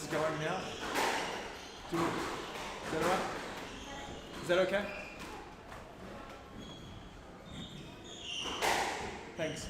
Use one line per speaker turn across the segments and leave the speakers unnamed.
just going now? Is that alright? Is that okay? Thanks.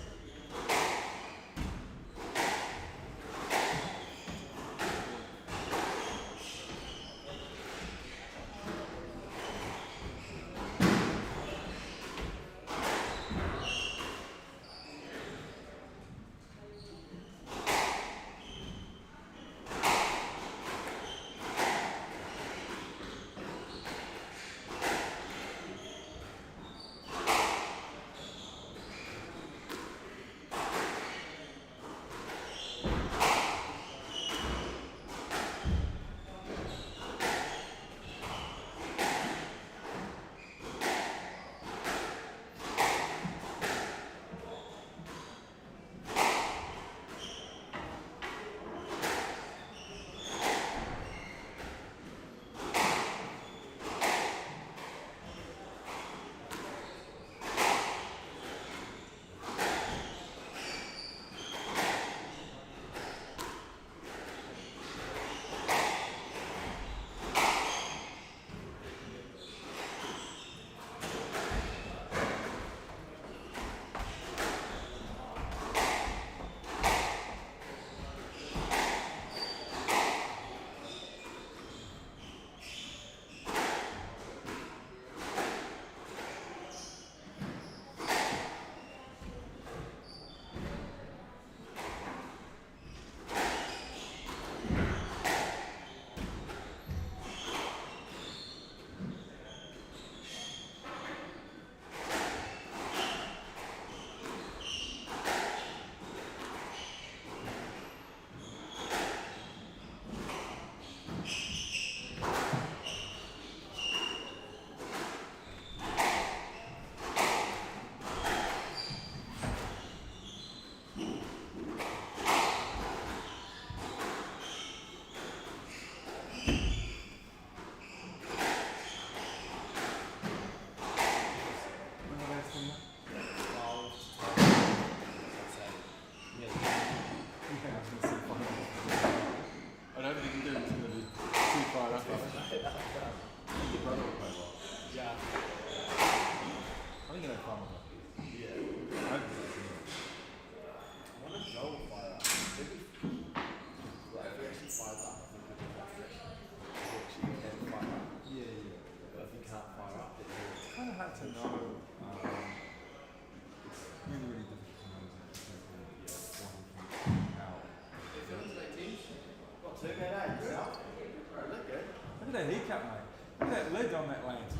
Look at that kneecap, mate. Look at that leg on that lance.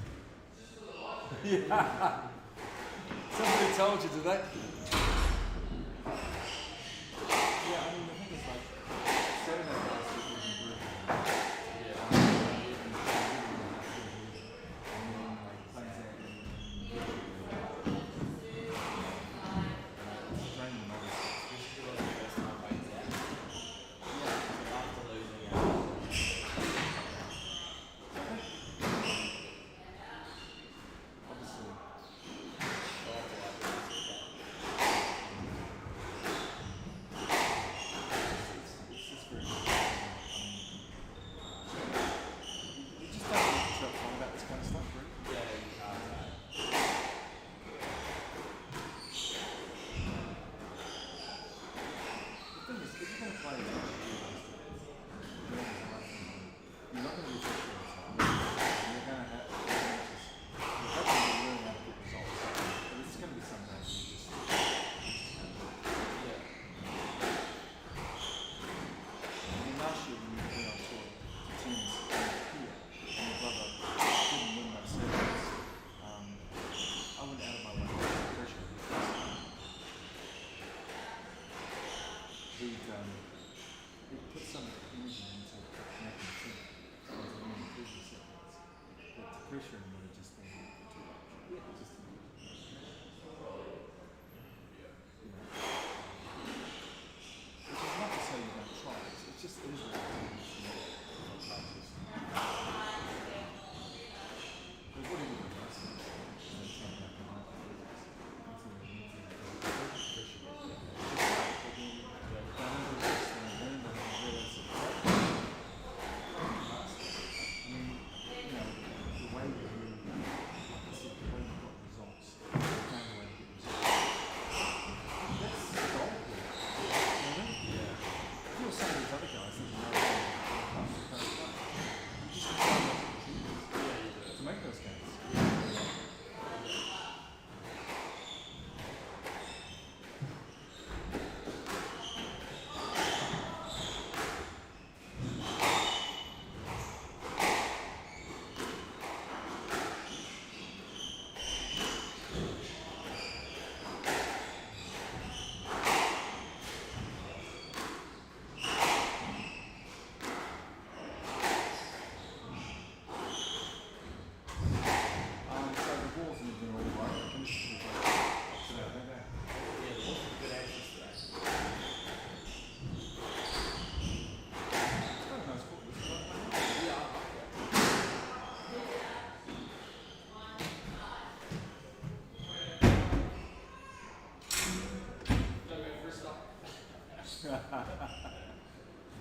Yeah. Somebody told you today. Yeah, I mean, the thing is like, setting that last week was brutal. Yeah. And then like playing that training and all this stuff.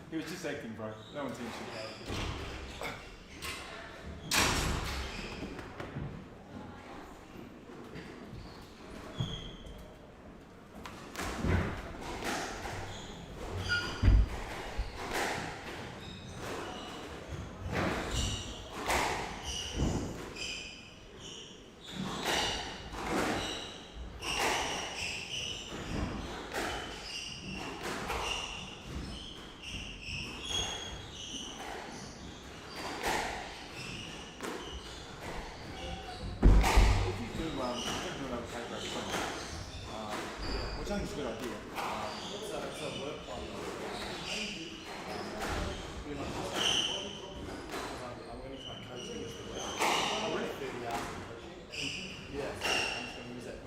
He was just acting, bro. No intention. Which I think is a good idea.
It's a work plan. Pretty much I'm going to try and coach him. I'm going to do the coaching. Yeah, I'm just going to use it.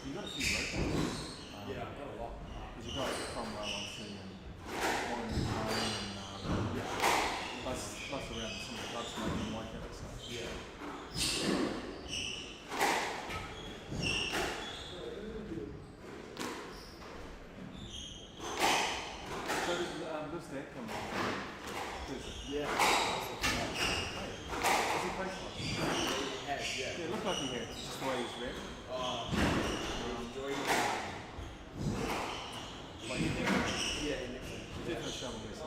You got a few rotations.
Yeah, I've got a lot.
Because you got Cromwell on C and Warren and plus around some of the clubs making like it. So.
Yeah.
So does that come on?
Yeah.
Has he played for?
He has, yeah.
Yeah, it looked like he had. It's just the way he's red. Like you think?
Yeah,
Definitely shovel this.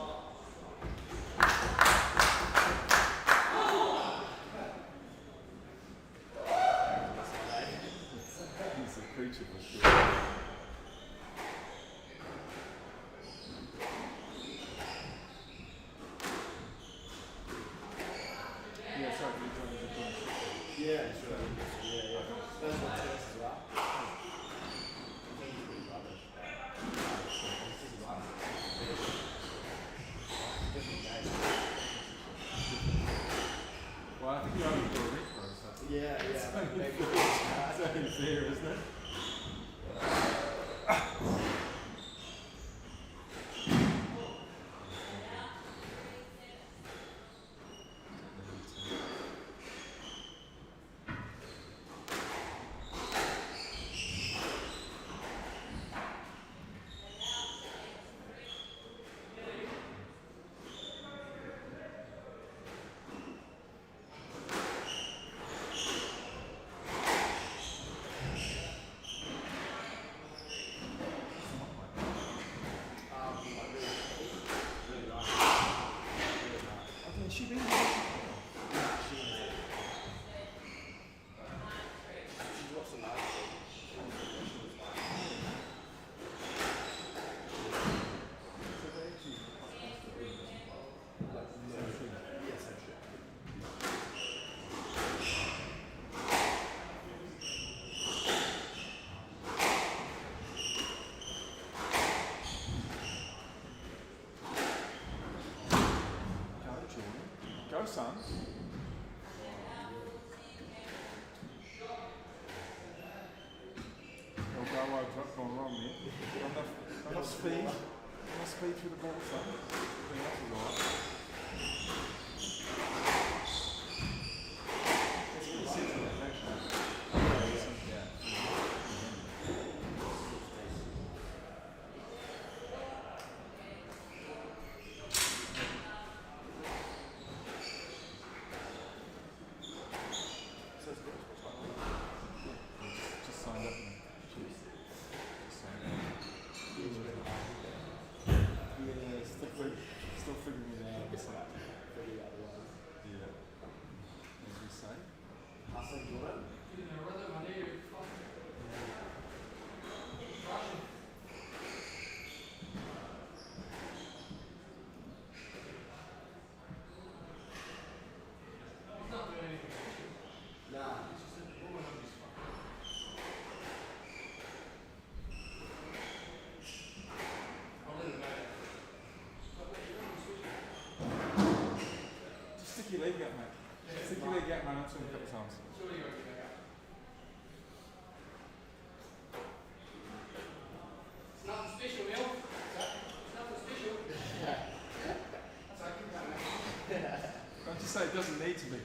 He's a creature for sure. Yeah, sorry, you joined the joint.
Yeah, sure. Yeah. That's what it is as well.
Well, I think you only do a retro, so.
Yeah.
It's only fair, isn't it? She been Go, son. Oh, go, I've gone wrong there. Enough speed. Enough speed through the ball, son. I think that's all right. It's really sensitive, actually. Yeah. Just signed up. Still figuring it out. Yeah. As we say. Stick your leg up, mate. Stick give it a get, man. I'll swing a couple of times.
It's nothing special, Mel. It's nothing special.
Don't you say it doesn't need to be.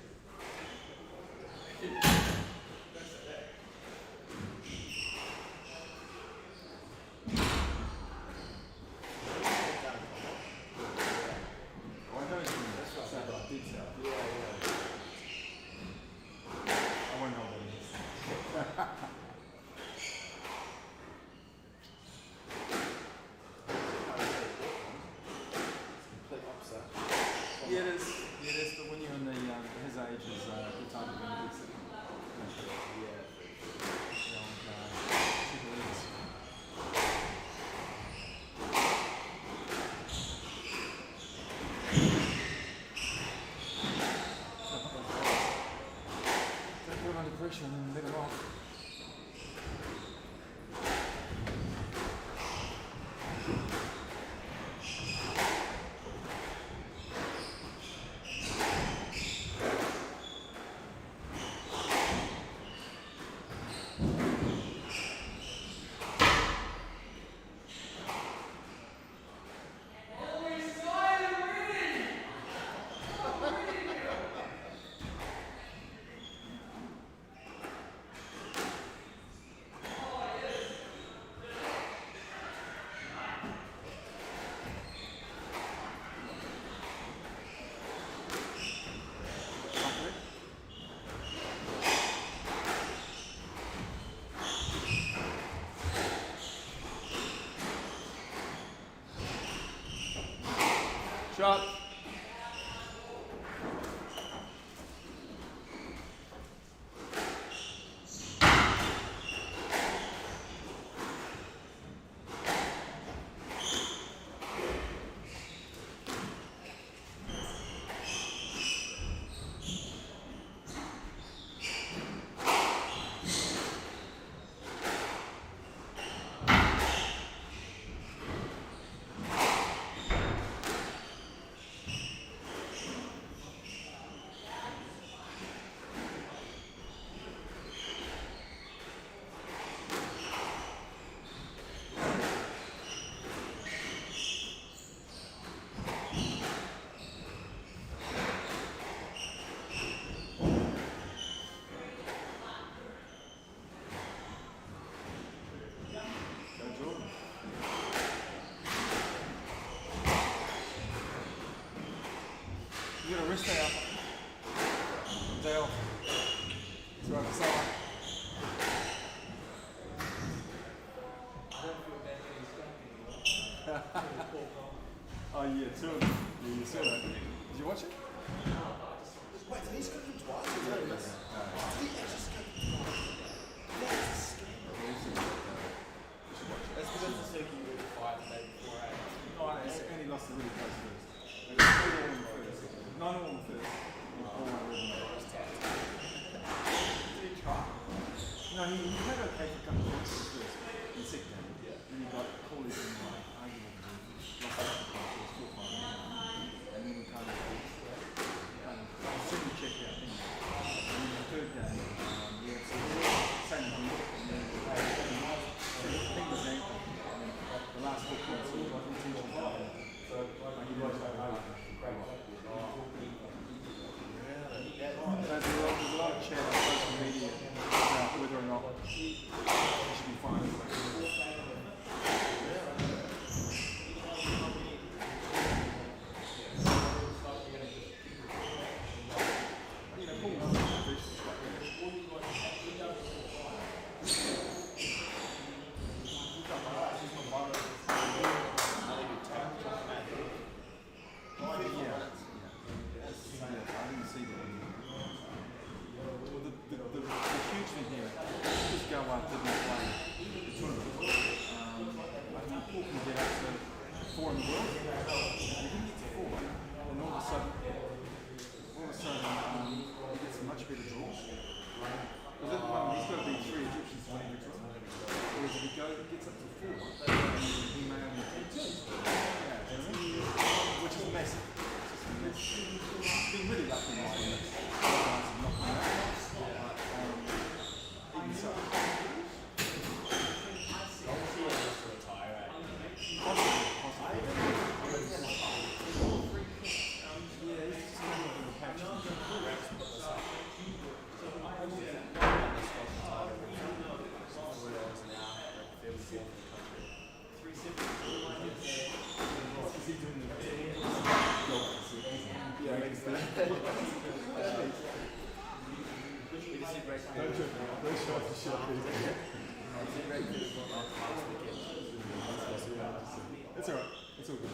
Yeah, it is. But when you're in his age, is good time to be in the city. Don't put him under pressure and then let him off. Shot. You got a wrist day off. Day off. It's right beside. Oh yeah, two of them. Yeah, you saw that. Did you watch it?
Wait, did he scoop him twice? Did he actually scoop him twice? That's because it's the circuit you really fight the day before, eh?
Oh, and he lost a really close first. They got 3 all in the first. 9 all in the first. And 4 all in the first. Did he try? No, he played okay for a couple of weeks in the first. In the second game. Yeah. Then he got called in like arguable to lost out the class, so still fine. And then he kind of simply checked out things. And in the third game, we had same thing. And then thing was ankle. The last 4 points, he was intentionally down. So he was like, there's a lot of chat on social media about whether or not It's alright. It's all good.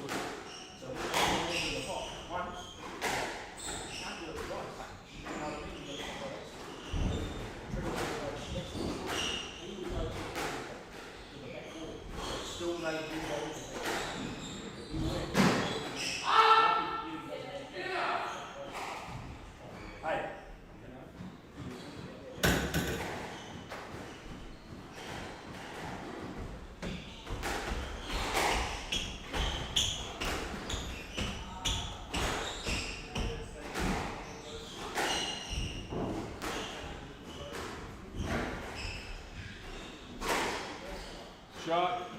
Shot.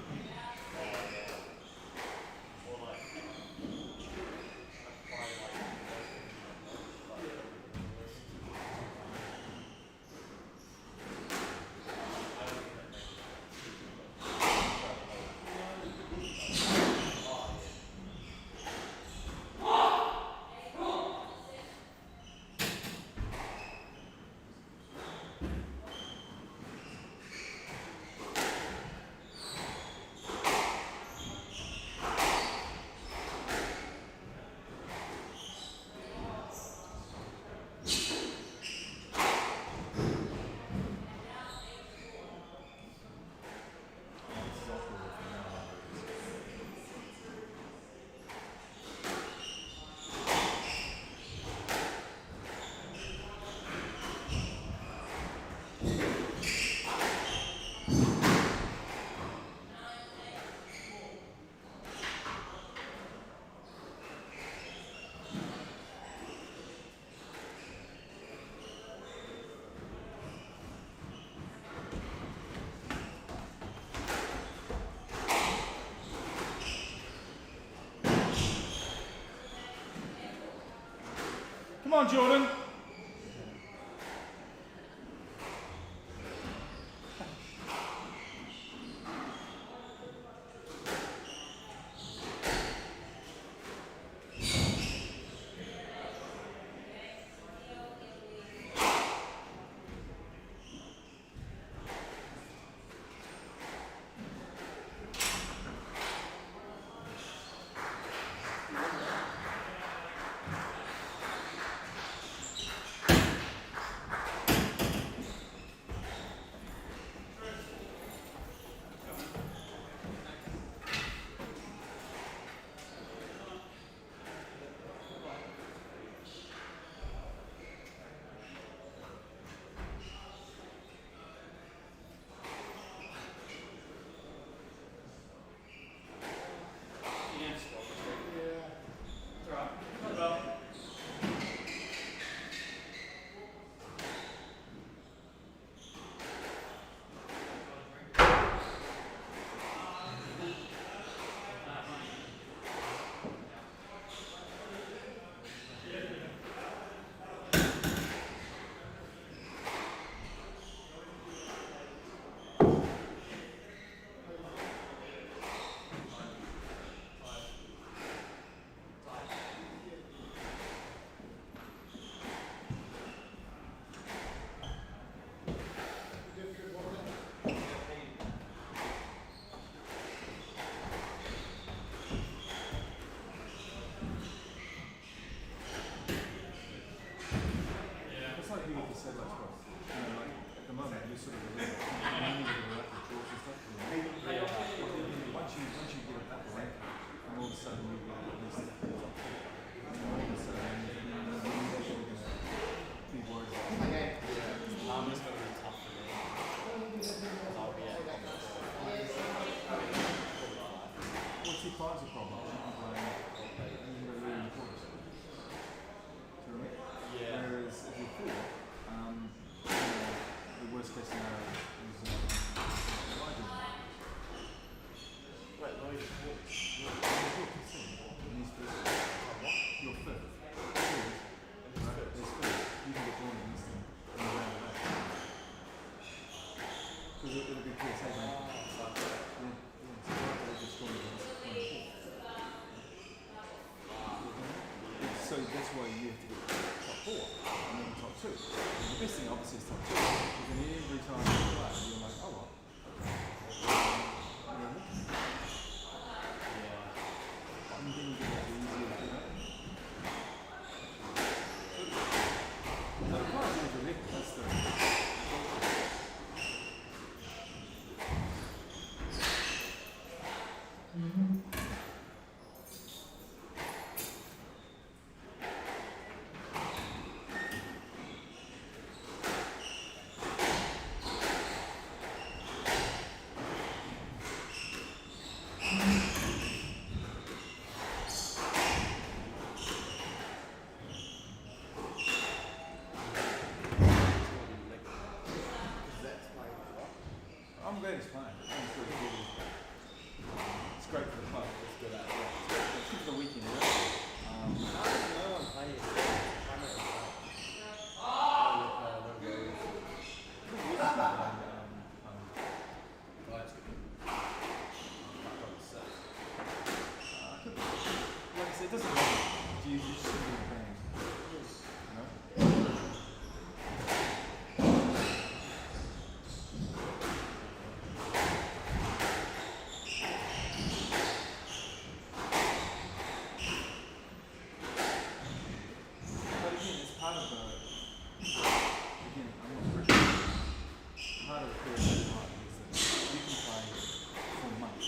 Come on, Jordan. So that's why you have to get top 4 and then top 2. Best thing obviously is top 2, because then every time you play, you're like, oh well. I'm getting good at easier, you know? So the prize is the left, that's the... I'm glad he's playing. It's great for the club. It's good for the weekend, right?
No one plays.
Like I said, it doesn't matter. You just sit in the games. You know? But again, it's part of the... Again, I'm not working. Part of the career is that you can play for months.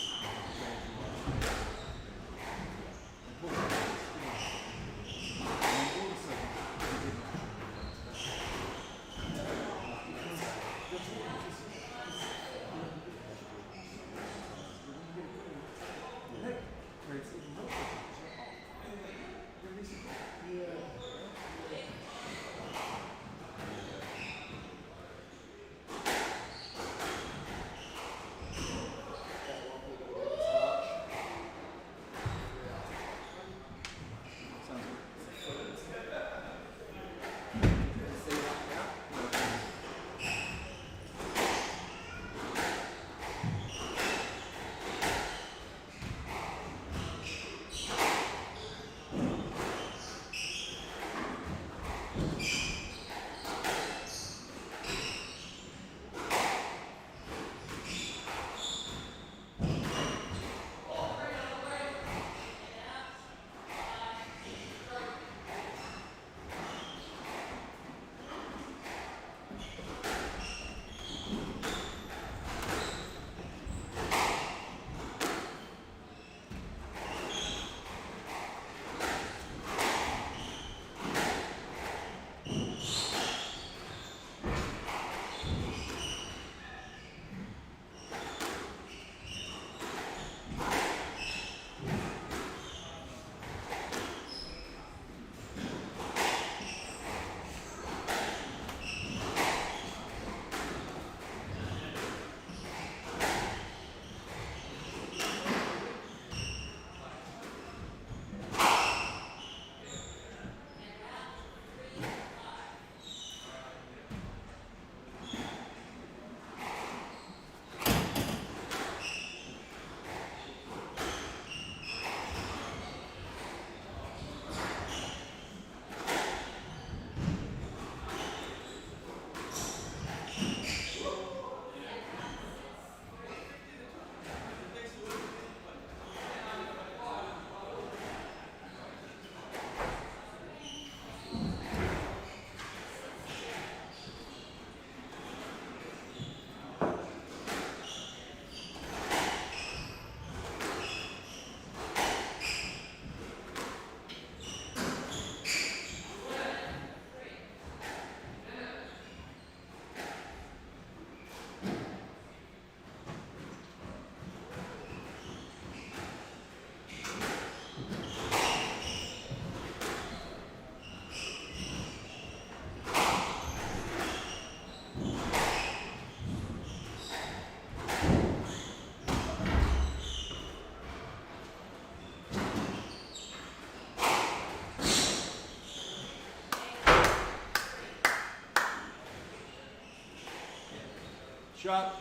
Shot.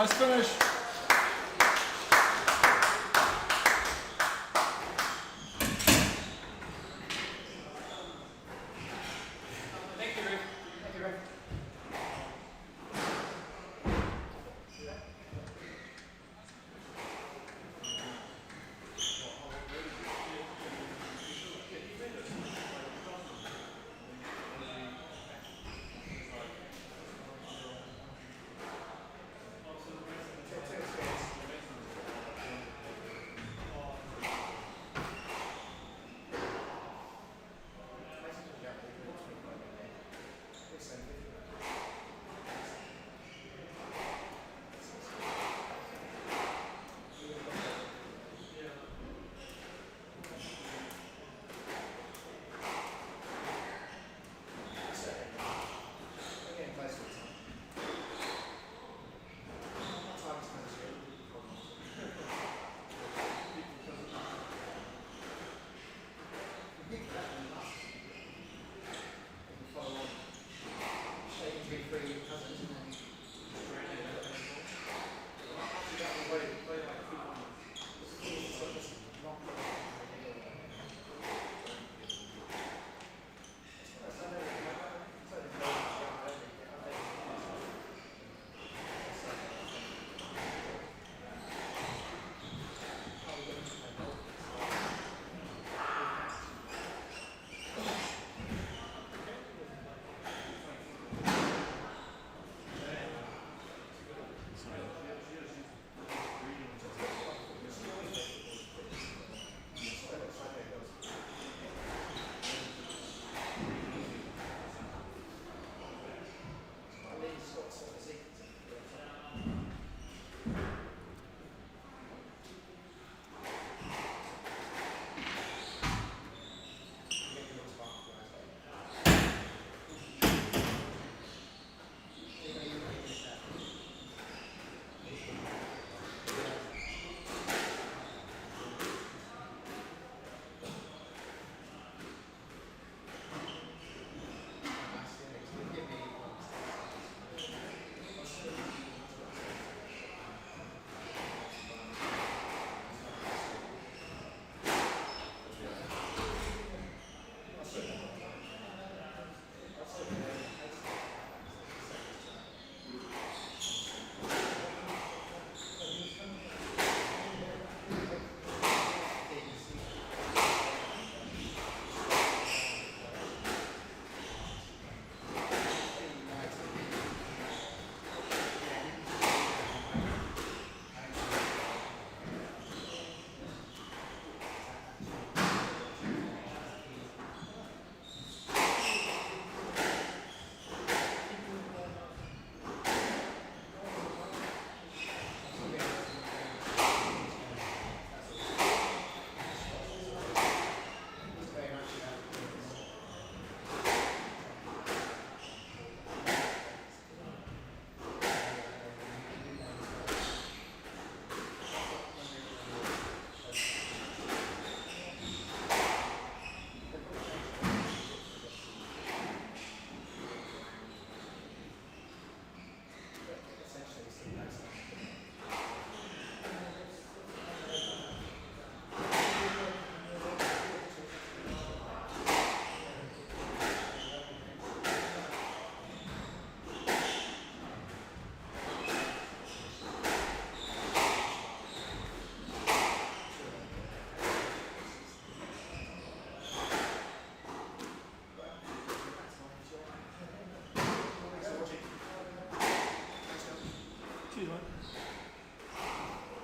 Nice finish.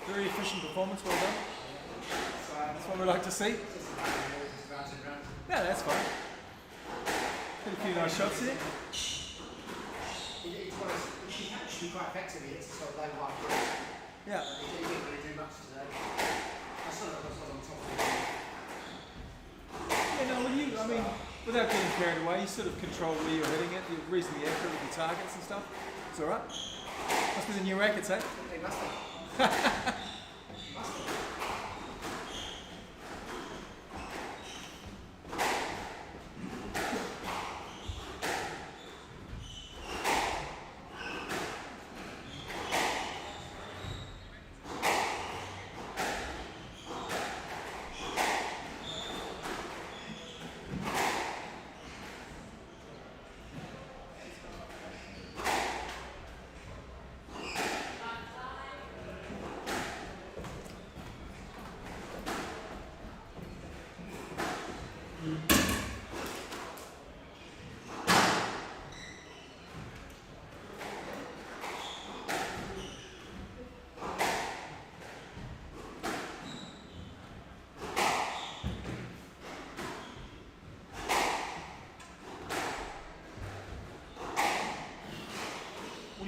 Very efficient performance, well done. That's what we like to see. Yeah, that's fine. Hit a few nice shots here.
He's quite effective here, so they like it.
Yeah.
He didn't really do much today. I still don't know what's on top of it.
Yeah, no, I mean, without getting carried away, you sort of control where you're hitting it, you're reasonably accurate with your targets and stuff. It's alright. Must be the new rackets, eh?
They must have.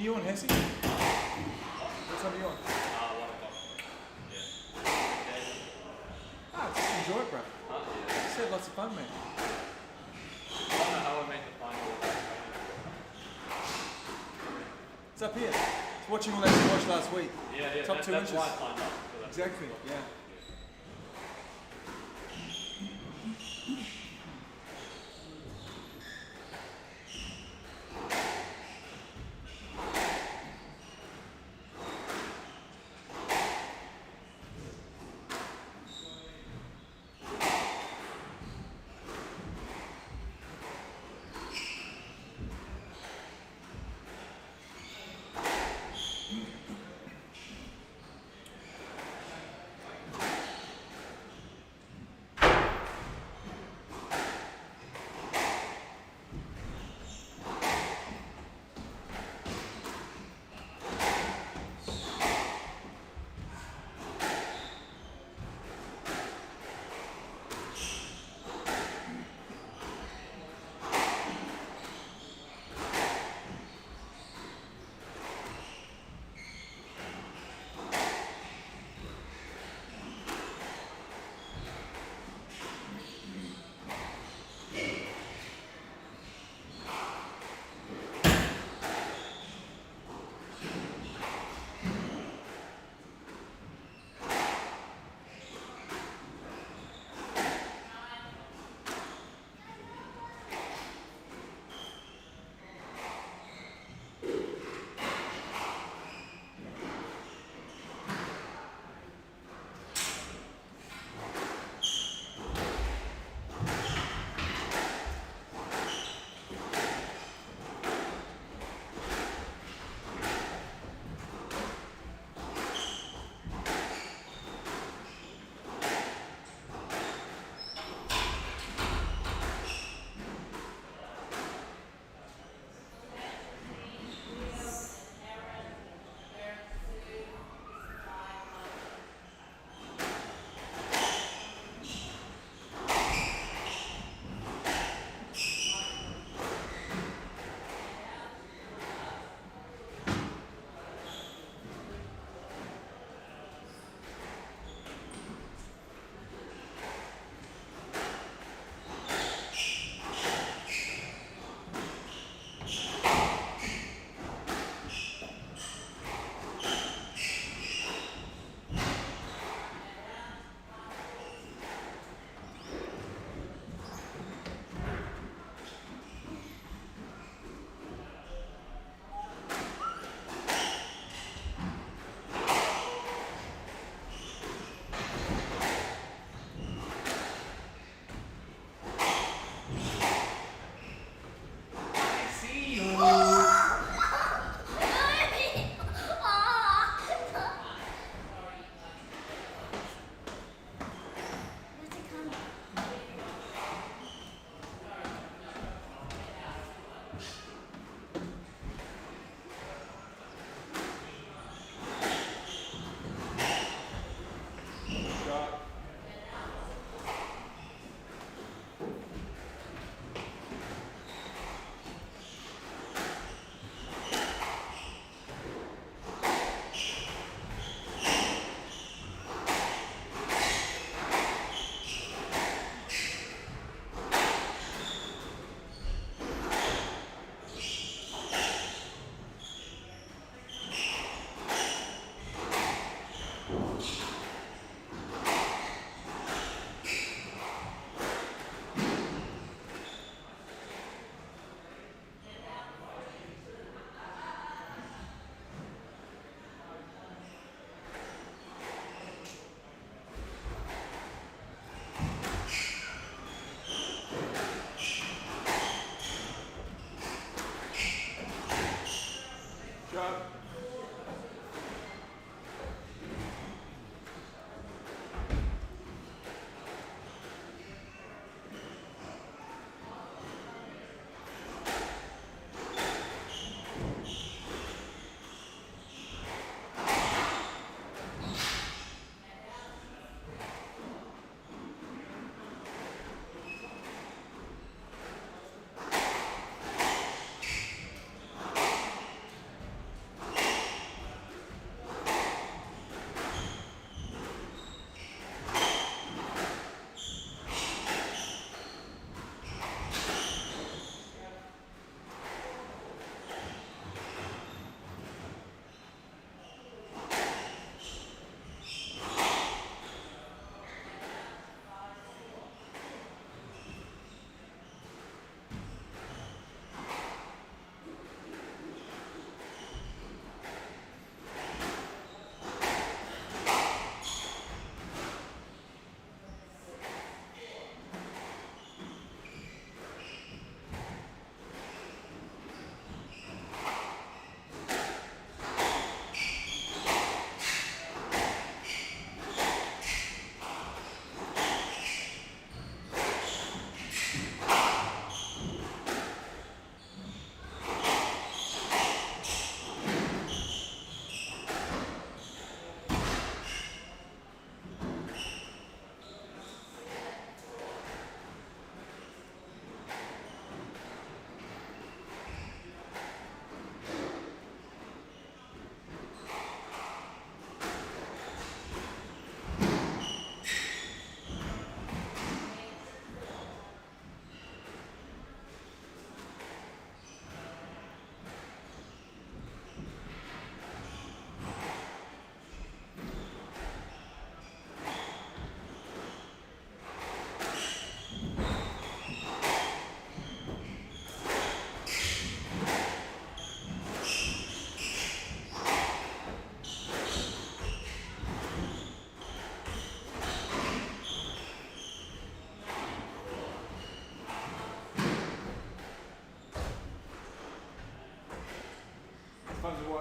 are you on, Hesse? What time are you on?
1 o'clock. Yeah.
Ah, just enjoy it, bro.
Yeah.
Just had lots of fun, man.
I don't know how I made the final of that.
It's up here. It's watching all that squash last week.
Yeah.
Top 2
that's
inches.
why I signed up for that.
Exactly, yeah.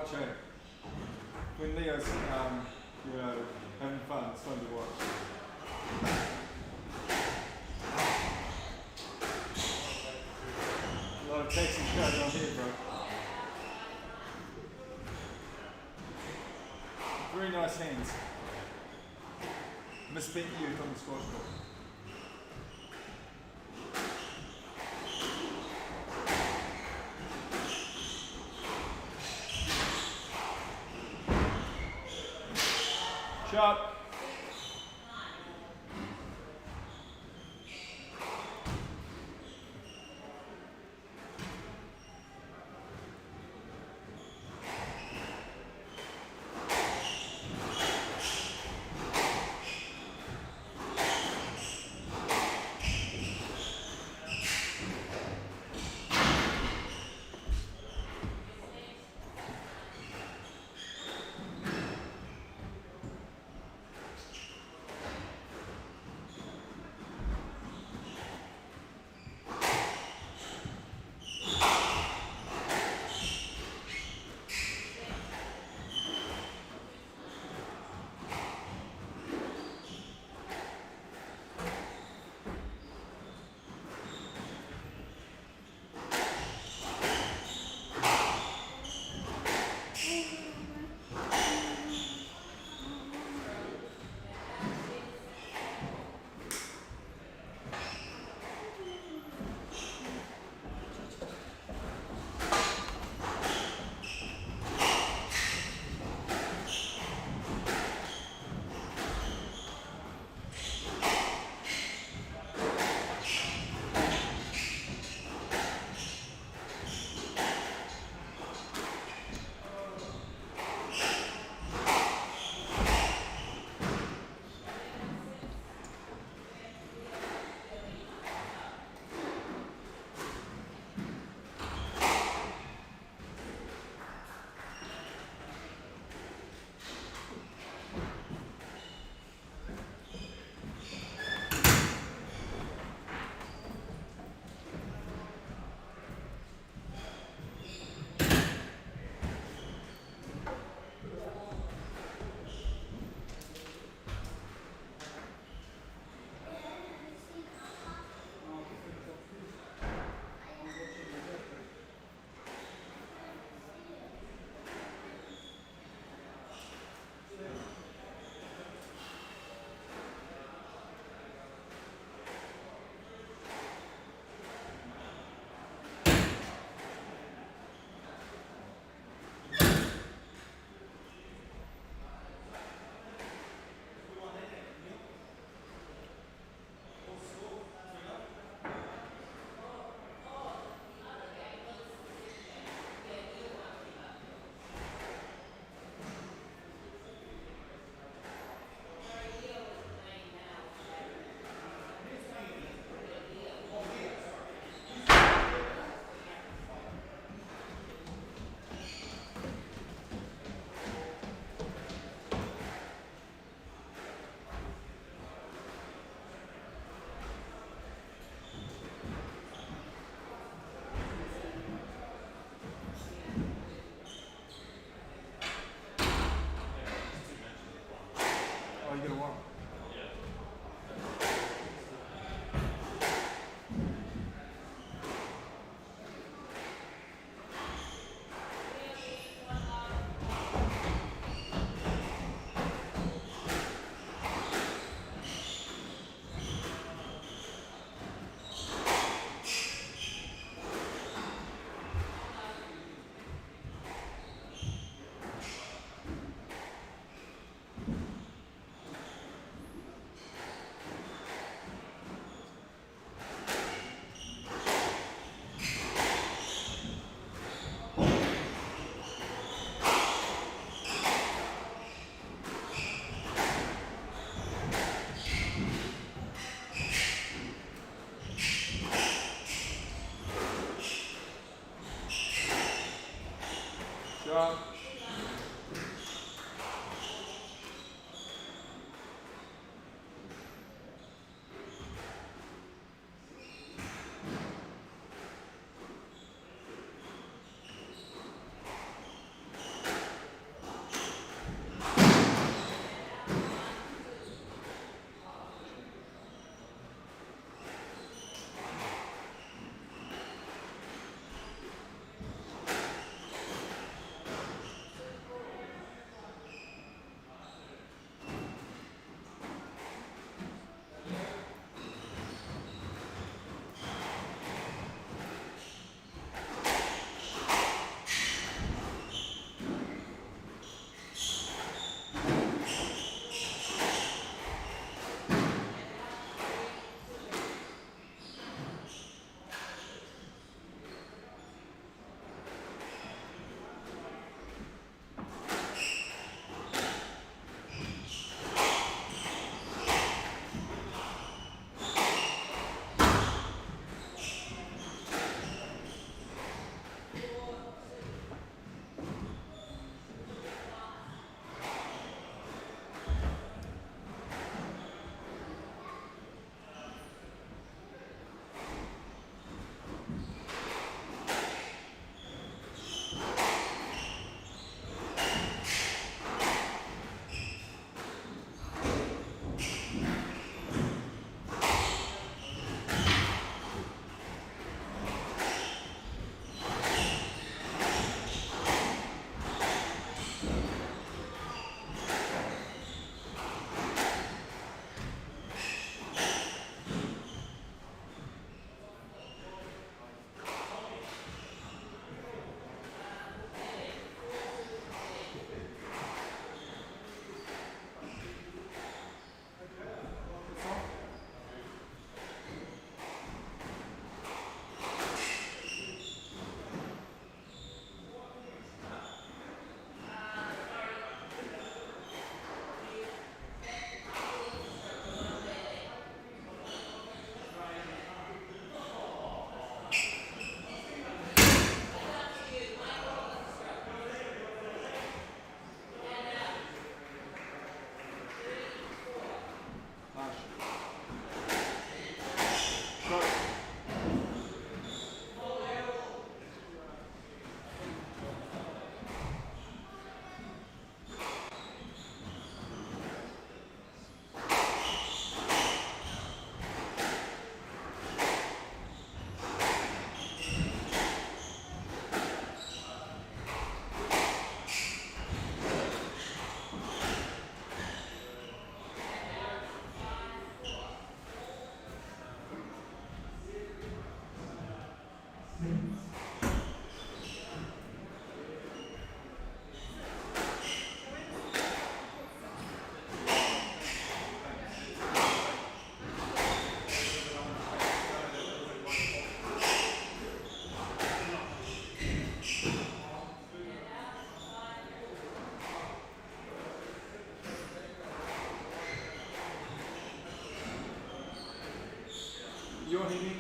watch, eh? When Leo's, you know, having fun, it's fun to watch. A lot of taxis going on here, bro. Very nice hands. Misspent youth on the squash court. Shot.
You're hitting.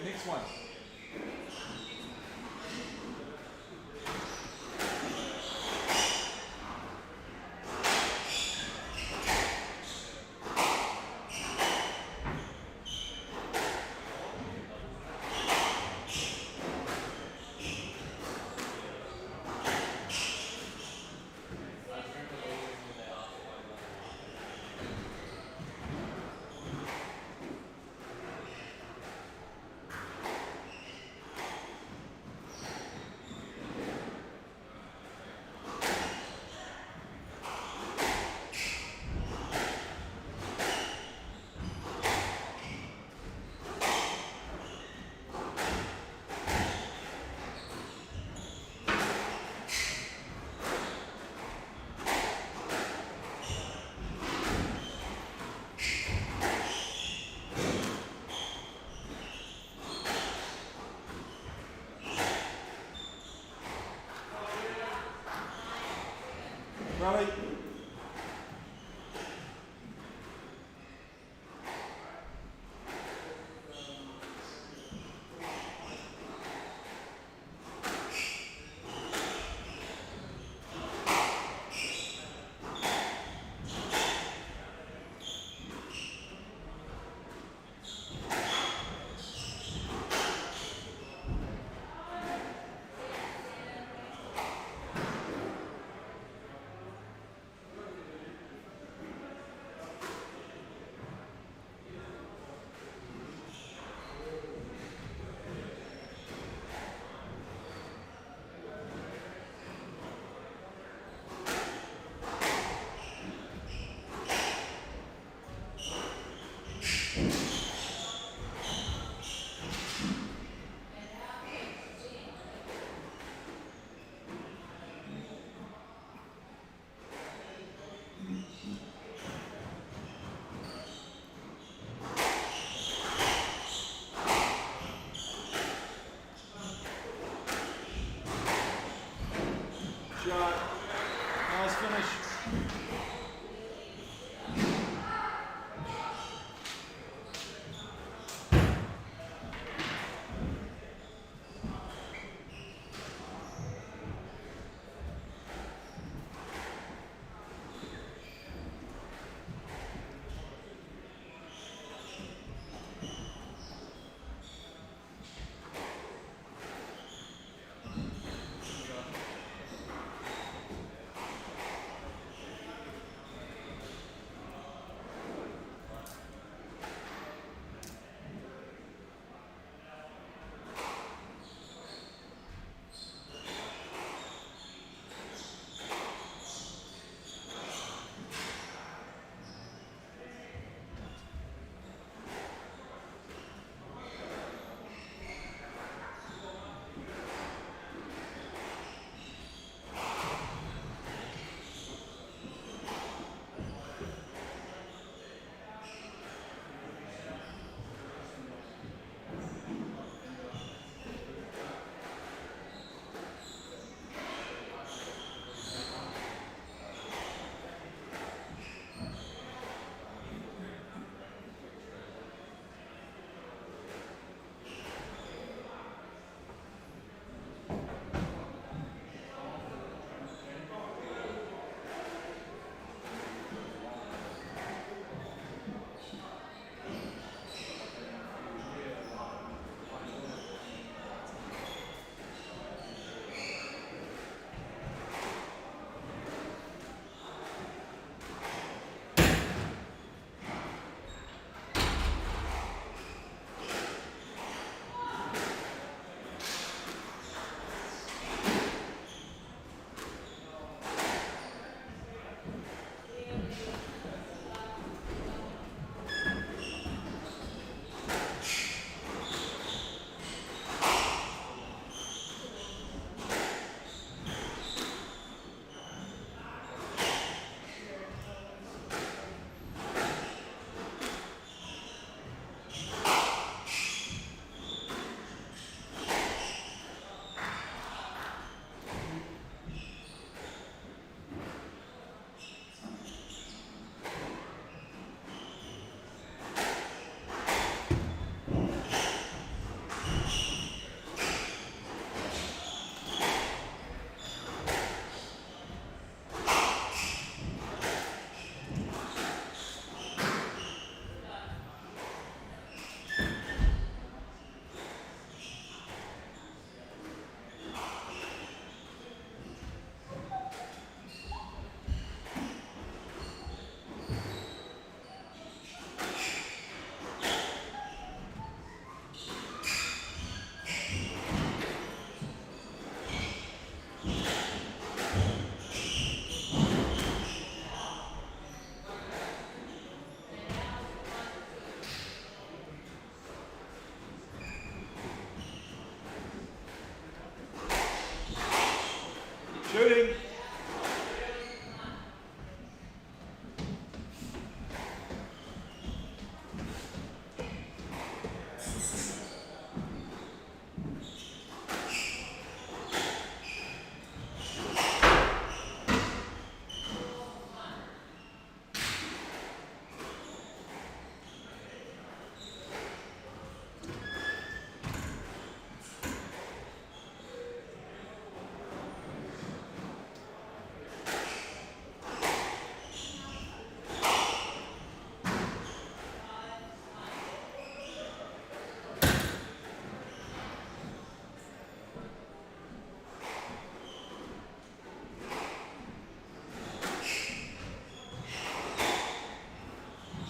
Next one. Rally. Shot. Nice finish.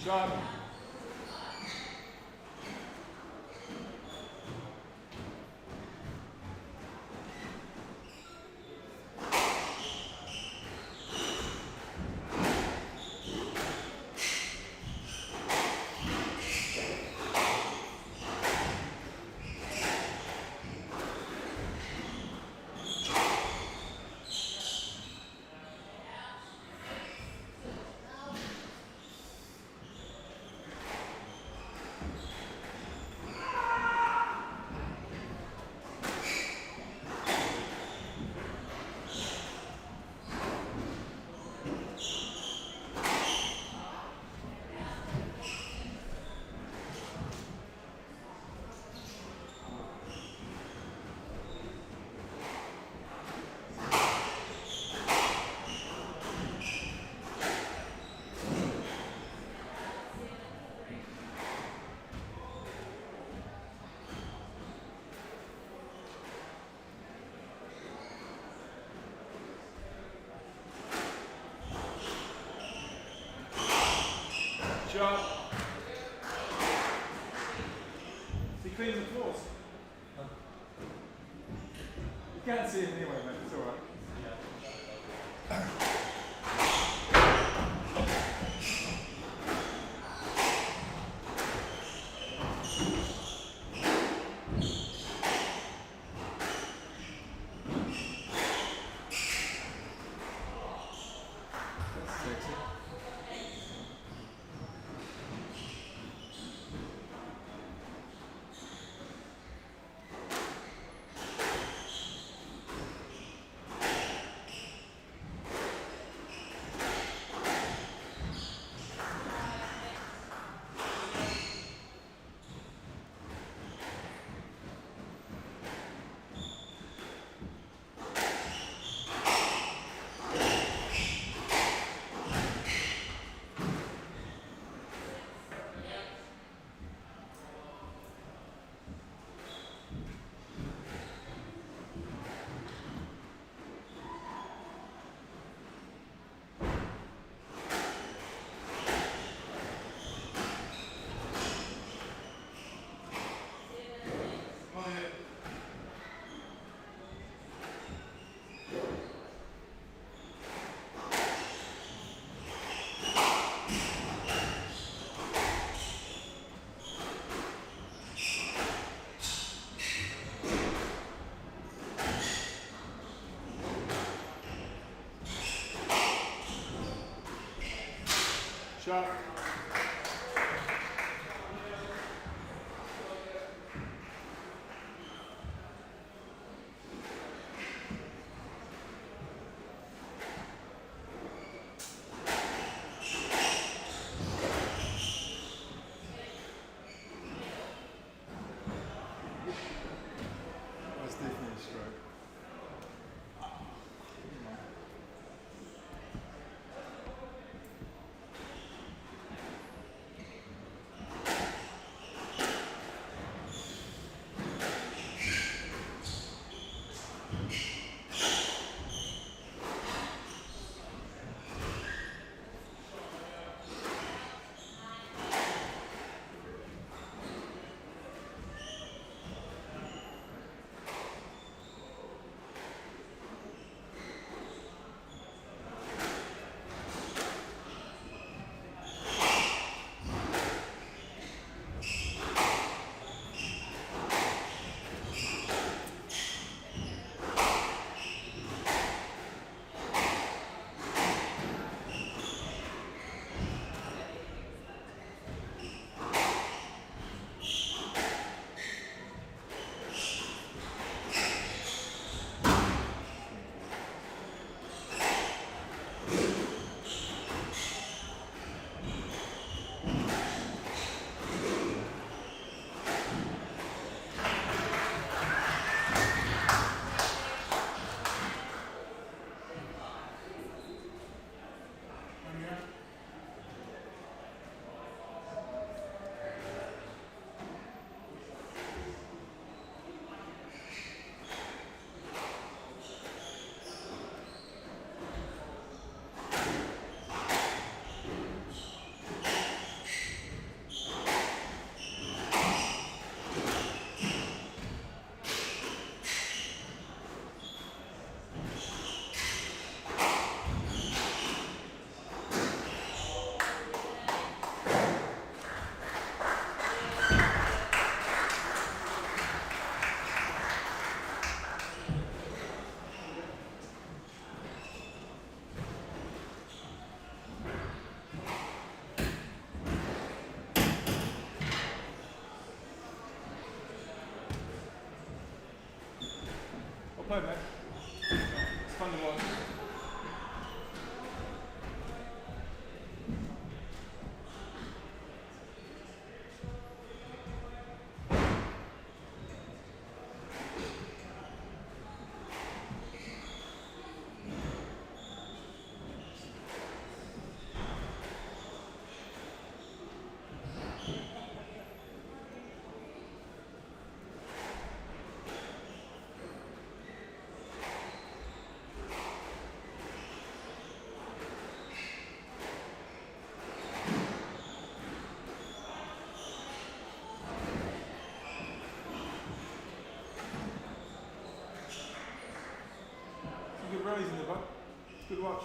Shot. Shot. He cleans the floors. You can't see him anyway, mate. It's alright. That's sexy. Shot. That's definitely a stroke. one. Good rallies in there, bud. Good watch.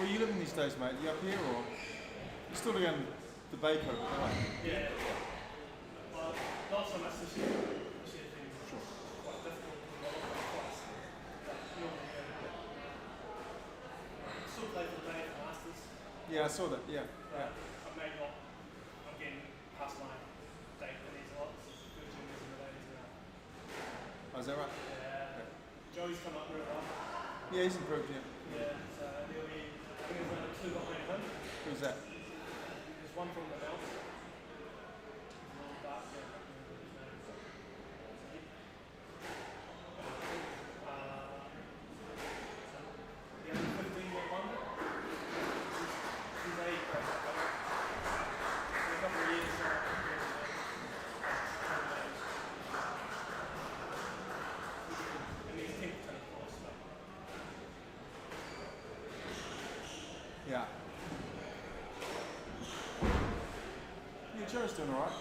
Where are you living these days, mate? You up here or? You're still down the Baker, but right?
Yeah. Well, not so much this year. This year things are quite difficult with a lot of fights. But normally, still play for the day for Masters.
Yeah, I saw that, yeah.
But I may not, I'm getting past my date for these lots. Good juniors and the ladies now.
Oh, is that right?
Yeah. Joey's come up real well.
Yeah, he's improved, yeah.
Yeah, so there'll be, I think there's only 2 behind him.
Who's that?
There's one from the mountain. He's a little dark, yeah, I can't remember his name. The other 15 got one. He's a great player. For a couple of years, and he's 10th to 24th, so.
Yeah. Yeah, Joe's doing alright.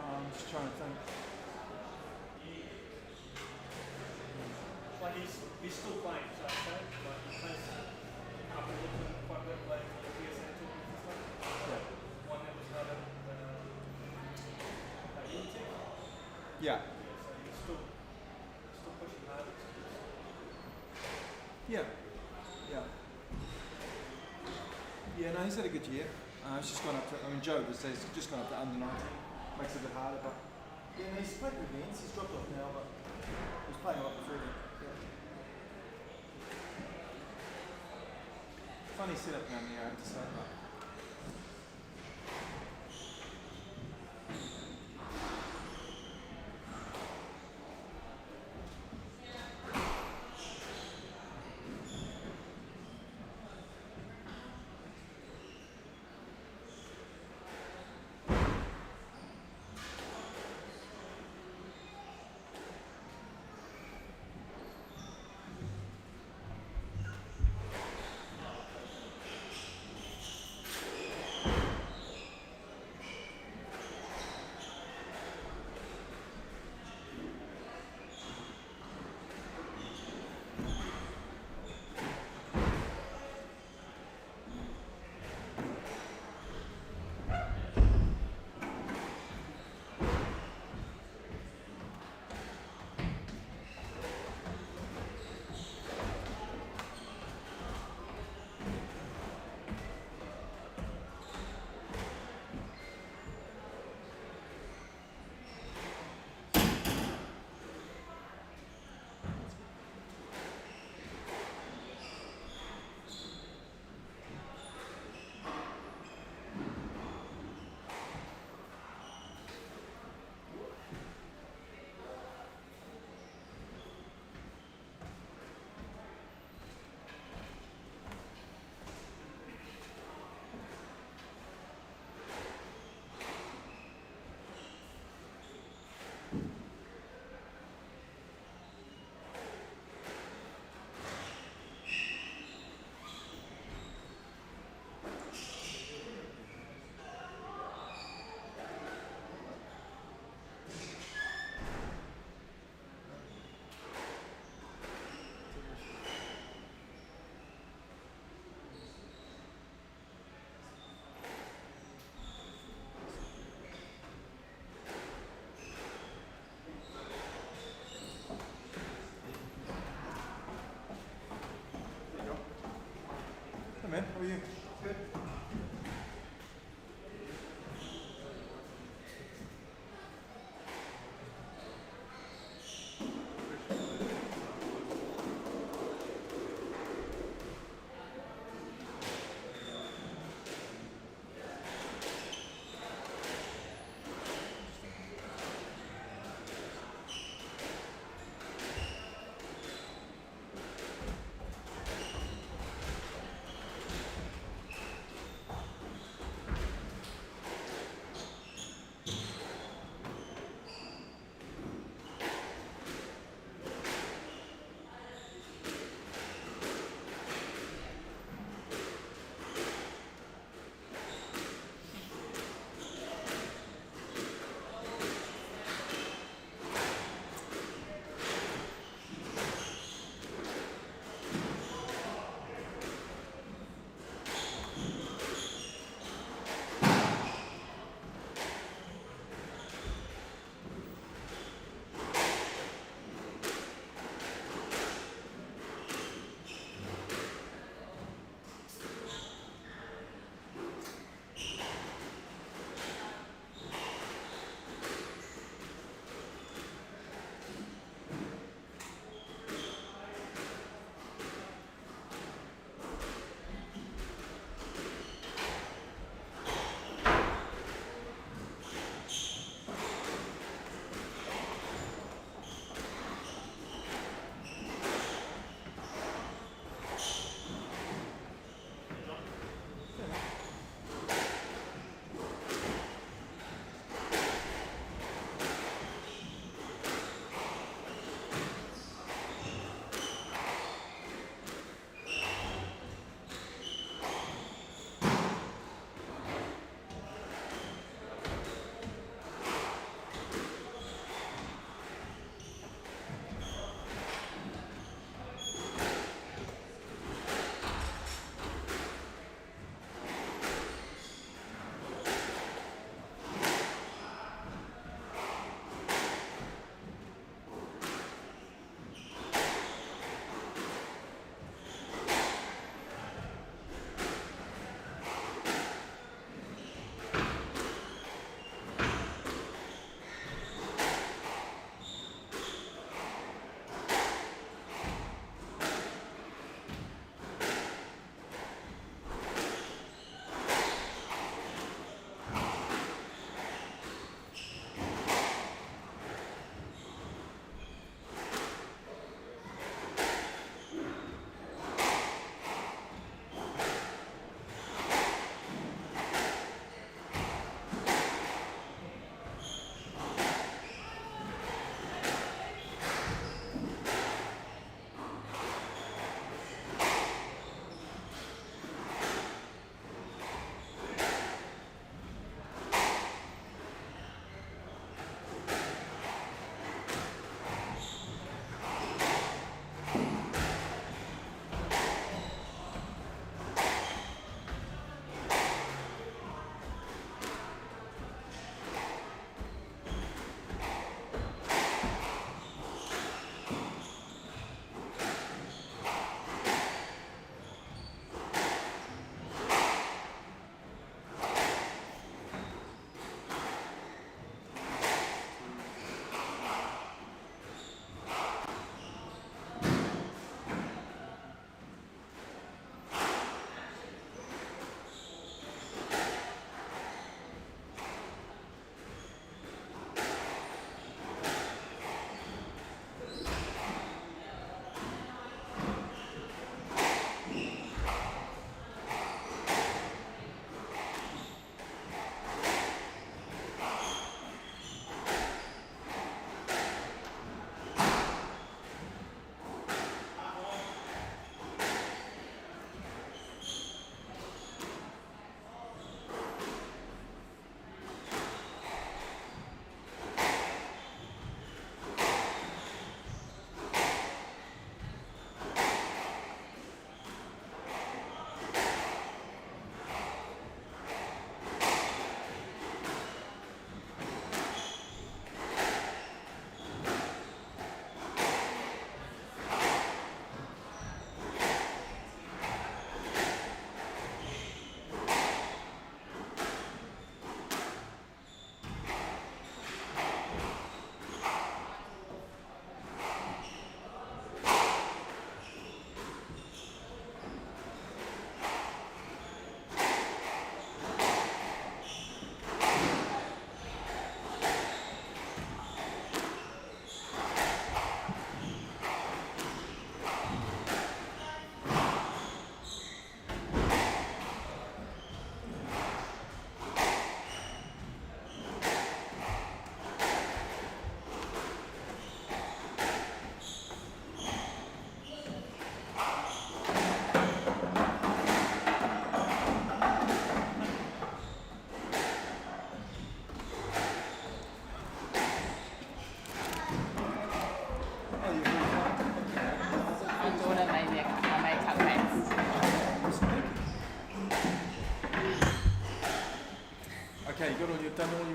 I'm just trying to think.
Like he's still playing, so I'd say. Like he plays up and looking quite good, playing for the PSA tournaments and stuff.
Yeah.
One that was held at Unity.
Yeah.
So he's still pushing hard.
Yeah. Yeah. Yeah, no, he's had a good year. It's just gone up to, I mean, Joe just says he's just gone up to under 19. Makes it a bit harder, but yeah, no, he's played good games. He's dropped off now, but he was playing a lot before then. Yeah. funny setup down here, I have to say.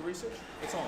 research? It's on.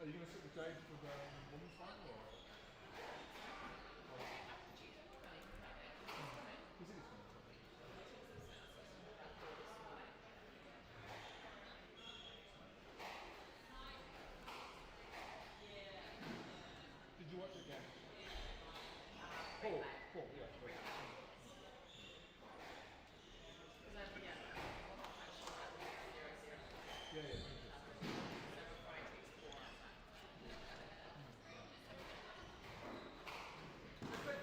Are you going to sit the Dave for the women's final or? Did you watch it again? Paul, yeah. Yeah.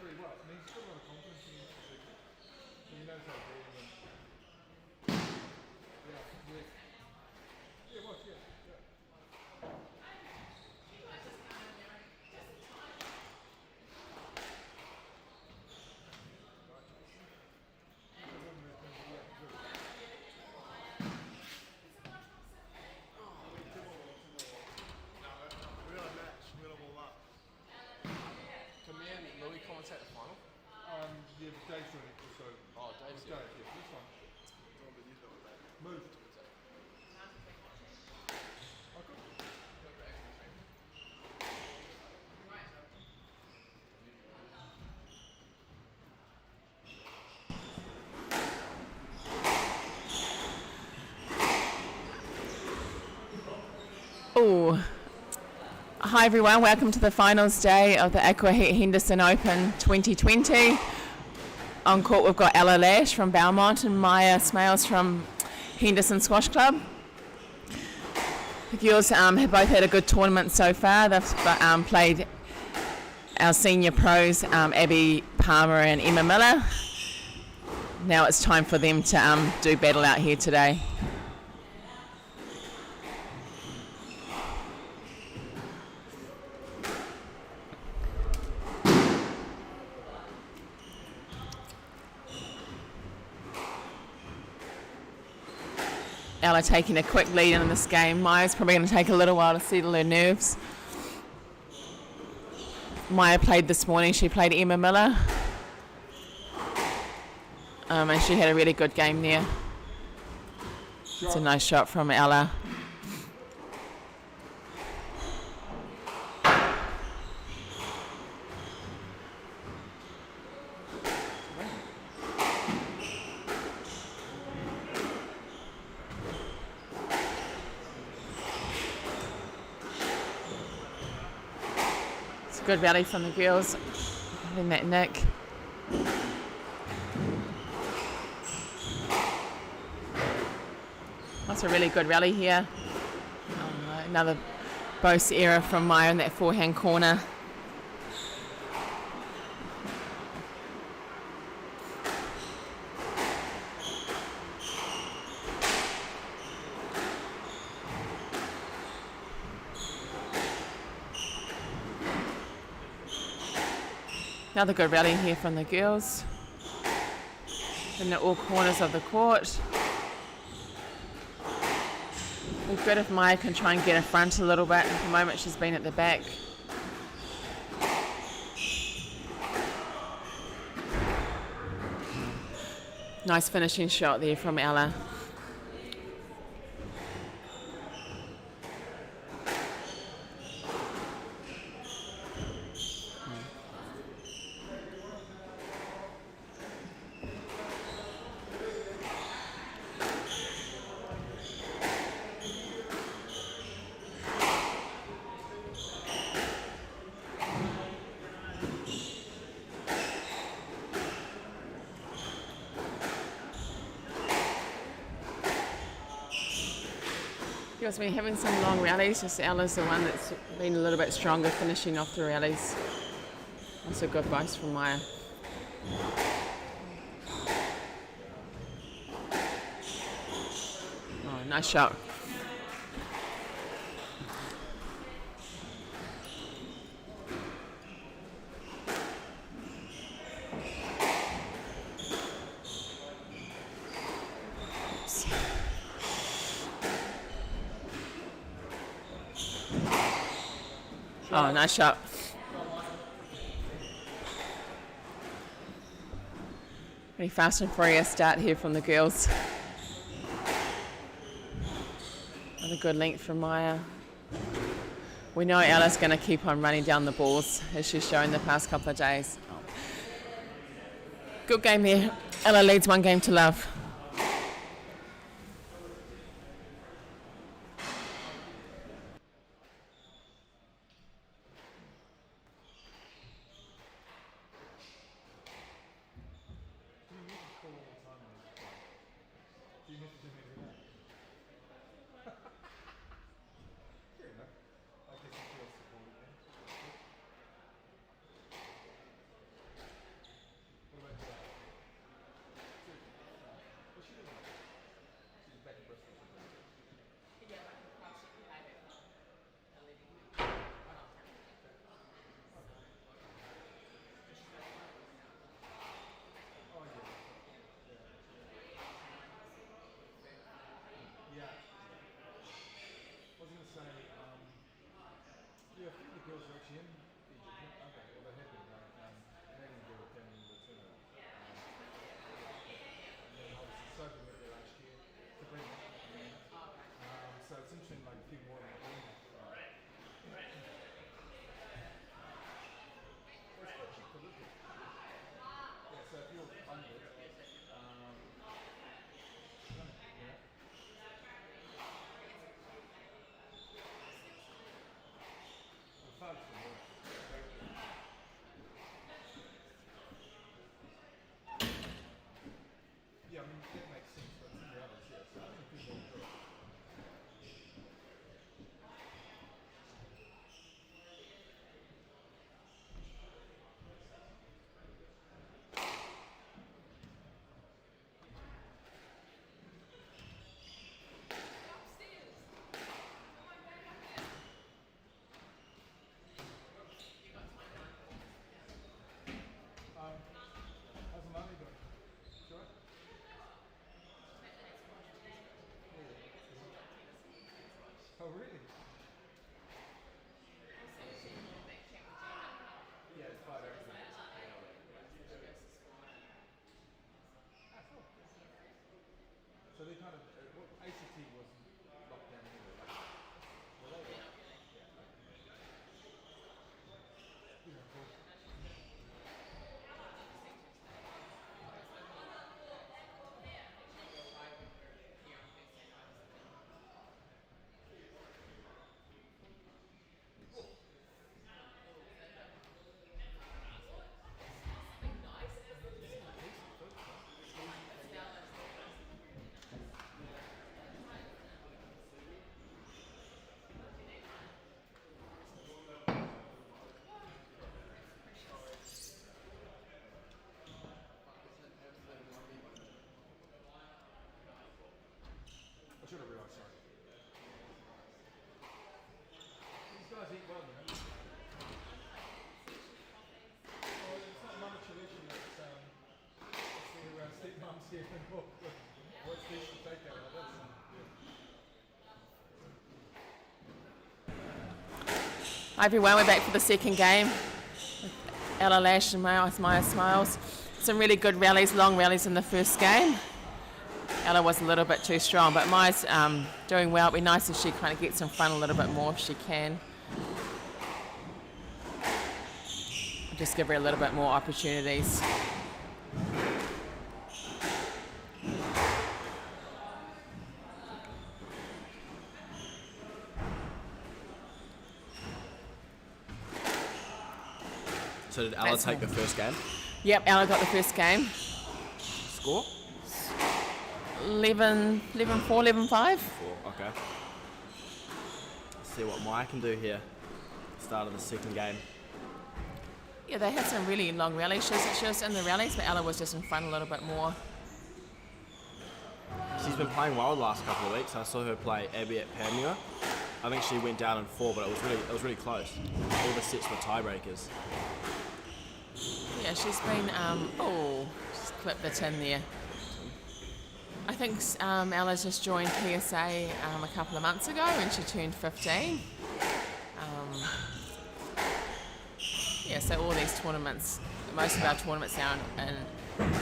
Very well. I mean, he's got a lot of confidence in him. He knows how to do it. Yeah, it was, yeah. Yeah, Dave's doing it, so. Oh, Dave's doing it. Yeah, this one. Moved.
Oh, hi everyone, welcome to the finals day of the Henderson Open 2020. On court we've got Lash from Belmont and Maia Smales from Henderson Squash Club. The girls have both had a good tournament so far. They've played our senior pros, Abbie, Palmer and Emma Millar. Now it's time for them to do battle out here today. Ella taking a quick lead in this game. Maia's probably going to take a little while to settle her nerves. Maia played this morning. She played Emma Millar. And she had a really good game there. It's a nice shot from Ella. Good rally from the girls in that nick. That's a really good rally here. Another Bose error from Maia in that forehand corner. Another good rally here from the girls in all corners of the court. It'd be good if Maia can try and get in front a little bit. At the moment she's been at the back. Nice finishing shot there from Ella. Girls been having some long rallies. Just Ella's the one that's been a little bit stronger finishing off the rallies. That's a good advice from Maia. Oh, nice shot. Oh, nice shot. Pretty fast and furious start here from the girls. Another good length from Maia. We know Ella's going to keep on running down the balls as she's shown the past couple of days. Good game there. Ella leads 1-0.
Oh, really? Yeah, it's 5 everything. So they kind of, ACT was locked down anyway, right? Well, they were. Yeah, cool. I should have realised, sorry. These guys eat well, you know. Well, it's not Mama Chileshe, it's the stepmoms here in Auckland. What's this to take out of that?
Hi everyone, we're back for the second game. Ella Lash and Maia Smales. Some really good rallies, long rallies in the first game. Ella was a little bit too strong, but Maia's doing well. It'd be nice if she kind of gets in front a little bit more if she can. Just give her a little bit more opportunities.
So did Ella take the first game?
Yep, Ella got the first game.
Score?
11-4, 11-5.
4, okay. see what Maia can do here. Start of the second game.
Yeah, they had some really long rallies. She was in the rallies, but Ella was just in front a little bit more.
She's been playing well the last couple of weeks. I saw her play Abbie at Temwa. I think she went down in 4, but it was really close. All the sets were tiebreakers.
Yeah, she's been, just clipped the tin there. I think Ella's just joined PSA a couple of months ago when she turned 15. Yeah, so all these tournaments, most of our tournaments now in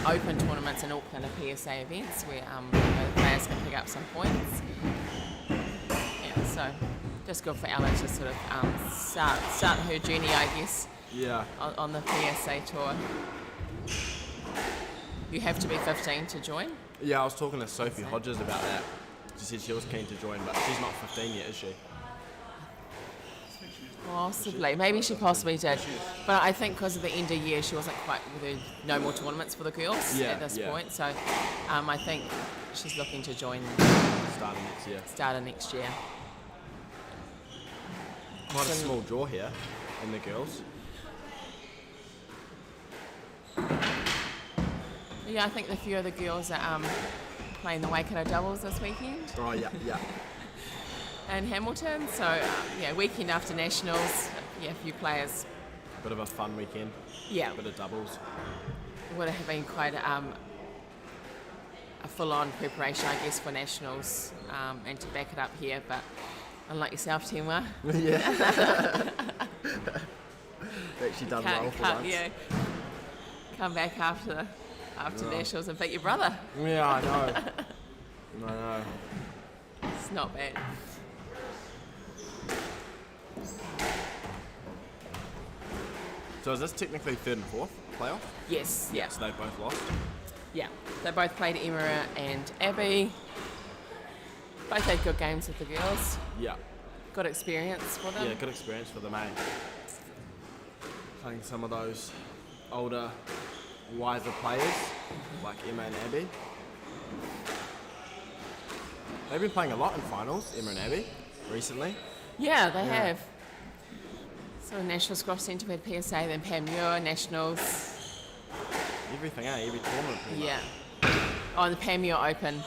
open tournaments in Auckland are PSA events where the players can pick up some points. Yeah, so just good for Ella to sort of start her journey, I guess.
Yeah.
On the PSA tour. You have to be 15 to join?
Yeah, I was talking to Sophie Hodges about that. She said she was keen to join, but she's not 15 yet, is she?
Possibly. Maybe she possibly did. But I think because of the end of year, she wasn't quite, there no more tournaments for the girls at this point. So I think she's looking to join start of next year.
Quite a small draw here in the girls.
Yeah, I think a few of the girls are playing the Waikato doubles this weekend.
Oh, yeah.
And Hamilton, so weekend after nationals, a few players.
Bit of a fun weekend.
Yeah.
Bit of doubles.
It would have been quite a full-on preparation, I guess, for nationals and to back it up here, but unlike yourself, Temwa.
Yeah. Actually done well for once.
Yeah. Come back after nationals and beat your brother.
Yeah, I know.
It's not bad.
So is this technically third and fourth playoff?
Yes, yeah.
So they both lost?
Yeah. They both played Emma and Abbie. Both had good games with the girls.
Yeah.
Good experience for them.
Yeah, good experience for them, eh? Playing some of those older, wiser players, like Emma and Abbie. They've been playing a lot in finals, Emma and Abbie, recently.
Yeah, they have. So National Squash Centre, we had PSA, then Pam Muir, Nationals.
Everything, eh? Every tournament.
Yeah. On the Pam Muir Open,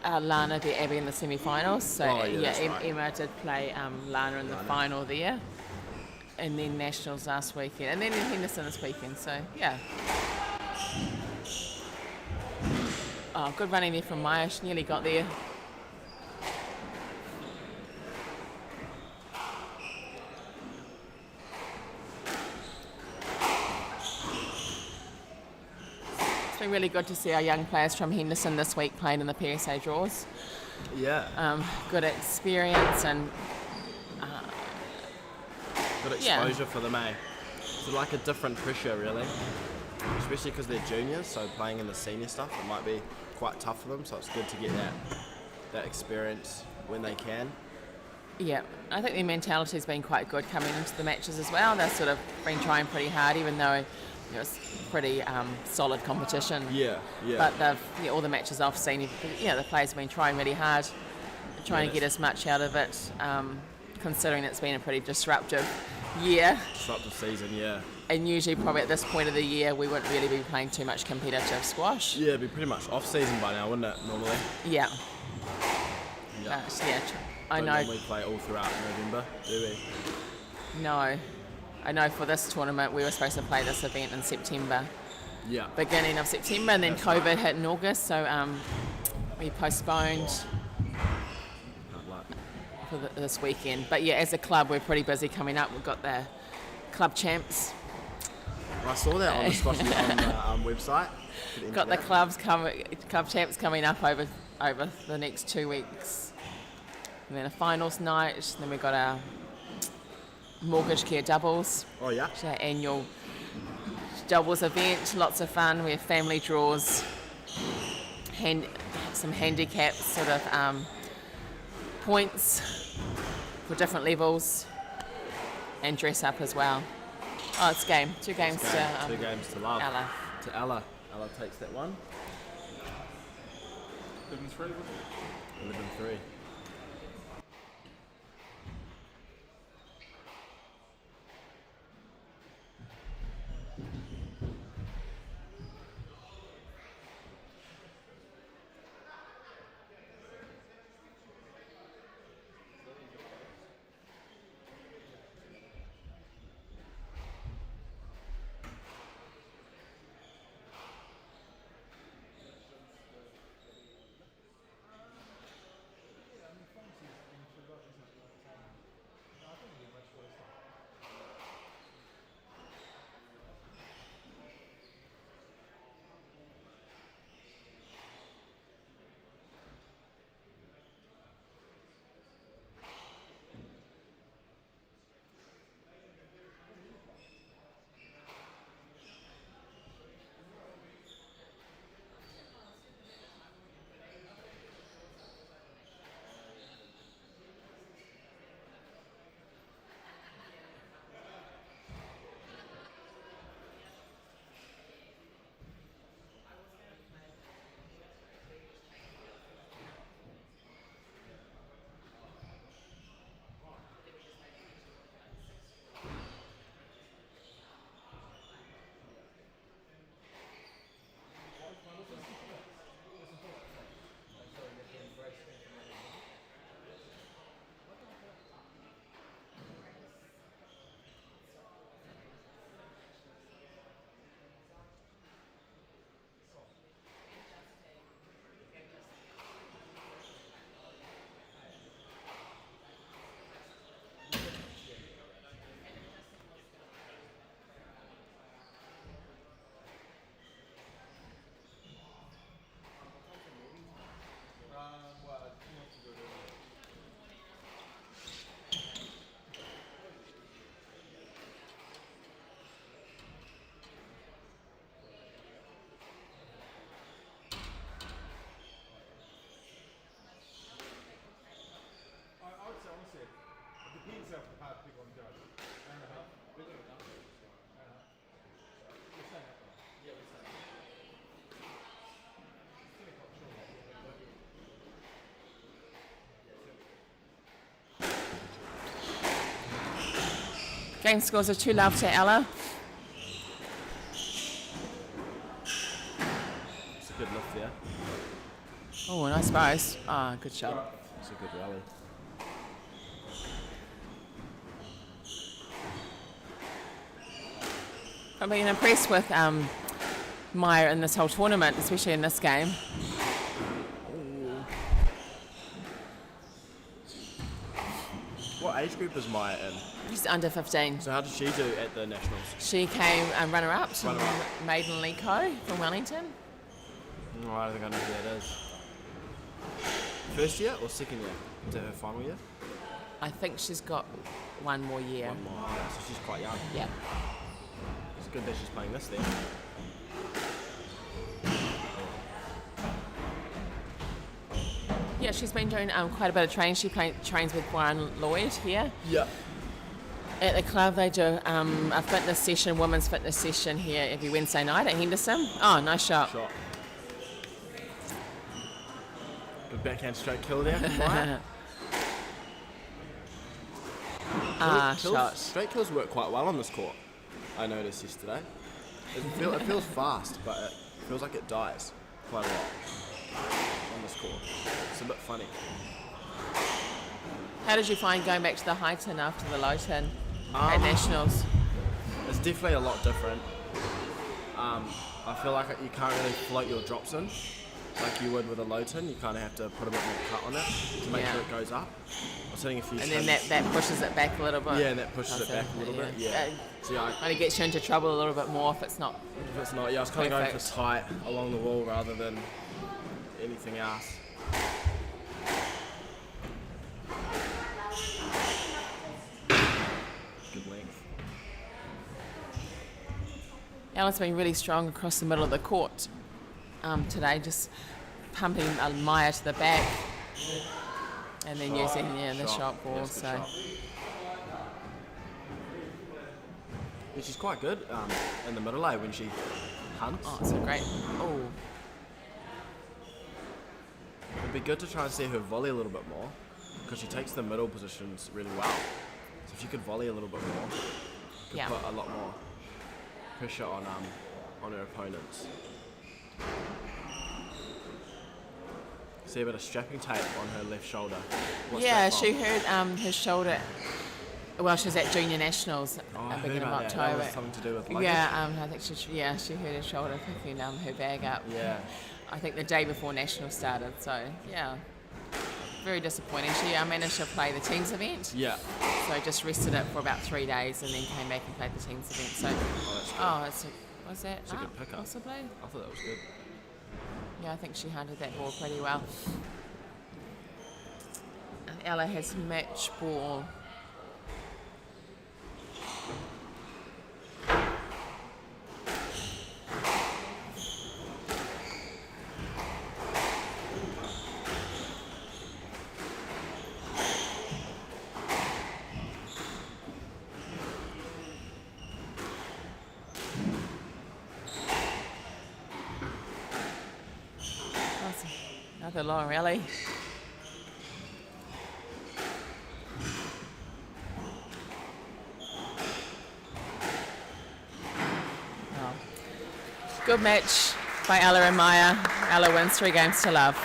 Lana beat Abbie in the semi-finals. So
that's right.
Emma did play Lana in the final there. And then Nationals last weekend. And then in Henderson this weekend. So, yeah. Oh, good running there from Maia. She nearly got there. It's been really good to see our young players from Henderson this week playing in the PSA draws.
Yeah.
Good experience and
Good exposure for them, eh? It's like a different pressure, really. Especially because they're juniors, so playing in the senior stuff, it might be quite tough for them, so it's good to get that experience when they can.
Yeah, I think their mentality's been quite good coming into the matches as well. They've sort of been trying pretty hard, even though it's pretty solid competition.
Yeah.
But all the matches I've seen, the players have been trying really hard, trying to get as much out of it, considering it's been a pretty disruptive year.
Disruptive season, yeah.
And usually probably at this point of the year, we wouldn't really be playing too much competitive squash.
Yeah, it'd be pretty much off-season by now, wouldn't it, normally?
Yeah.
Yeah.
I know.
Don't normally play all throughout November, do we?
No. I know for this tournament, we were supposed to play this event in September.
Yeah.
Beginning of September, and then COVID hit in August, so we postponed for this weekend. But yeah, as a club, we're pretty busy coming up. We've got the club champs.
I saw that on the SquashTV website.
Got the club champs coming up over the next 2 weeks. And then a finals night, and then we've got our mortgage care doubles.
Oh yeah.
Which is our annual doubles event, lots of fun. We have family draws, some handicaps, sort of points for different levels, and dress up as well. Oh, it's game. Two games
to love.
Ella.
To Ella. Ella takes that one.
11-3, was it?
11-3.
he himself the hard pick on Joe. Hour and a half. We're doing it now. We're staying up there. Yeah, we're staying up. 10 o'clock, sure.
Game scores are 2-love to Ella.
It's a good lift there.
Oh, nice base. Ah, good shot.
It's a good rally.
I've been impressed with Maia in this whole tournament, especially in this game.
What age group is Maia in?
She's under 15.
So how did she do at the Nationals?
She came runner-up to
Runner-up.
Maiden Lico from Wellington.
Oh, I don't think I know who that is. First year or second year? To her final year?
I think she's got one more year.
One more. Yeah, so she's quite young.
Yeah.
It's good that she's playing this then.
Yeah, she's been doing quite a bit of training. She trains with Brian Lloyd here.
Yeah.
At the club, they do a fitness session, women's fitness session here every Wednesday night at Henderson. Oh, nice shot.
Good backhand straight kill there from Maia.
Shot.
Straight kills work quite well on this court, I noticed yesterday. It feels fast, but it feels like it dies quite a lot on this court. It's a bit funny.
How did you find going back to the high tin after the low tin at Nationals?
It's definitely a lot different. I feel like you can't really float your drops in like you would with a low tin. You kind of have to put a bit more cut on it to make sure it goes up. I was hitting a few
And
tins.
then that pushes it back a little bit.
Yeah, and that pushes it back a little bit. Yeah. So
Only gets you into trouble a little bit more if it's not.
if it's not, I was kind of going for
Perfect.
tight along the wall rather than anything else. Good length.
Ella's been really strong across the middle of the court today, just pumping Maia to the back and then using the shot ball.
Yes, good shot. Yeah, she's quite good in the middle lane when she hunts.
Oh, it's a great. Oh,
It'd be good to try and see her volley a little bit more because she takes the middle positions really well. So if you could volley a little bit more, you could put a lot more pressure on her opponents. See a bit of strapping tape on her left shoulder. What's
yeah,
that
she
from?
hurt her shoulder. Well, she was at Junior Nationals
Oh, I
at the
heard
beginning of
about that.
October.
That was something to do with luggage.
Yeah, I think she hurt her shoulder picking her bag up.
Yeah.
I think the day before Nationals started. So yeah, very disappointing. She managed to play the teams event.
Yeah.
So just rested it for about 3 days and then came back and played the teams event. So, was that
It's a good pickup.
possibly?
I thought that was good.
Yeah, I think she hunted that ball pretty well. And Ella has match ball. Another long rally. Oh. Good match by Ella and Maia. Ella wins 3 games to love.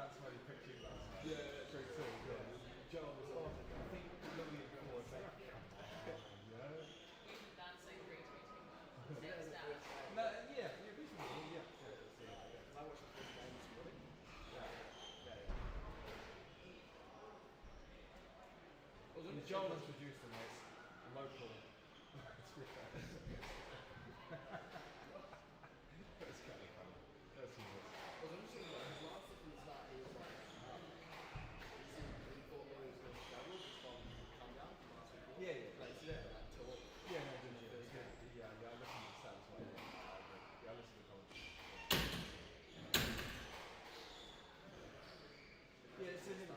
that's why you picked you last night. Yeah, true too. Yeah. Joel was on. I think Louis and Paul was like, yeah. No, yeah, reasonable, yeah.
I watched the first game this morning.
And Joel introduced him as local. That's kind of funny. That's humorous.
It was interesting though, his last look from the start, he was like, he thought that he was going to struggle just from come down from last week.
Yeah.
Like, he said, like, talk.
Yeah, no, didn't you? It was good. Yeah, I listened to the sounds well. Yeah, I listened to the comments. Yeah, it's in it.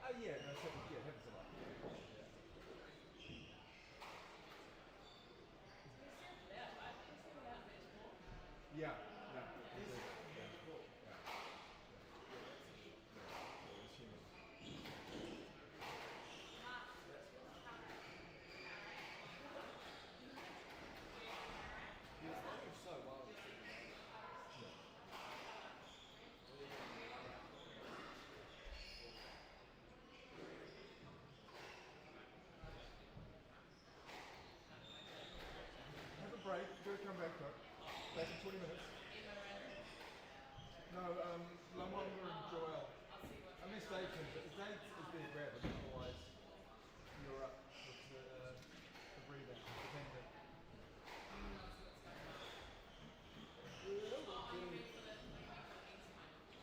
Oh yeah, no, so, yeah, heavens a lot. Yeah.
He was running so well this season.
Have a break, do a comeback though. Back in 20 minutes. No, Lwamba and Joel. I missed Aiken, but Dave is being grab, but otherwise you're up with the breathing, dependent.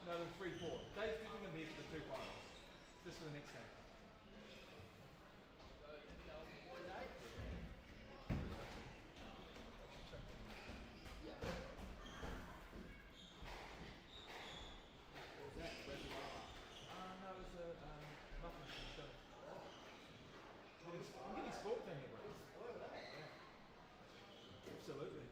No, the 3-4. Dave's going to be for the 2 finals. Just for the next game. No, it was a muffin from the show. I'm getting sport down here, bro. Absolutely.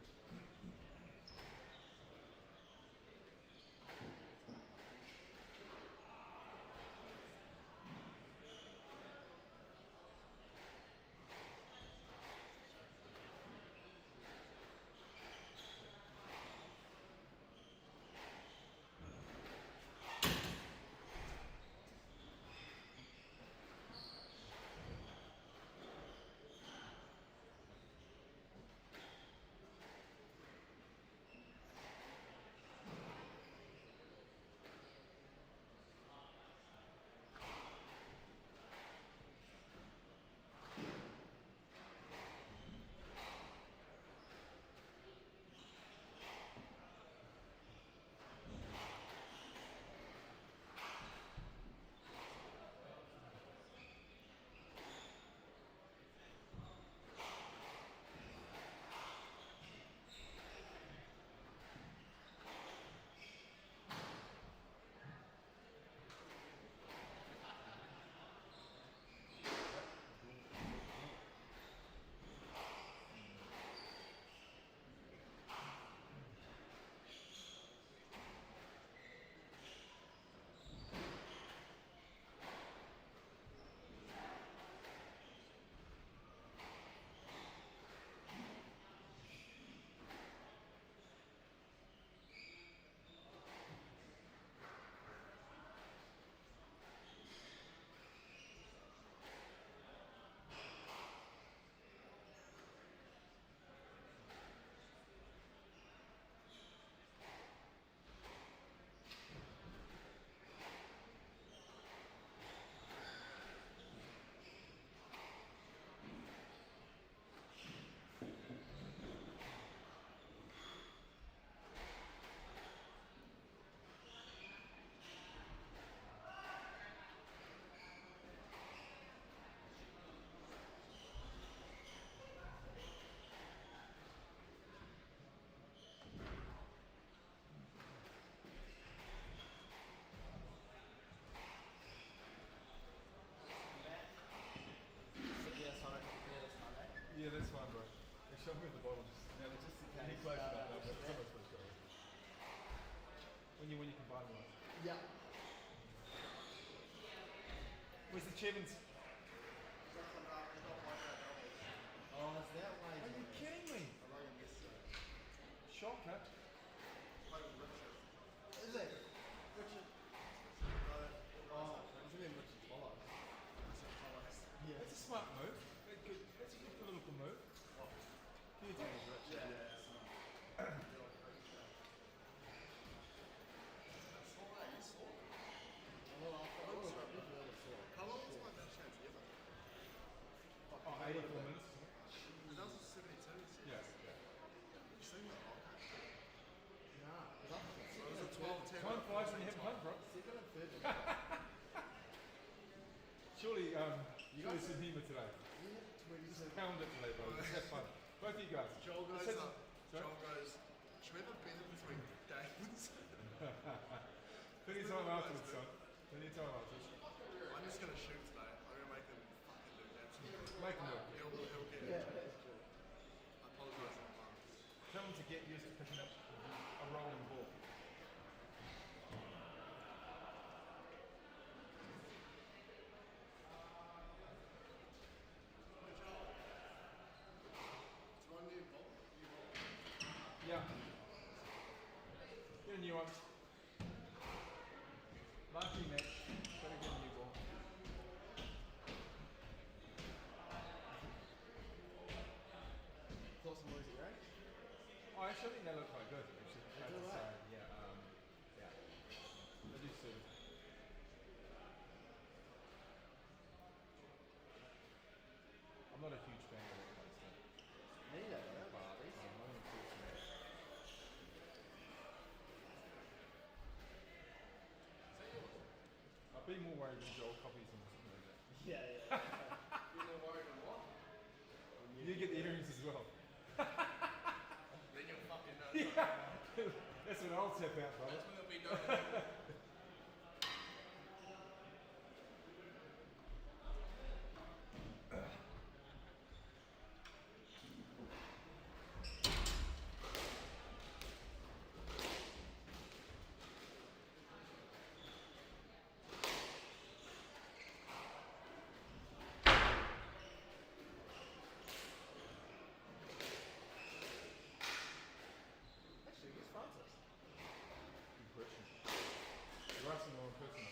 Yeah, that's fine, bro. They showed me at the bottom. Just any close enough, but someone's supposed to go. When you combine them.
Yeah.
Where's the Chevins?
Oh, is that why?
Are you kidding me? Shocker.
Is it?
Surely some humour today. Just pound it today, bro. Let's have fun. Both of you guys.
Joel goes
Let's
up.
Sorry?
Joel goes, should we have a bet between games?
Plenty of time afterwards, son. Plenty of time afterwards.
I'm just going to shoot today. I'm going to make him fucking do that.
Make them do it.
He'll get it. I apologise in advance.
Tell them to get used to picking up a rolling ball.
Do I need a ball?
Yeah. Get a new one. Marquee match. Gotta get a new ball.
Thoughts and words, right?
Oh, actually, I think they look quite good. Actually, I have to say, yeah, yeah. They do suit. I'm not a huge fan of it, like so.
Neither, but at least
I'm not a huge fan. I'd be more worried if Joel copies them or something like that.
Yeah.
You're not worried on what?
You get the earrings as well.
Then you'll fucking know.
Yeah. That's what I'll tap out, brother.
That's when it'll be done.
Actually, who's Francis?
Good question. You're asking the wrong person.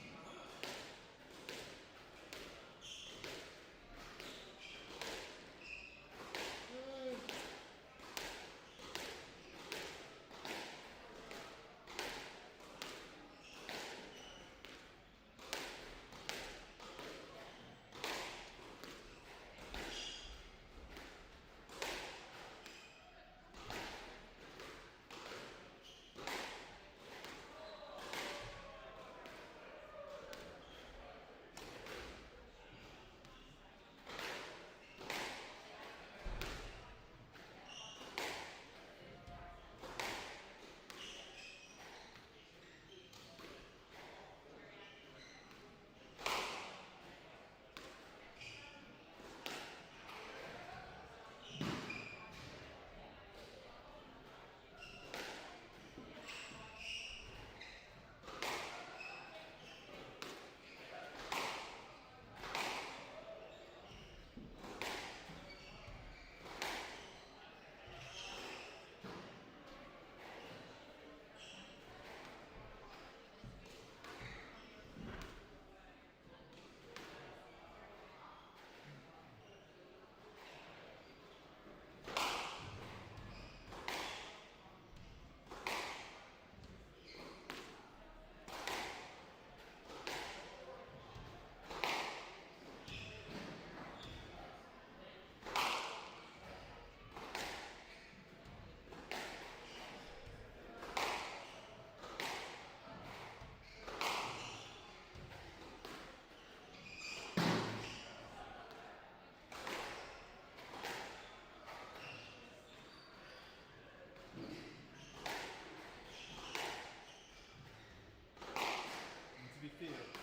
be fair, it's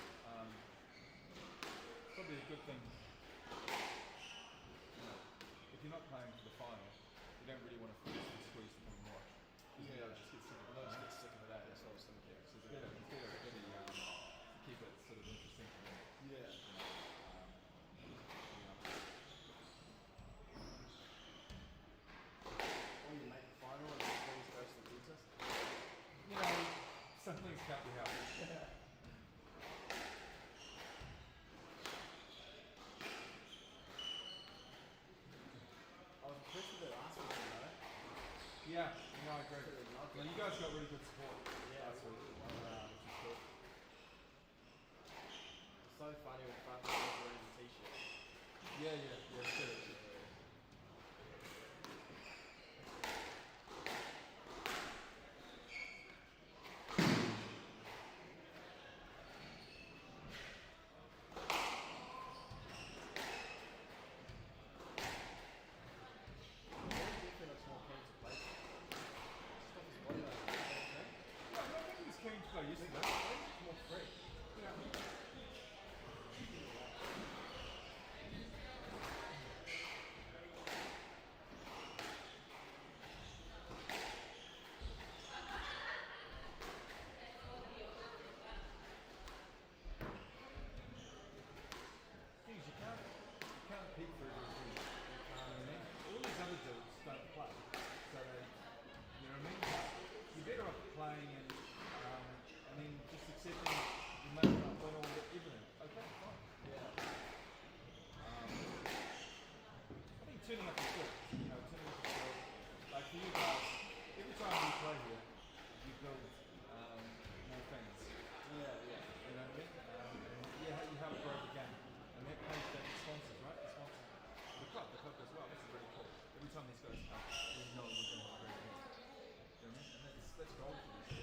probably a good thing. You know, if you're not playing for the final, you don't really want to force and squeeze to come and watch. Because they'll just get sick of it.
They'll just get sick of it out, that's what I was thinking.
So it's better to keep it sort of interesting for them.
Yeah. Or you make the final and then things goes to the dentist.
You know, some things can't be helped.
I was impressed with the last one, though.
Yeah, no, I agree. Well, you guys got really good support.
Yeah,
That's
absolutely.
which is cool.
It's so funny when Francis was wearing the t-shirt.
Yeah, sure.
time these guys come, we know we're going to have a great game. You know what I mean? And that's gold for this guy.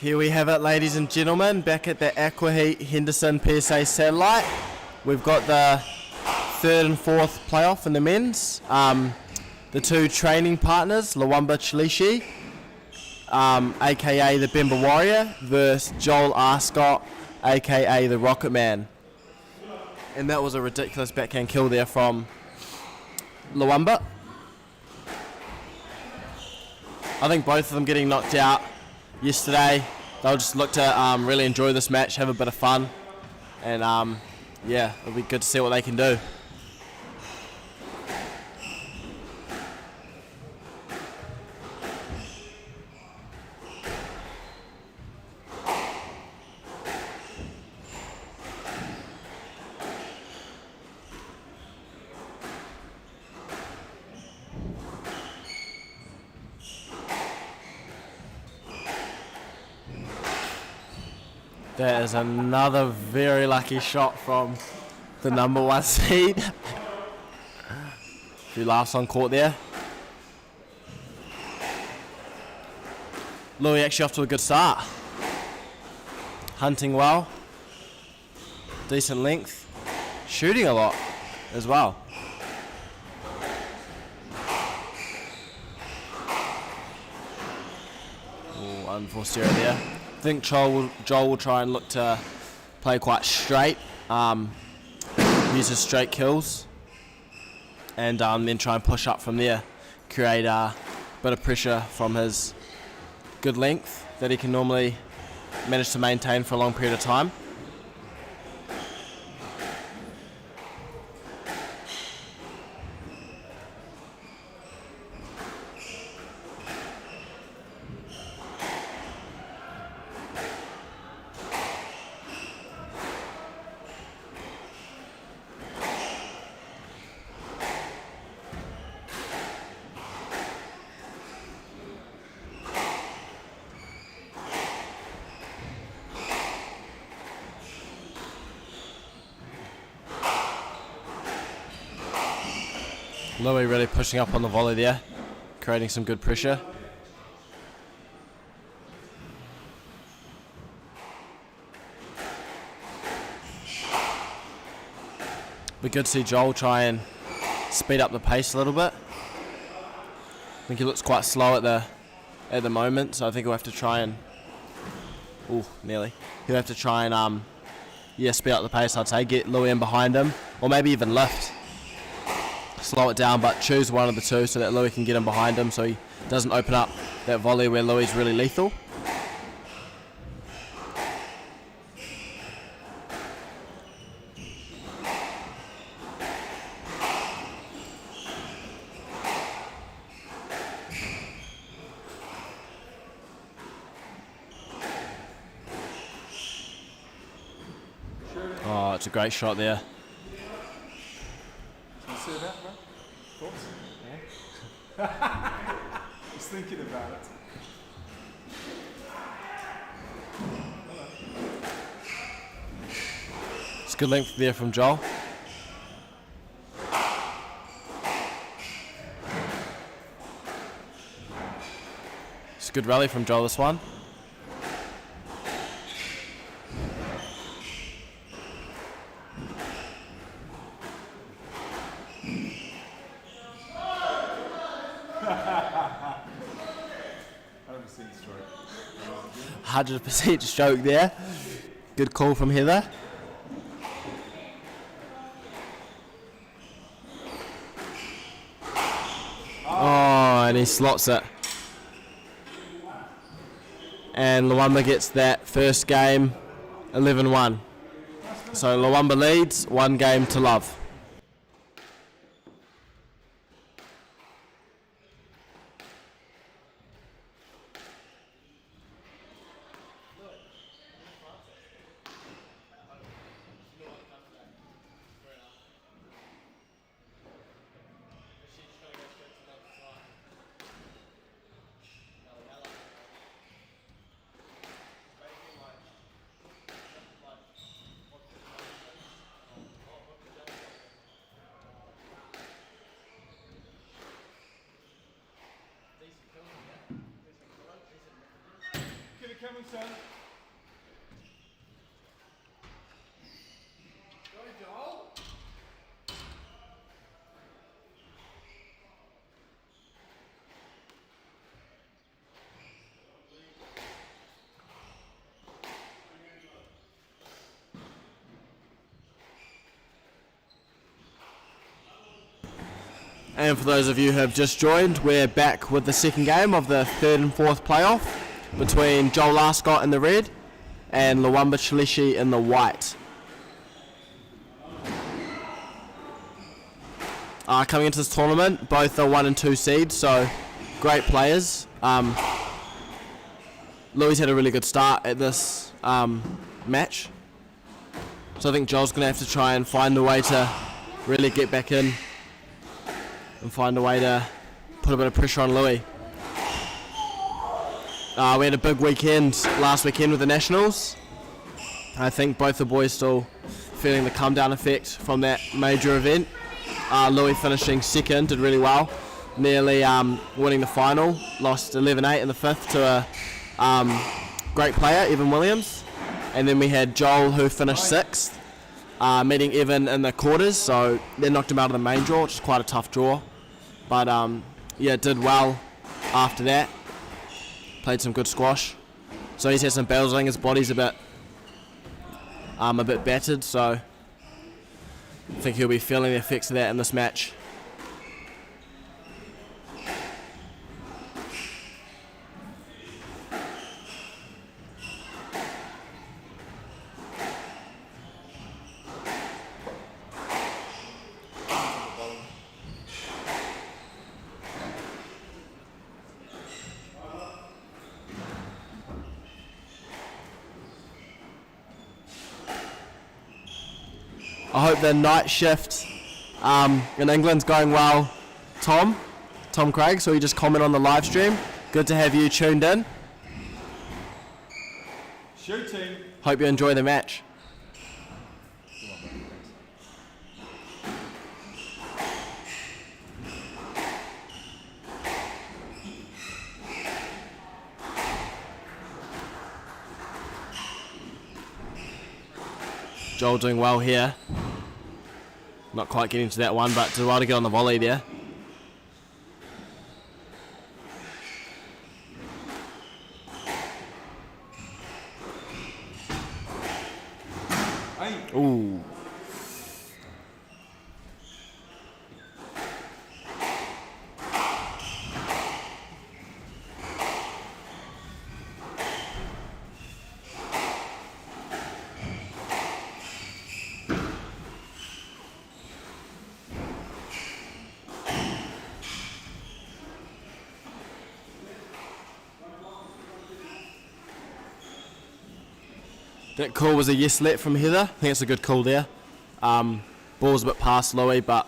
Here we have it, ladies and gentlemen, back at the Aquaheat Henderson PSA satellite. We've got the third and fourth playoff in the men's. The two training partners, Lwamba Chileshe, aka the Bemba Warrior, versus Joel Arscott, aka the Rocket Man. And that was a ridiculous backhand kill there from Lwamba. I think both of them getting knocked out yesterday, they'll just look to really enjoy this match, have a bit of fun, and yeah, it'll be good to see what they can do. That is another very lucky shot from the number one seed. A few laughs on court there. Louis actually off to a good start. Hunting well. Decent length. Shooting a lot as well. Ooh, unforced error there. I think Joel will try and look to play quite straight, use his straight kills, and then try and push up from there, create a bit of pressure from his good length that he can normally manage to maintain for a long period of time. Louis really pushing up on the volley there, creating some good pressure. Be good to see Joel try and speed up the pace a little bit. I think he looks quite slow at the moment, so I think he'll have to try and he'll have to try and speed up the pace, I'd say, get Louis in behind him, or maybe even lift. Slow it down, but choose one of the two so that Louis can get in behind him so he doesn't open up that volley where Louis is really lethal. Oh, it's a great shot there.
See that, bro? Thoughts? Yeah. Just thinking about it.
It's good length there from Joel. It's a good rally from Joel, this one.
I haven't seen the story.
100% stroke there. Good call from Heather. And he slots it. And Lwamba gets that first game 11-1. So Lwamba leads 1 game to love.
Keep it coming, son.
And for those of you who have just joined, we're back with the second game of the 3rd and 4th playoff between Joel Arscott in the red and Lwamba Chileshe in the white. Coming into this tournament, both are 1 and 2 seeds, so great players. Louis had a really good start at this match, so I think Joel's going to have to try and find a way to really get back in and find a way to put a bit of pressure on Louis. We had a big weekend last weekend with the Nationals. I think both the boys still feeling the come down effect from that major event. Louis finishing second, did really well, nearly winning the final, lost 11-8 in the 5th to a great player, Evan Williams. And then we had Joel, who finished 6th, meeting Evan in the quarters, so they knocked him out of the main draw, which is quite a tough draw. But yeah, did well after that. Played some good squash. So he's had some battles. I think his body's a bit battered, so I think he'll be feeling the effects of that in this match. I hope the night shift in England's going well. Tom Craig, so you just comment on the live stream. Good to have you tuned in.
Shooting.
Hope you enjoy the match. Joel doing well here. Not quite getting to that one, but did well to get on the volley there. Ooh. That call was a yes let from Heather. I think it's a good call there. Ball's a bit past Louis, but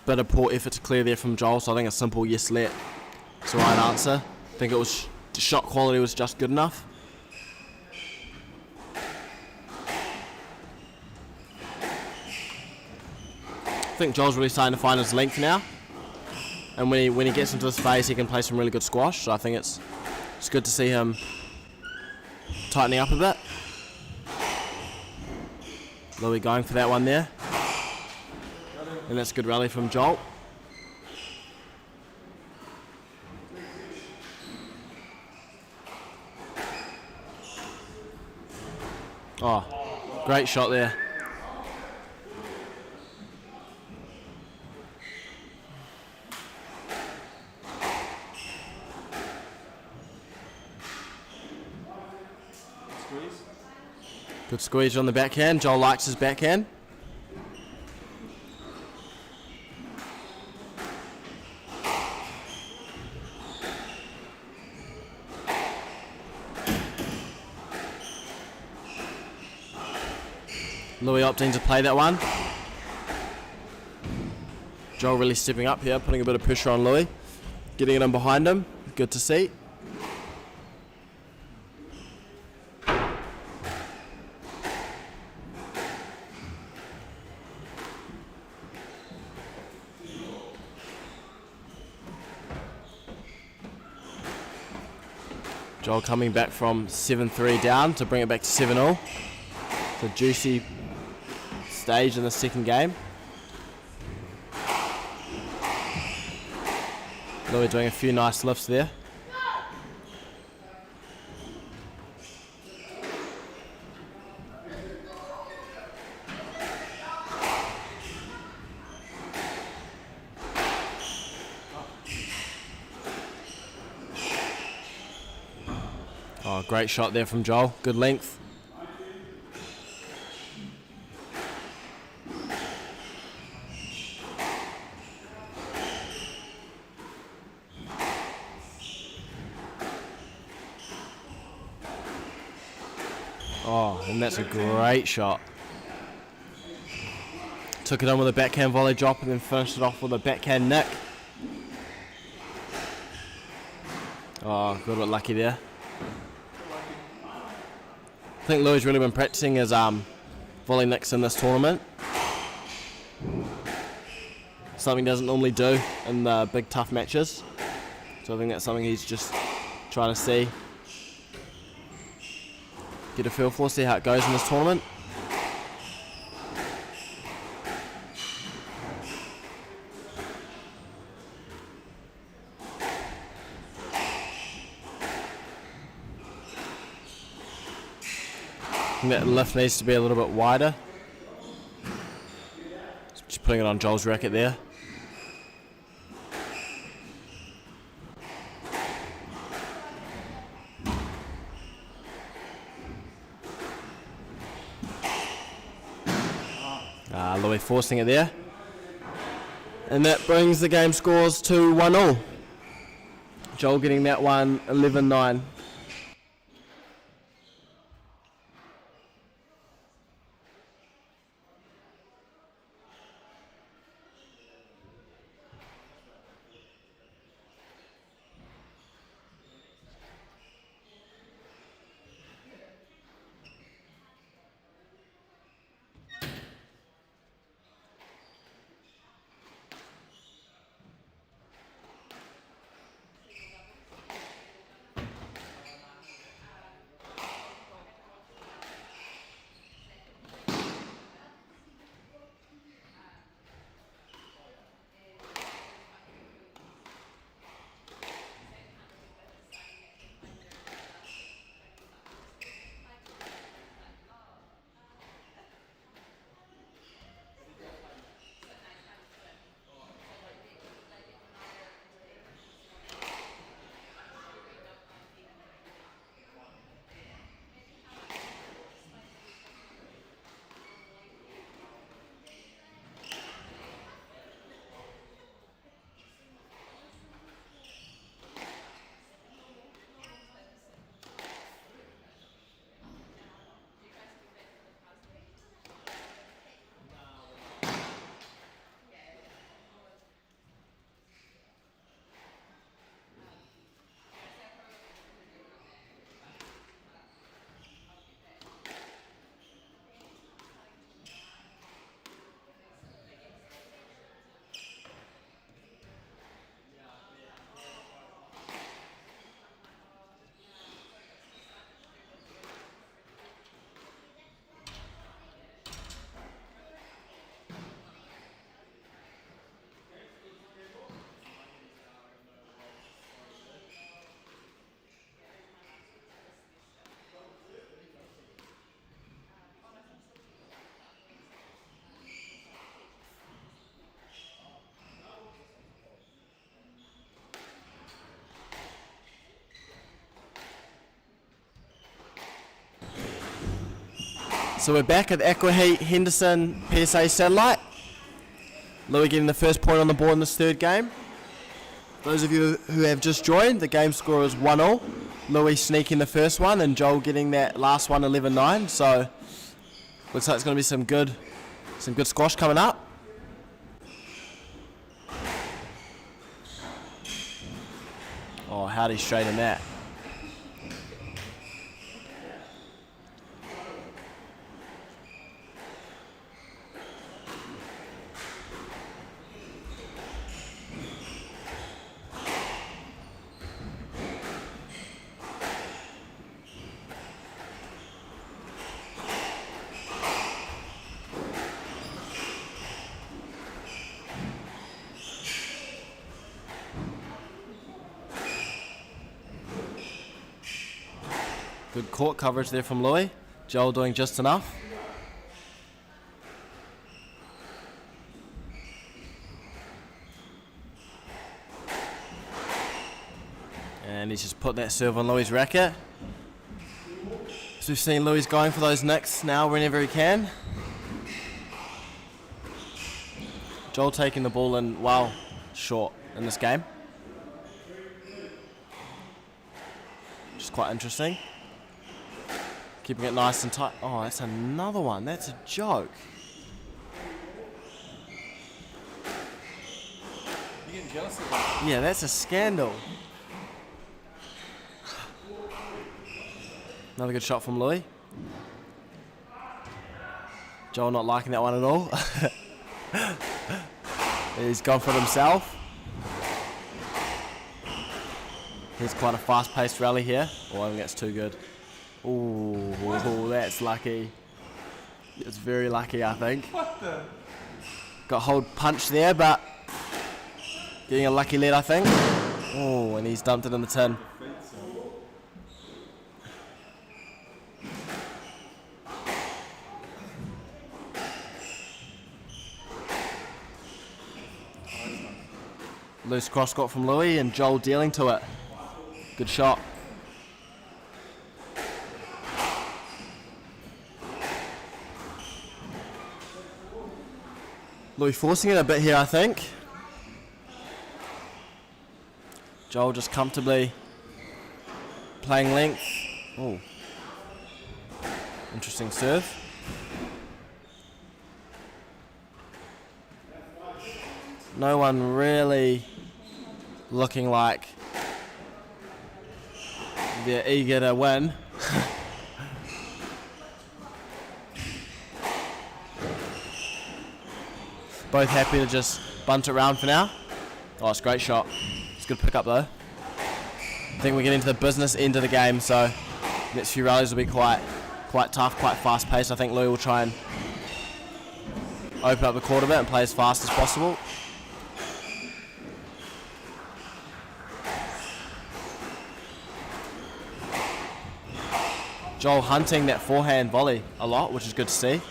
bit of poor effort to clear there from Joel, so I think a simple yes let is the right answer. I think it was the shot quality was just good enough. I think Joel's really starting to find his length now, and when he gets into this phase, he can play some really good squash. So I think it's good to see him tightening up a bit. Louis going for that one there. And that's a good rally from Joel. Oh, great shot there. Good squeeze on the backhand. Joel likes his backhand. Louis opting to play that one. Joel really stepping up here, putting a bit of pressure on Louis. Getting it in behind him. Good to see. Joel coming back from 7-3 down to bring it back to 7-0. It's a juicy stage in the second game. Louis doing a few nice lifts there. Oh, great shot there from Joel. Good length. Oh, and that's a great shot. Took it on with a backhand volley drop and then finished it off with a backhand nick. Oh, got a bit lucky there. I think Louis really been practicing his volley nicks in this tournament. Something he doesn't normally do in the big tough matches. So I think that's something he's just trying to see. Get a feel for, see how it goes in this tournament. I think that lift needs to be a little bit wider. Just putting it on Joel's racket there. Louis forcing it there. And that brings the game scores to 1-0. Joel getting that one 11-9. So we're back at the Aqua Heat Henderson PSA Satellite. Louis getting the first point on the board in this third game. Those of you who have just joined, the game score is 1-0. Louis sneaking the first one and Joel getting that last one 11-9. So looks like it's going to be some good squash coming up. Oh, how'd he straighten that? Good court coverage there from Louis. Joel doing just enough. And he's just put that serve on Louis' racket. So we've seen Louis going for those nicks now whenever he can. Joel taking the ball in well short in this game. Which is quite interesting. Keeping it nice and tight. Oh, that's another one. That's a joke.
You're getting jealous of that?
Yeah, that's a scandal. Another good shot from Louis. Joel not liking that one at all. He's gone for it himself. Here's quite a fast-paced rally here. Oh, I think that's too good. Ooh, that's lucky. It's very lucky, I think.
What the?
Got hold punch there, but getting a lucky lead, I think. Oh, and he's dumped it in the tin. Loose cross court from Louis and Joel dealing to it. Good shot. Louis forcing it a bit here, I think. Joel just comfortably playing length. Oh, interesting serve. No one really looking like they're eager to win. Both happy to just bunt it around for now. Oh, it's a great shot. It's a good pick up though. I think we're getting to the business end of the game, so next few rallies will be quite tough, quite fast paced. I think Louis will try and open up the court a bit and play as fast as possible. Joel hunting that forehand volley a lot, which is good to see.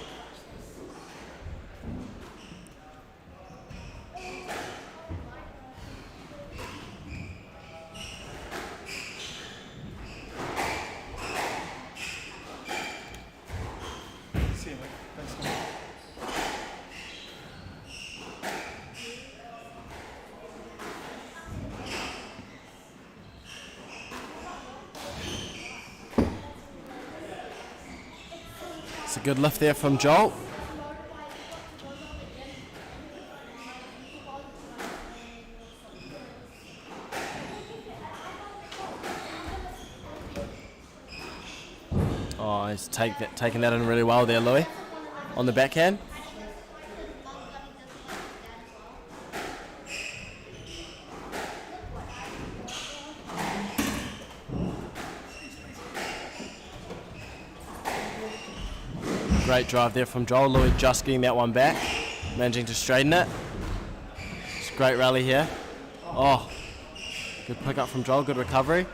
It's a good lift there from Joel. Oh, he's taking that in really well there, Louis, on the backhand. Great drive there from Joel. Louis just getting that one back, managing to straighten it. It's a great rally here. Oh, good pick up from Joel, good recovery.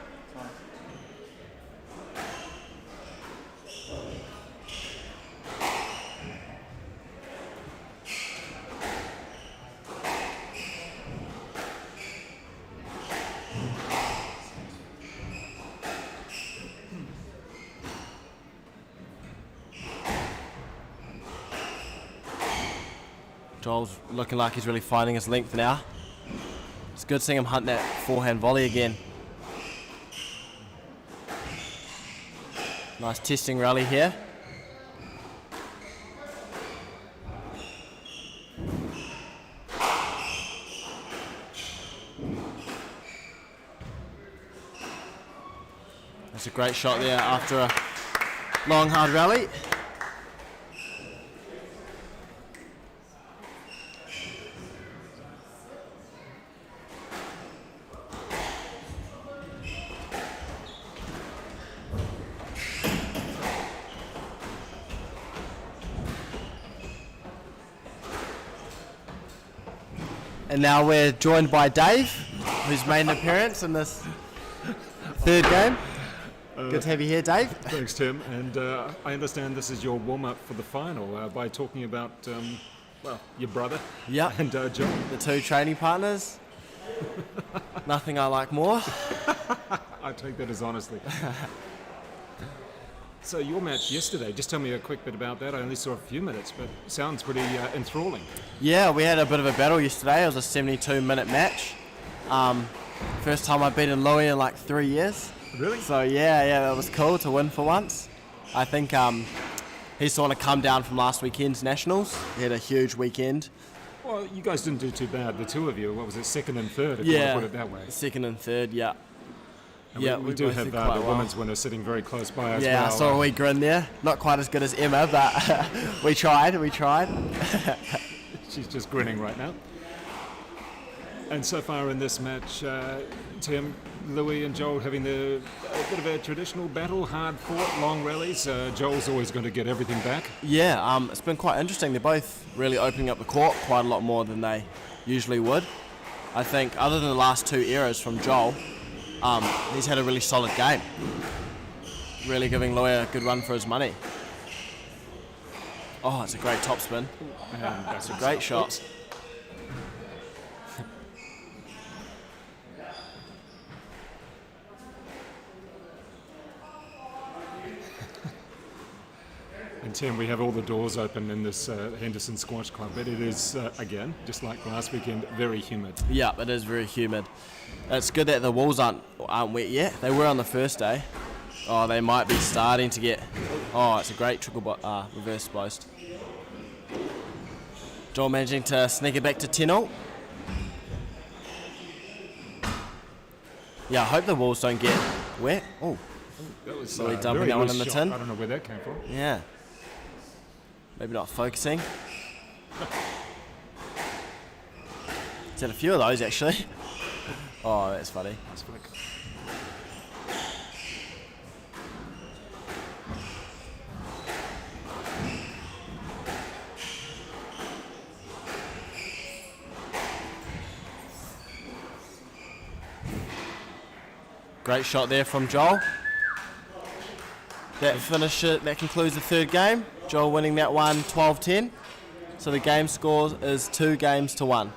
Joel's looking like he's really finding his length now. It's good seeing him hunt that forehand volley again. Nice testing rally here. That's a great shot there after a long, hard rally. And now we're joined by Dave, who's made an appearance in this third game. Good to have you here, Dave.
Thanks, Tim. And I understand this is your warm-up for the final by talking about, well, your brother and John.
The two training partners. Nothing I like more.
I take that as honestly. So your match yesterday, just tell me a quick bit about that. I only saw a few minutes, but it sounds pretty enthralling.
Yeah, we had a bit of a battle yesterday. It was a 72-minute match. First time I've beaten Louis in like 3 years.
Really?
So yeah, that was cool to win for once. I think he's sort of come down from last weekend's nationals. He had a huge weekend.
Well, you guys didn't do too bad, the two of you. What was it, second and third, if you want to put it that way?
Second and third, yeah.
And we do
both
have
did
the
quite well.
women's winner sitting very close by as well.
Yeah, I saw a wee grin there. Not quite as good as Emma, but we tried.
She's just grinning right now. And so far in this match, Tim, Louis and Joel having a bit of a traditional battle, hard-fought, long rallies. Joel's always going to get everything back.
Yeah, it's been quite interesting. They're both really opening up the court quite a lot more than they usually would. I think, other than the last two errors from Joel, he's had a really solid game. Really giving Louis a good run for his money. Oh, it's a great topspin. That's a great shot.
And Tim, we have all the doors open in this Henderson Squash Club, but it is, again, just like last weekend, very humid.
Yeah, it is very humid. It's good that the walls aren't wet yet. They were on the first day. Oh, they might be starting to get... Oh, it's a great reverse post. Joel managing to sneak it back to 10-0. Yeah, I hope the walls don't get wet. Oh,
That was
Louis dumping that one in the tin.
I don't know where that came from.
Yeah. Maybe not focusing. He's had a few of those, actually. Oh, that's funny.
Nice flick.
Great shot there from Joel. That concludes the third game. Joel winning that one 12-10. So the game score is 2-1.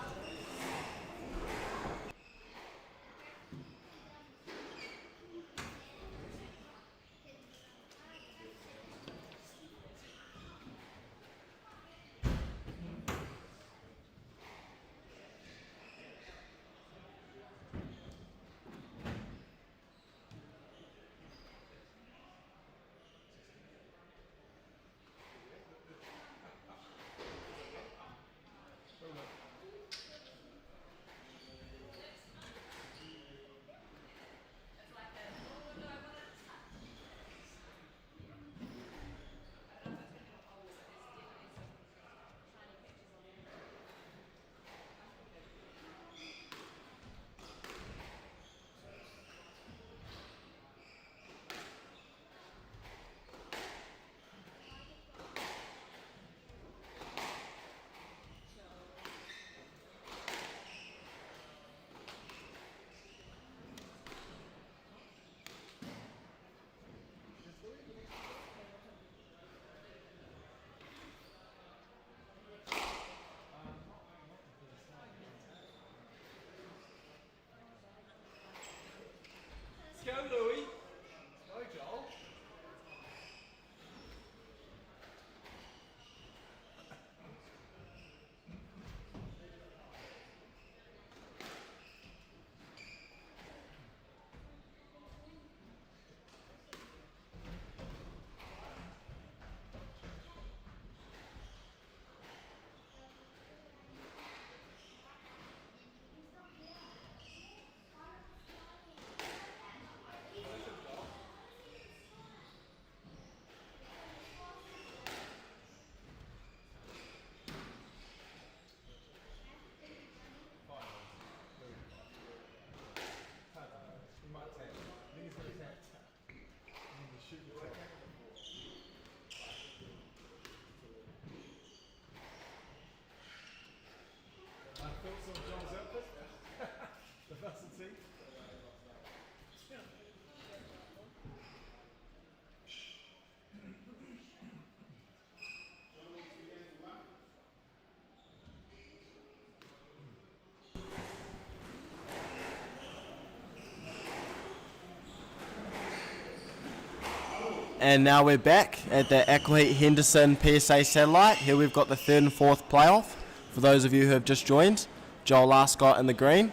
And now we're back at the Aukland Henderson PSA Satellite. Here we've got the third and fourth playoff. For those of you who have just joined, Joel Arscott in the green,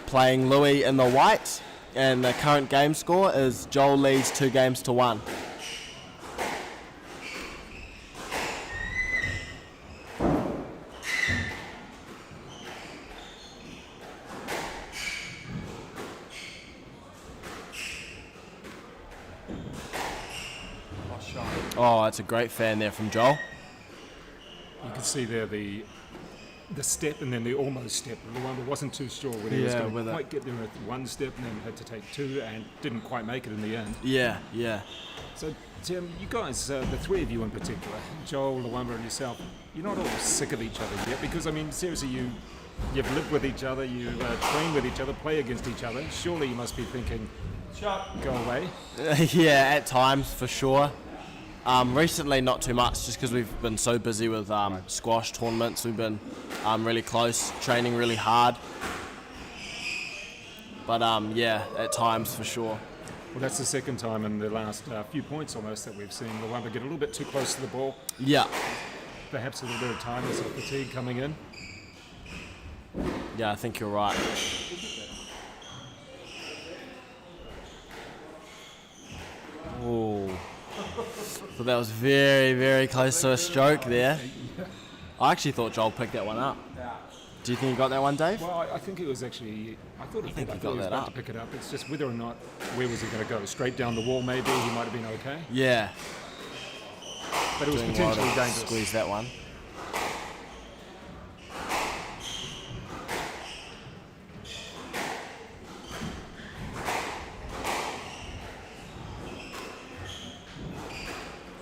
playing Louis in the white. And the current game score is Joel leads 2-1. Oh, that's a great fan there from Joel.
You can see there the step and then the almost step. Lwamba wasn't too sure whether he was going to quite get there with one step and then had to take two and didn't quite make it in the end.
Yeah.
So, Tim, you guys, the three of you in particular, Joel, Lwamba and yourself, you're not all sick of each other yet because, I mean, seriously, you've lived with each other, you train with each other, play against each other. Surely you must be thinking, go away.
Yeah, at times, for sure. Recently, not too much, just because we've been so busy with squash tournaments. We've been really close, training really hard. But yeah, at times for sure.
Well, that's the second time in the last few points almost that we've seen Lwamba get a little bit too close to the ball.
Yeah.
Perhaps a little bit of tiredness or fatigue coming in.
Yeah, I think you're right. Oh. So that was very, very close to a stroke there. I actually thought Joel picked that one up. Do you think he got that one, Dave?
Well, I think it was actually. I thought he
got
was
that
about
up.
to pick it up. It's just whether or not where was he going to go? Straight down the wall, maybe he might have been okay.
Yeah.
But it was
Doing
potentially
well to
dangerous.
squeeze that one.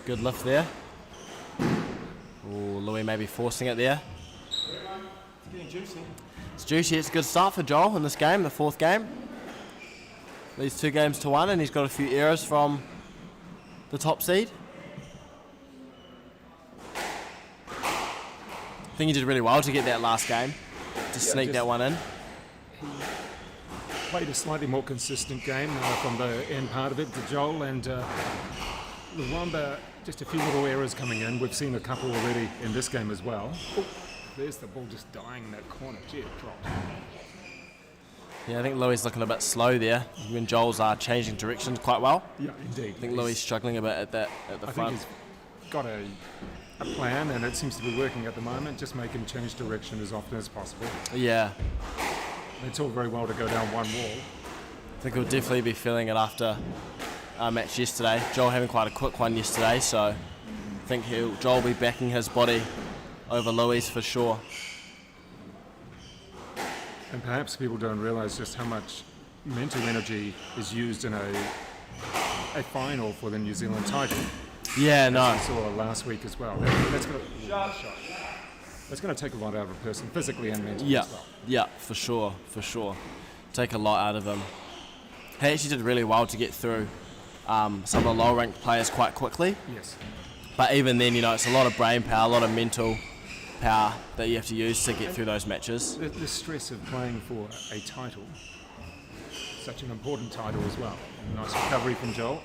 Good lift there. Oh, Louis maybe forcing it there.
It's getting juicy.
It's juicy. It's a good start for Joel in this game, the fourth game. Leads 2-1, and he's got a few errors from the top seed. I think he did really well to get that last game, to sneak that one in.
Played a slightly more consistent game from the end part of it to Joel, and Lwamba, just a few little errors coming in. We've seen a couple already in this game as well. Oh, there's the ball just dying in that corner. Gee, it dropped.
Yeah, I think Louis looking a bit slow there when Joel's changing directions quite well.
Yeah, indeed.
I think Louis struggling a bit at the
I
front.
think he's got a plan, and it seems to be working at the moment. Just make him change direction as often as possible.
Yeah,
It's all very well to go down one wall.
I think he'll definitely be feeling it after our match yesterday. Joel having quite a quick one yesterday, so I think Joel will be backing his body over Louis for sure.
And perhaps people don't realise just how much mental energy is used in a final for the New Zealand title.
Yeah, no.
We saw last week as well. That's going to take a lot out of a person, physically and mentally as well.
Yeah, for sure. Take a lot out of him. He actually did really well to get through some of the low-ranked players quite quickly.
Yes.
But even then, it's a lot of brain power, a lot of mental power that you have to use to get through those matches.
The stress of playing for a title, such an important title as well. Nice recovery from Joel.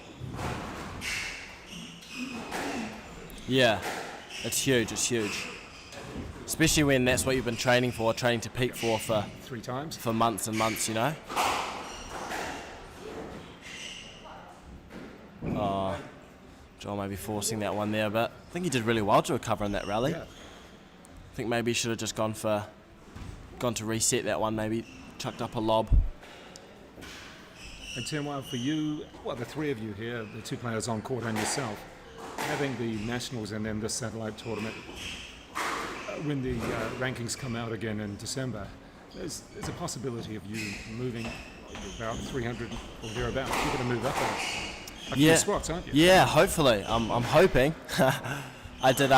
Yeah, it's huge. Especially when that's what you've been training to peak for
3 times.
for months and months, Oh, Joel may be forcing that one there, but I think he did really well to recover in that rally.
Yeah.
I think maybe he should have just gone to reset that one, maybe chucked up a lob.
And Temwa, for you, well, the three of you here, the 2 players on court and yourself, having the nationals and then the satellite tournament, when the rankings come out again in December, there's a possibility of you moving about 300 or thereabouts. You're going to move up a few spots, aren't you?
Yeah, hopefully. I'm hoping. I did.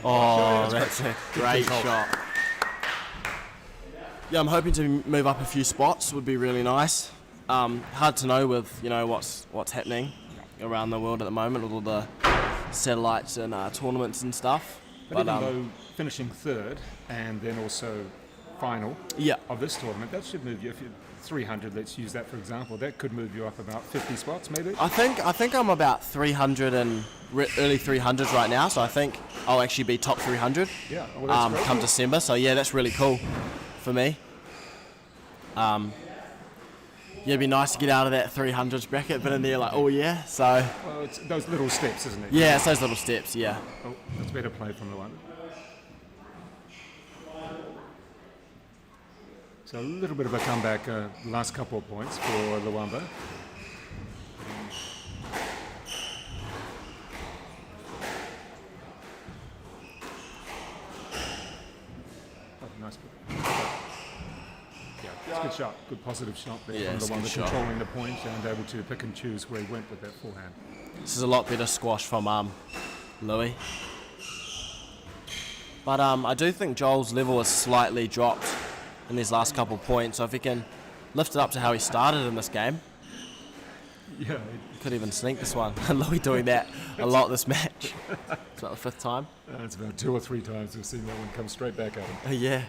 Oh, that's a great shot. Yeah, I'm hoping to move up a few spots. Would be really nice. Hard to know with what's happening around the world at the moment with all the satellites and tournaments and stuff.
But even though finishing third and then also final
Yeah.
of this tournament. That should move you, if you're 300, let's use that for example, that could move you up about 50 spots maybe?
I think I'm about 300 and early 300s right now, so I think I'll actually be top 300
Yeah, well, that's great.
come December. So yeah, that's really cool for me. Yeah, it'd be nice to get out of that 300s bracket, but in there like, oh yeah. So
Well, it's those little steps, isn't it?
yeah, it's those little steps. Yeah.
Oh, that's better play from Lwamba. So a little bit of a comeback, last couple of points for Lwamba. Oh, nice. Yeah, it's a good shot, good positive shot there
Yeah, it's a
from
good
Lwamba,
shot.
controlling the point and able to pick and choose where he went with that forehand.
This is a lot better squash from Louis. But I do think Joel's level has slightly dropped in these last couple of points. So if he can lift it up to how he started in this game,
Yeah,
could even sneak this one. Louis doing that a lot this match. It's about the 5th time.
it's about 2 or 3 times we've seen that one come straight back at him.
Yeah.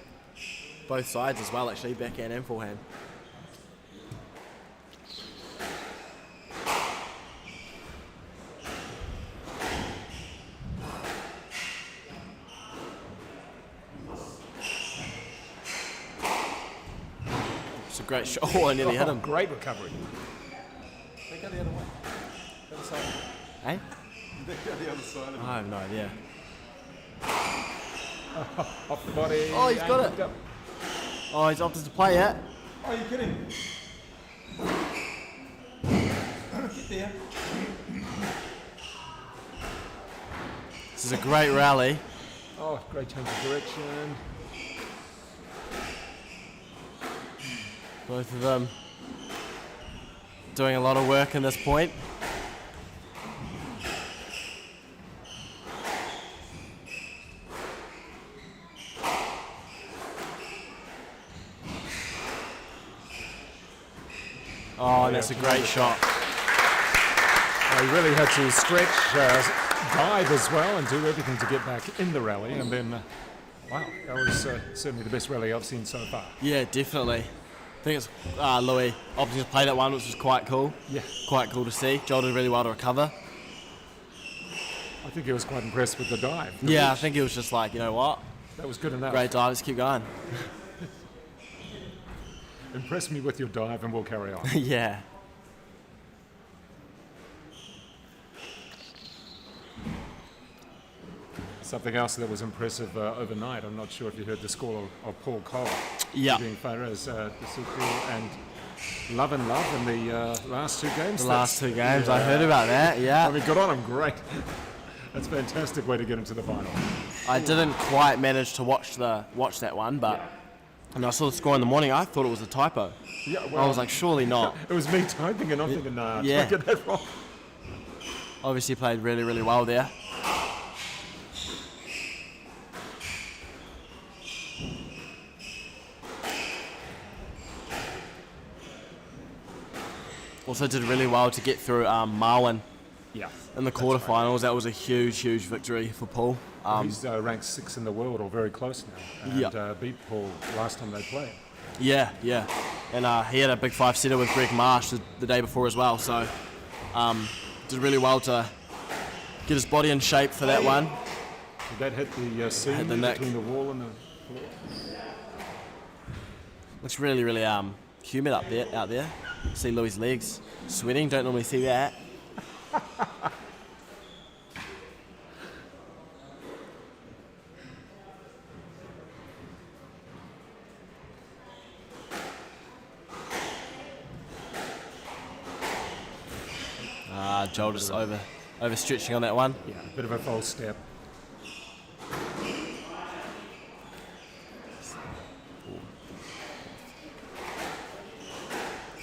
Both sides as well, actually, backhand and forehand. It's a great shot. Oh, I nearly hit him.
Great recovery.
They go the other way. The other side.
Eh?
They go the other side.
I have no idea.
Off the body.
Oh, he's got
and
it. Oh, he's opted to play it.
Oh, are you kidding? Get there.
This is a great rally.
Oh, great change of direction.
Both of them doing a lot of work in this point. Oh, and that's a great shot.
He really had to stretch, dive as well, and do everything to get back in the rally. And then, wow, that was certainly the best rally I've seen so far.
Yeah, definitely. I think it's Louis opting to play that one, which was quite cool.
Yeah,
Quite cool to see. Joel did really well to recover.
I think he was quite impressed with the dive.
Yeah, I think he was just like, you know what?
That was good enough.
Great dive, let's keep going.
Impress me with your dive and we'll carry on.
Yeah.
Something else that was impressive overnight, I'm not sure if you heard the score of Paul Cole.
Yeah.
Being Fares, Dasuku and Love in the last 2 games.
The last 2 games, I heard about that, yeah.
I mean, good on him, great. That's a fantastic way to get him to the final.
I didn't quite manage to watch that one, but when I saw the score in the morning, I thought it was a typo.
Yeah,
I was like, surely not.
It was me typing and I'm thinking, nah,
Yeah.
don't get that wrong.
Obviously played really, really well there. Also did really well to get through Marwin
Yeah.
in the quarterfinals. That was a huge, huge victory for Paul.
He's ranked 6th in the world, or very close now, and
Yeah.
beat Paul last time they played.
Yeah. And he had a big 5-setter with Greg Marsh the day before as well. So did really well to get his body in shape for that one.
Did that hit the seam
Hit the neck.
between the wall and the floor?
Looks really, really humid out there. See Louis' legs sweating. Don't normally see that. Joel just overstretching on that one.
Yeah, a bit of a false step.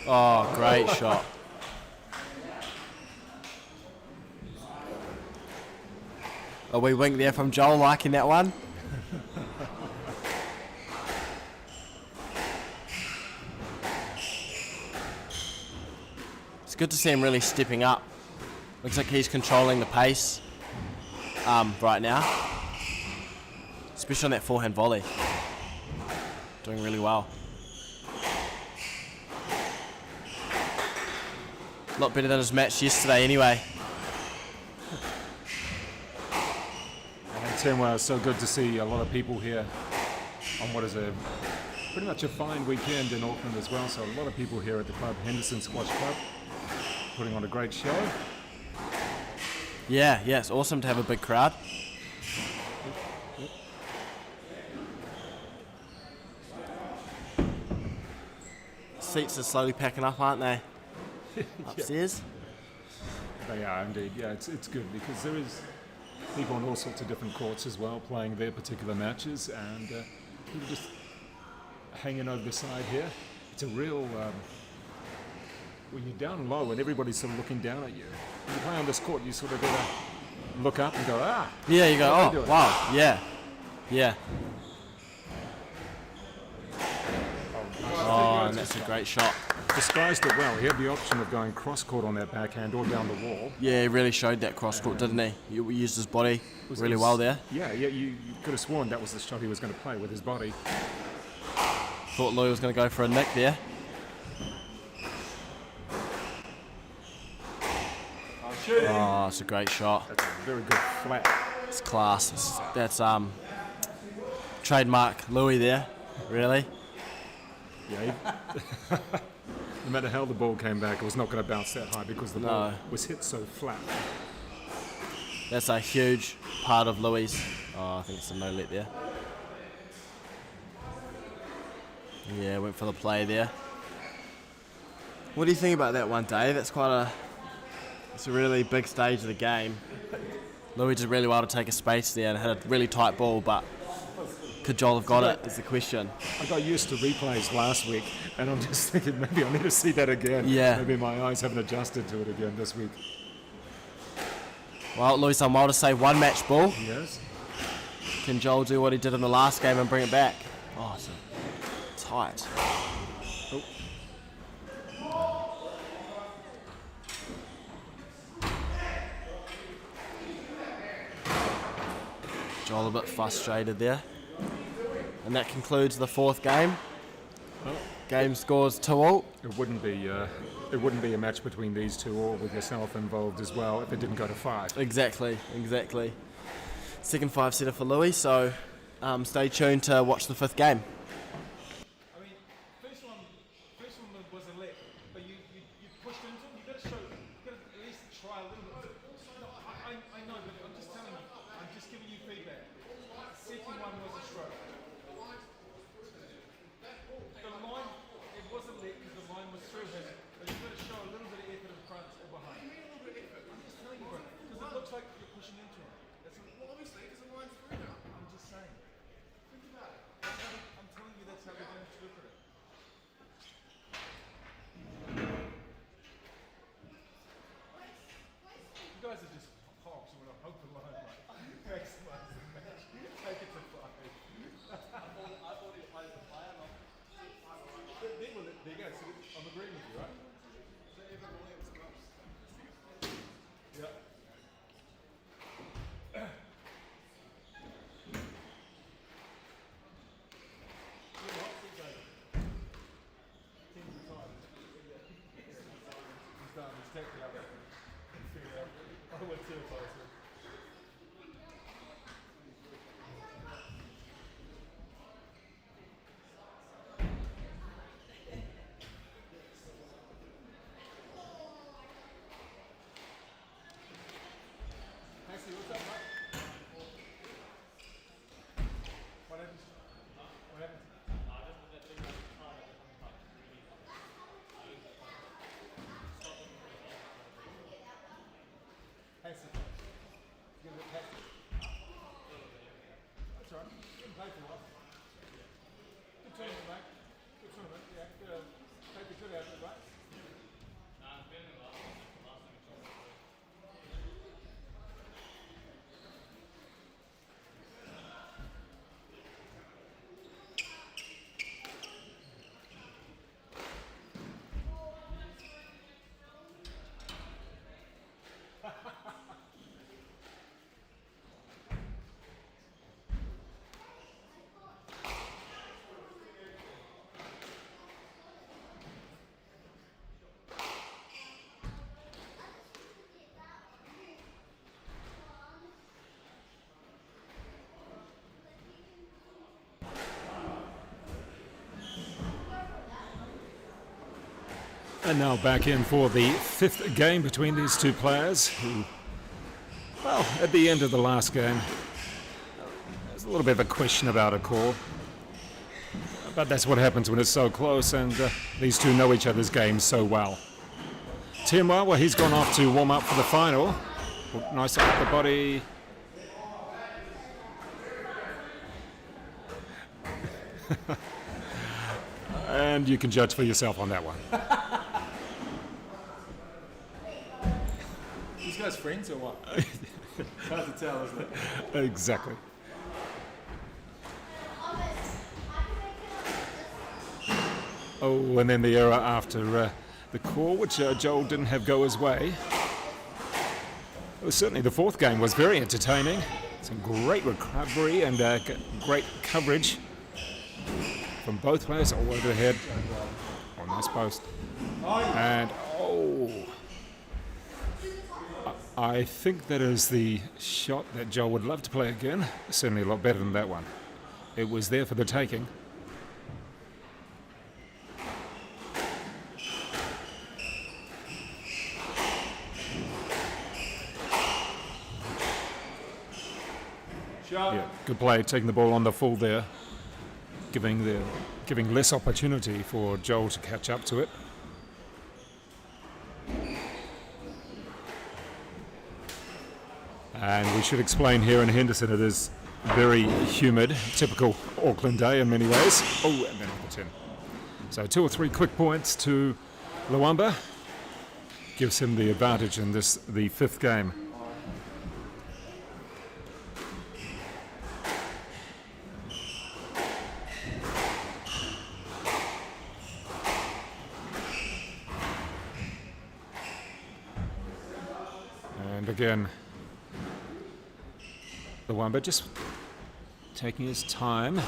Oh, great shot. A wee wink there from Joel, liking that one. It's good to see him really stepping up. Looks like he's controlling the pace right now, especially on that forehand volley. doing really well. A lot better than his match yesterday anyway.
And Temwa, it's so good to see a lot of people here on what is pretty much a fine weekend in Auckland as well. So a lot of people here at the club, Henderson Squash Club, putting on a great show.
Yeah, it's awesome to have a big crowd. Seats are slowly packing up, aren't they? Upstairs.
They are indeed. Yeah, it's good because there is people on all sorts of different courts as well playing their particular matches, and people just hanging over the side here. It's a real when you're down low and everybody's sort of looking down at you. When you play on this court, you sort of gotta look up and go, ah.
Yeah, you go,
what are
oh
they doing?
wow, yeah. Oh, and that's a great shot.
Disguised it well. He had the option of going cross court on that backhand or down the wall.
Yeah, he really showed that cross court, didn't he? He used his body really well there.
Yeah, you could have sworn that was the shot he was going to play with his body.
Thought Louis was going to go for a nick there. Oh, it's a great shot.
That's a very good flat.
It's class. That's trademark Louis there, really.
Yeah. No matter how the ball came back, it was not going to bounce that high because the ball was hit so flat.
That's a huge part of Louis'. Oh, I think it's a no let there. Yeah, went for the play there. What do you think about that one, Dave? It's a really big stage of the game. Louis did really well to take a space there and had a really tight ball, but could Joel have got it is the question.
I got used to replays last week, and I'm just thinking maybe I need to see that again.
Yeah.
Maybe my eyes haven't adjusted to it again this week.
Well, Louis done well to save one match ball.
Yes.
Can Joel do what he did in the last game and bring it back? Oh, it's tight.
Oh.
Joel a bit frustrated there. And that concludes the fourth game. Game scores 2-2.
It wouldn't be a match between these two or with yourself involved as well if it didn't go to 5.
Exactly. Second 5-setter for Louis, so stay tuned to watch the fifth game.
I mean, first one was a lick, but you pushed into him. You got to at least try a little bit. No, I know, but I'm just telling you. I'm just giving you feedback. Second one was a stroke. The line, it was a lick because the line was through him, but you've got to show a little bit of effort in front or behind. I'm just telling you, bro, because it looks like you're pushing into him. Well, obviously, because the line's through now. I'm just saying. Think about it. I'm telling you that's how we're going to look at it. You guys are just hogs when I hope the line maximize the match. Take it to 5. I thought he played the player. There you go. So I'm agreeing with you, right? So Evan Williams comes. Yeah. I went too close. Casey, what's up, mate? What happened? What happened? Pass it. Give it a pass. That's all right. You can play for a while. Good tournament, mate. Good tournament. Yeah. Take the good out of it, right?
And now back in for the 5th game between these two players who, well, at the end of the last game, there's a little bit of a question about a call. But that's what happens when it's so close, and these two know each other's games so well. Temwa, well, he's gone off to warm up for the final. Nice upper body. And you can judge for yourself on that one.
These guys friends or what? It's hard to tell, isn't it?
Exactly. Oh, and then the error after the call, which Joel didn't have go his way. Well, certainly the 4th game was very entertaining. Some great recovery and great coverage from both players. All over the head. Oh, nice post. And, oh. I think that is the shot that Joel would love to play again. Certainly a lot better than that one. It was there for the taking. Yeah, good play, taking the ball on the full there, giving less opportunity for Joel to catch up to it. And we should explain here in Henderson it is very humid, typical Auckland day in many ways. Oh, and then off the 10. So 2 or 3 quick points to Lwamba. Gives him the advantage in the 5th game. And again, Lwamba just taking his time,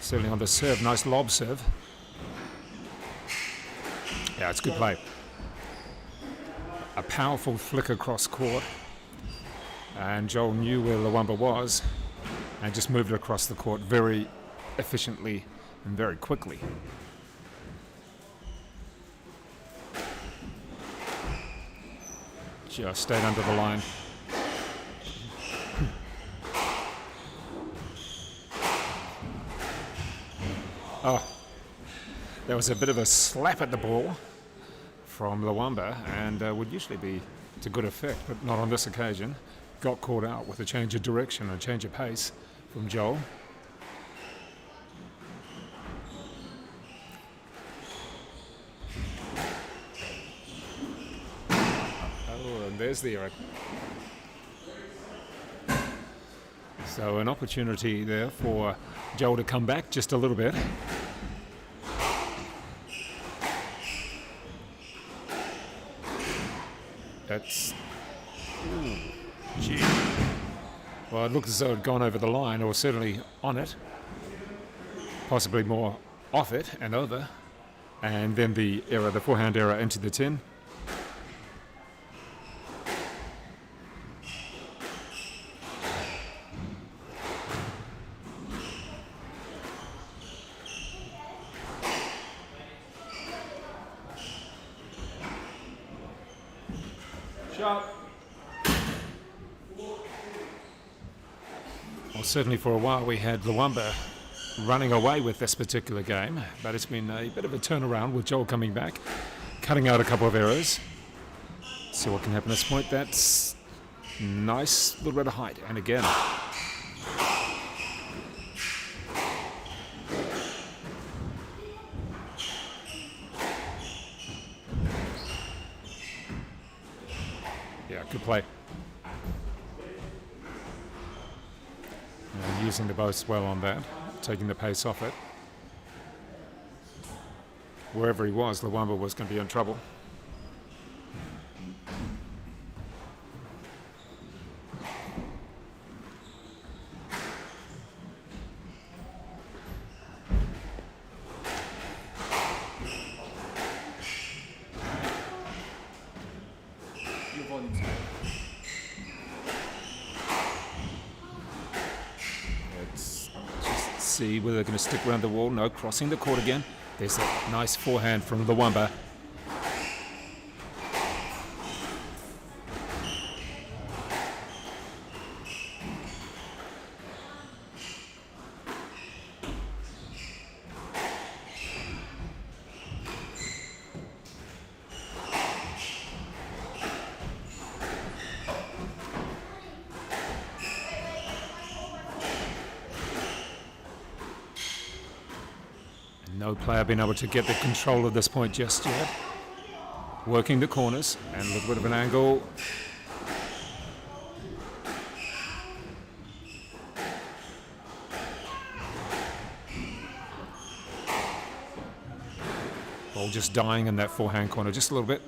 certainly on the serve, nice lob serve. Yeah, it's good play. A powerful flick across court, and Joel knew where Lwamba was and just moved it across the court very efficiently and very quickly. Just stayed under the line. Oh, there was a bit of a slap at the ball from Lwamba, and would usually be to good effect, but not on this occasion. Got caught out with a change of direction and a change of pace from Joel. Oh, and there's the error. So an opportunity there for Joel to come back just a little bit. That's... Ooh, gee. Well, it looks as though it had gone over the line, or certainly on it. Possibly more off it and over. And then the error, the forehand error into the 10. Well, certainly for a while we had Lwamba running away with this particular game, but it's been a bit of a turnaround with Joel coming back, cutting out a couple of errors. See what can happen at this point. That's nice, little bit of height, and again. Yeah, good play. And using the boast well on that, taking the pace off it. Wherever he was, Lwamba was going to be in trouble. See whether they're going to stick around the wall. No, crossing the court again. There's that nice forehand from Lwamba. No player been able to get the control of this point just yet. Working the corners and a little bit of an angle. Ball just dying in that forehand corner just a little bit.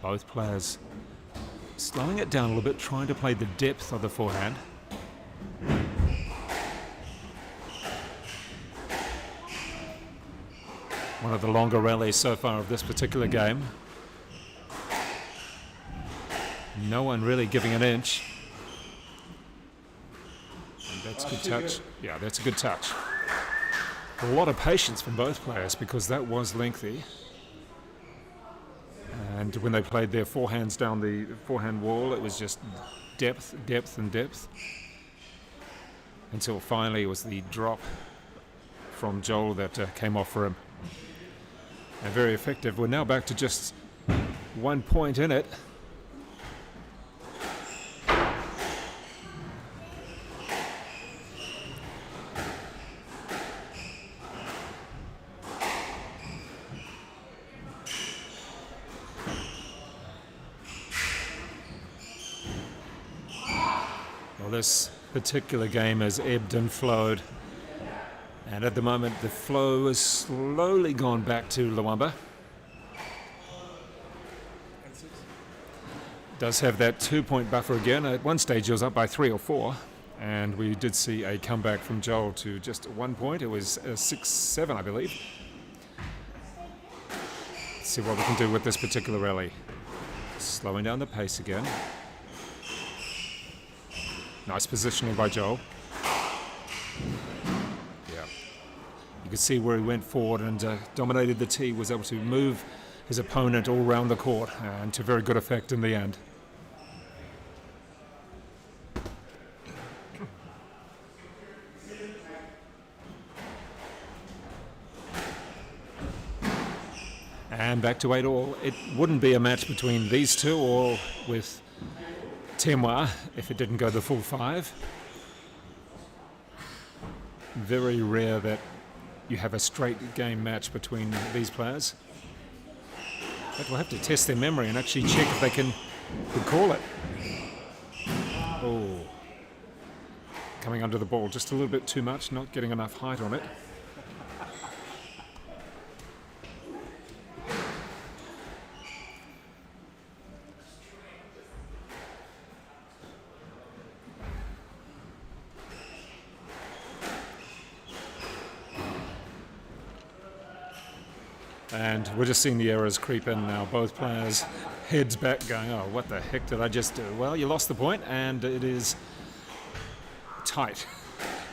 Both players slowing it down a little bit, trying to play the depth of the forehand. One of the longer rallies so far of this particular game. No one really giving an inch. And that's a good touch. Yeah, that's a good touch. A lot of patience from both players because that was lengthy. And when they played their forehands down the forehand wall, it was just depth, depth, and depth. Until finally it was the drop from Joel that came off for him. And very effective. We're now back to just 1 point in it. This particular game has ebbed and flowed, and at the moment the flow has slowly gone back to Lwamba. Does have that 2-point buffer again. At one stage he was up by 3 or 4, and we did see a comeback from Joel to just 1 point. It was 6-7, I believe. Let's see what we can do with this particular rally. Slowing down the pace again. Nice positioning by Joel. Yeah. You could see where he went forward and dominated the tee, was able to move his opponent all around the court and to very good effect in the end. And back to 8-all. It wouldn't be a match between these two or with Temwa if it didn't go the full 5. Very rare that you have a straight game match between these players. But we'll have to test their memory and actually check if they can call it. Oh, coming under the ball just a little bit too much, not getting enough height on it. And we're just seeing the errors creep in now. Both players heads back going, oh, what the heck did I just do? Well, you lost the point, and it is tight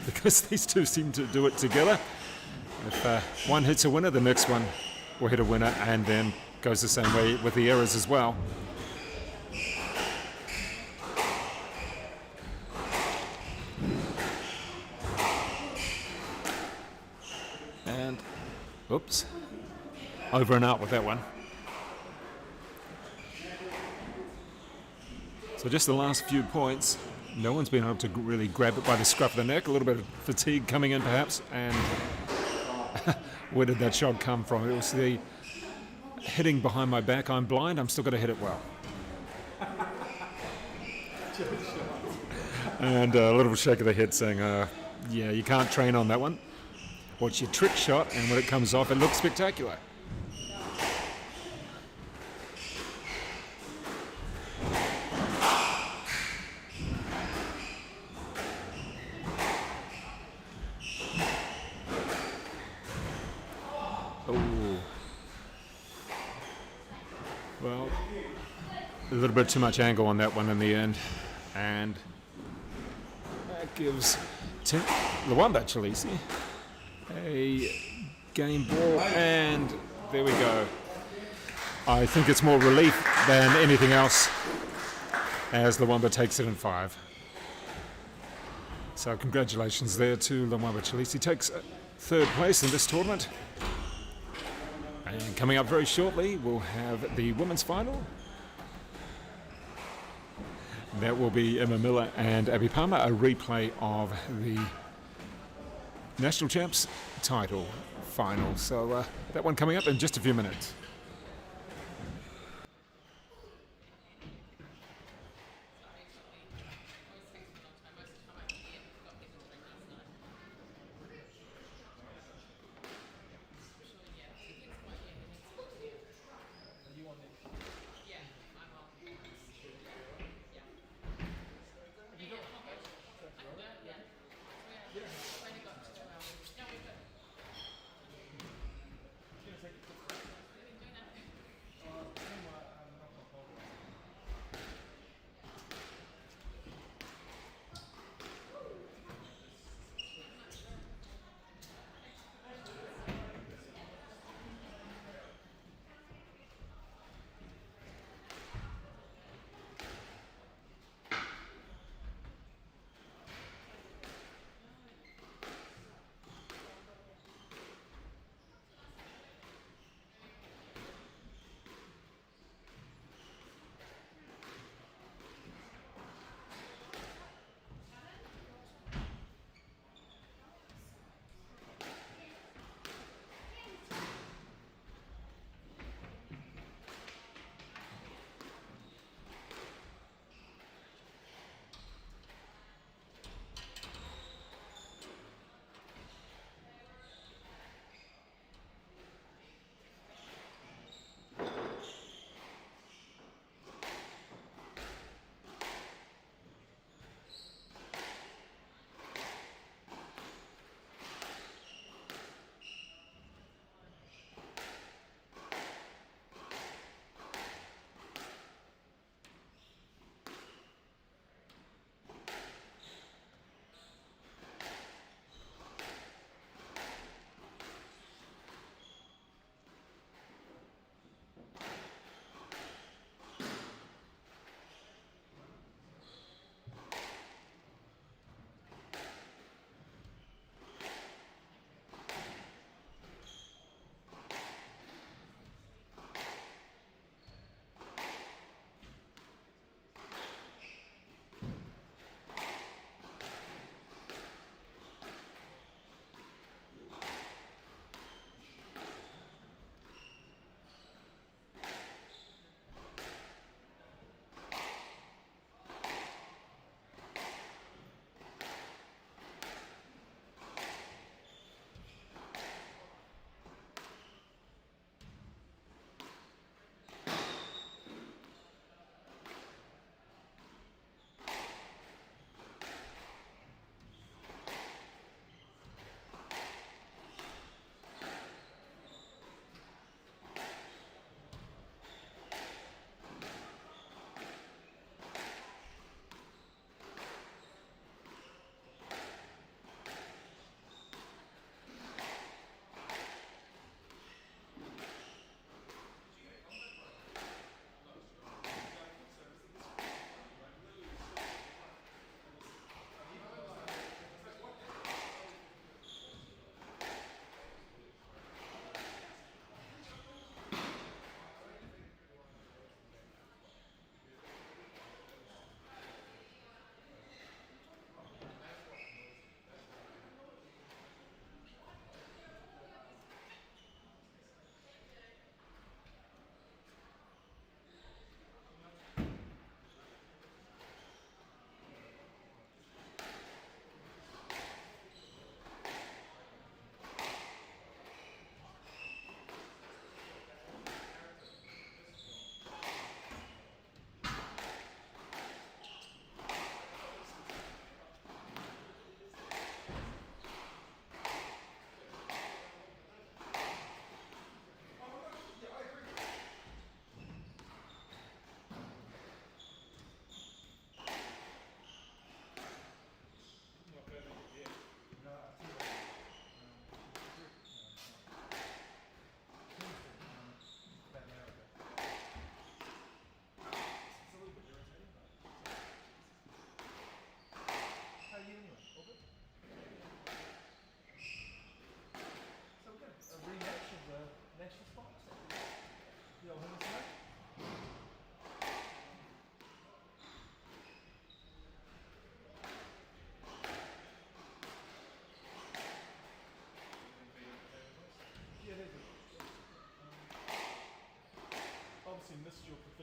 because these two seem to do it together. If one hits a winner, the next one will hit a winner, and then goes the same way with the errors as well. And, oops. Over and out with that one. So just the last few points. No one's been able to really grab it by the scruff of the neck. A little bit of fatigue coming in perhaps. And where did that shot come from? It was the hitting behind my back. I'm blind. I'm still going to hit it well. And a little shake of the head saying, yeah, you can't train on that one. Watch your trick shot, and when it comes off, it looks spectacular. Well, a little bit too much angle on that one in the end, and that gives Lwamba Chileshe a game ball, and there we go. I think it's more relief than anything else as Lwamba takes it in 5. So congratulations there to Lwamba Chileshe. He takes 3rd place in this tournament. And coming up very shortly, we'll have the women's final That will be Emma Millar and Abbie Palmer, a replay of the National Champs title final. So that one coming up in just a few minutes.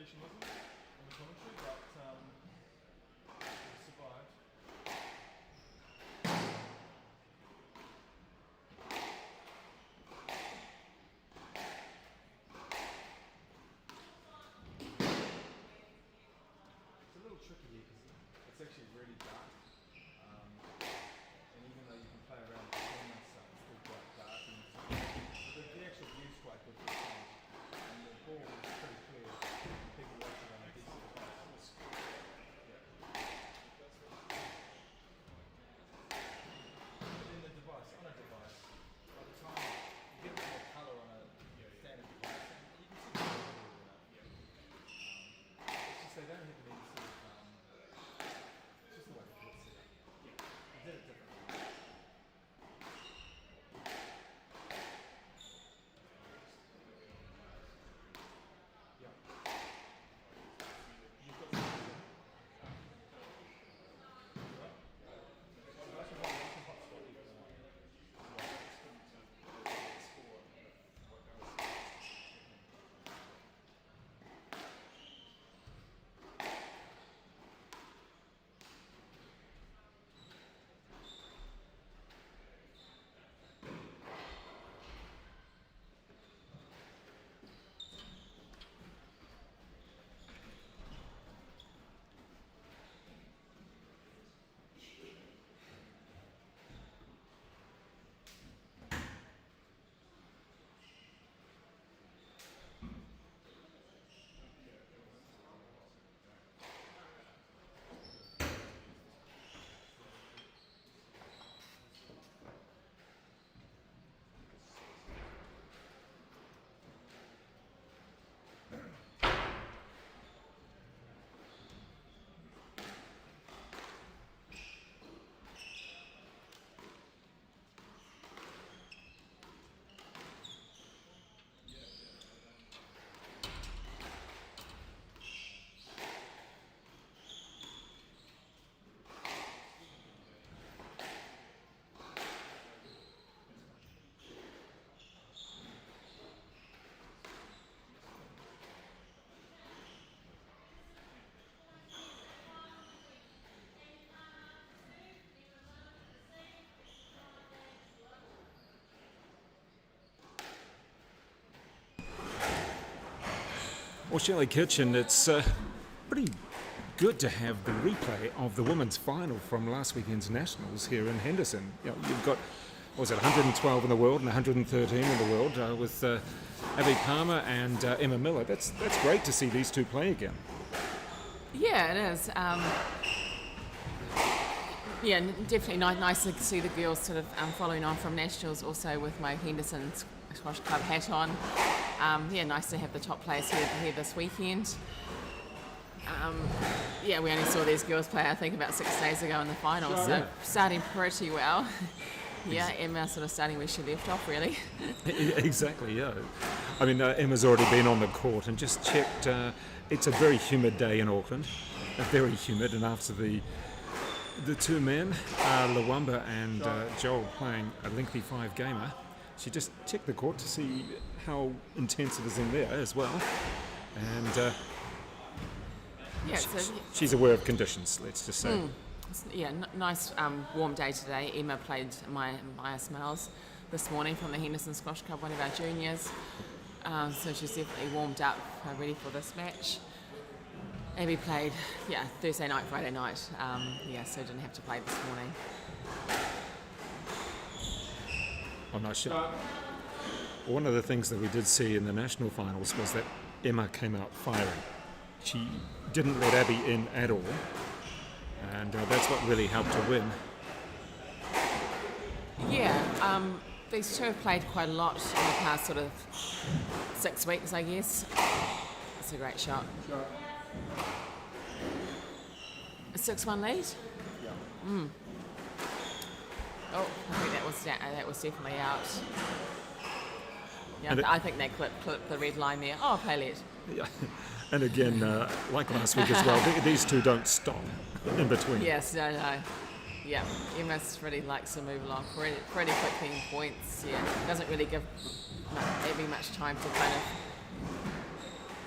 sensationalism on the commentary, but survived. It's a little tricky here because it's actually really dark. And even though you can play around the corner and stuff, it's still quite dark. And the actual view's quite good for the game. And the ball is pretty clear. People watch it on a decent device. But then the device, on a device, by the time you get a bit more colour on a standard device, you can see the ball it's just they don't have an easy sort of, it's just the way the court's set up. I did it differently.
Well, Shelley Kitchen, it's pretty good to have the replay of the women's final from last weekend's nationals here in Henderson. You know, you've got, what was it, 112 in the world and 113 in the world with Abbie Palmer and Emma Millar. That's great to see these two play again.
Yeah, it is. Yeah, definitely nice to see the girls sort of following on from nationals, also with my Henderson Squash Club hat on. Yeah, nice to have the top players here this weekend. Yeah, we only saw these girls play, I think, about 6 days ago in the final, so starting pretty well. Yeah, Emma sort of starting where she left off, really.
Exactly, yeah. I mean, Emma's already been on the court and just checked. It's a very humid day in Auckland, very humid, and after the two men, Lwamba and Joel, playing a lengthy 5-gamer, she just checked the court to see how intense it is in there as well. And
yeah,
she's aware of conditions, let's just say.
Yeah, nice warm day today. Emma played Maia Smales this morning from the Henderson Squash Club, one of our juniors. So she's definitely warmed up, ready for this match. Abbie played, Thursday night, Friday night. So didn't have to play this morning.
Oh, nice shot. One of the things that we did see in the national finals was that Emma came out firing. She didn't let Abbie in at all, and that's what really helped her win.
Yeah, these two have played quite a lot in the past sort of 6 weeks, I guess. It's a great shot. A 6-1 lead? Yeah. Oh, I think that was definitely out. Yeah, I think they clipped the red line there. Oh, play lead.
Yeah. And again, like last week as well, these two don't stop in between.
Yes, no. Yeah, Emma really likes to move along pretty quickly in points. Yeah, doesn't really give Abbie much time to kind of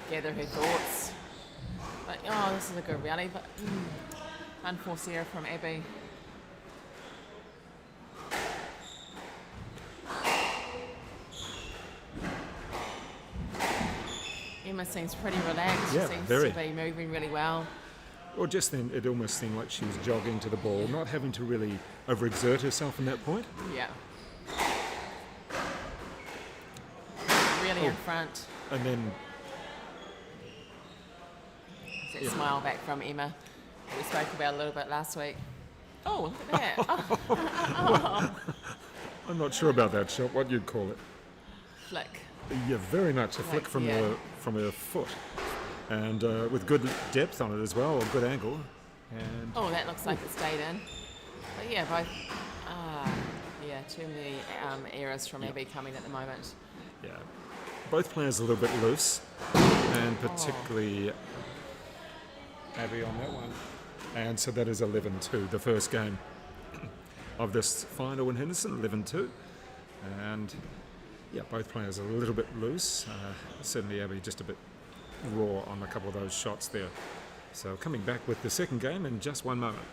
gather her thoughts. Oh, this is a good rally, but unforced error from Abbie. Emma seems pretty relaxed.
Yeah,
she seems
very.
to be moving really well.
Or just then, it almost seemed like she was jogging to the ball, not having to really overexert herself from that point.
Yeah. Really in front.
And then,
That smile back from Emma that we spoke about a little bit last week. Oh, look at that. Oh.
I'm not sure about that shot, what you'd call it.
Flick.
Yeah, very much a flick from her foot. And with good depth on it as well, or good angle. And
Oh, that looks like it stayed in. But yeah, both. Too many errors from Abbie coming at the moment.
yeah, both players a little bit loose, and particularly Abbie on that one. And so that is 11-2, the first game of this final in Henderson, 11-2. And yeah, both players a little bit loose. Certainly Abbie just a bit raw on a couple of those shots there. So coming back with the second game in just one moment.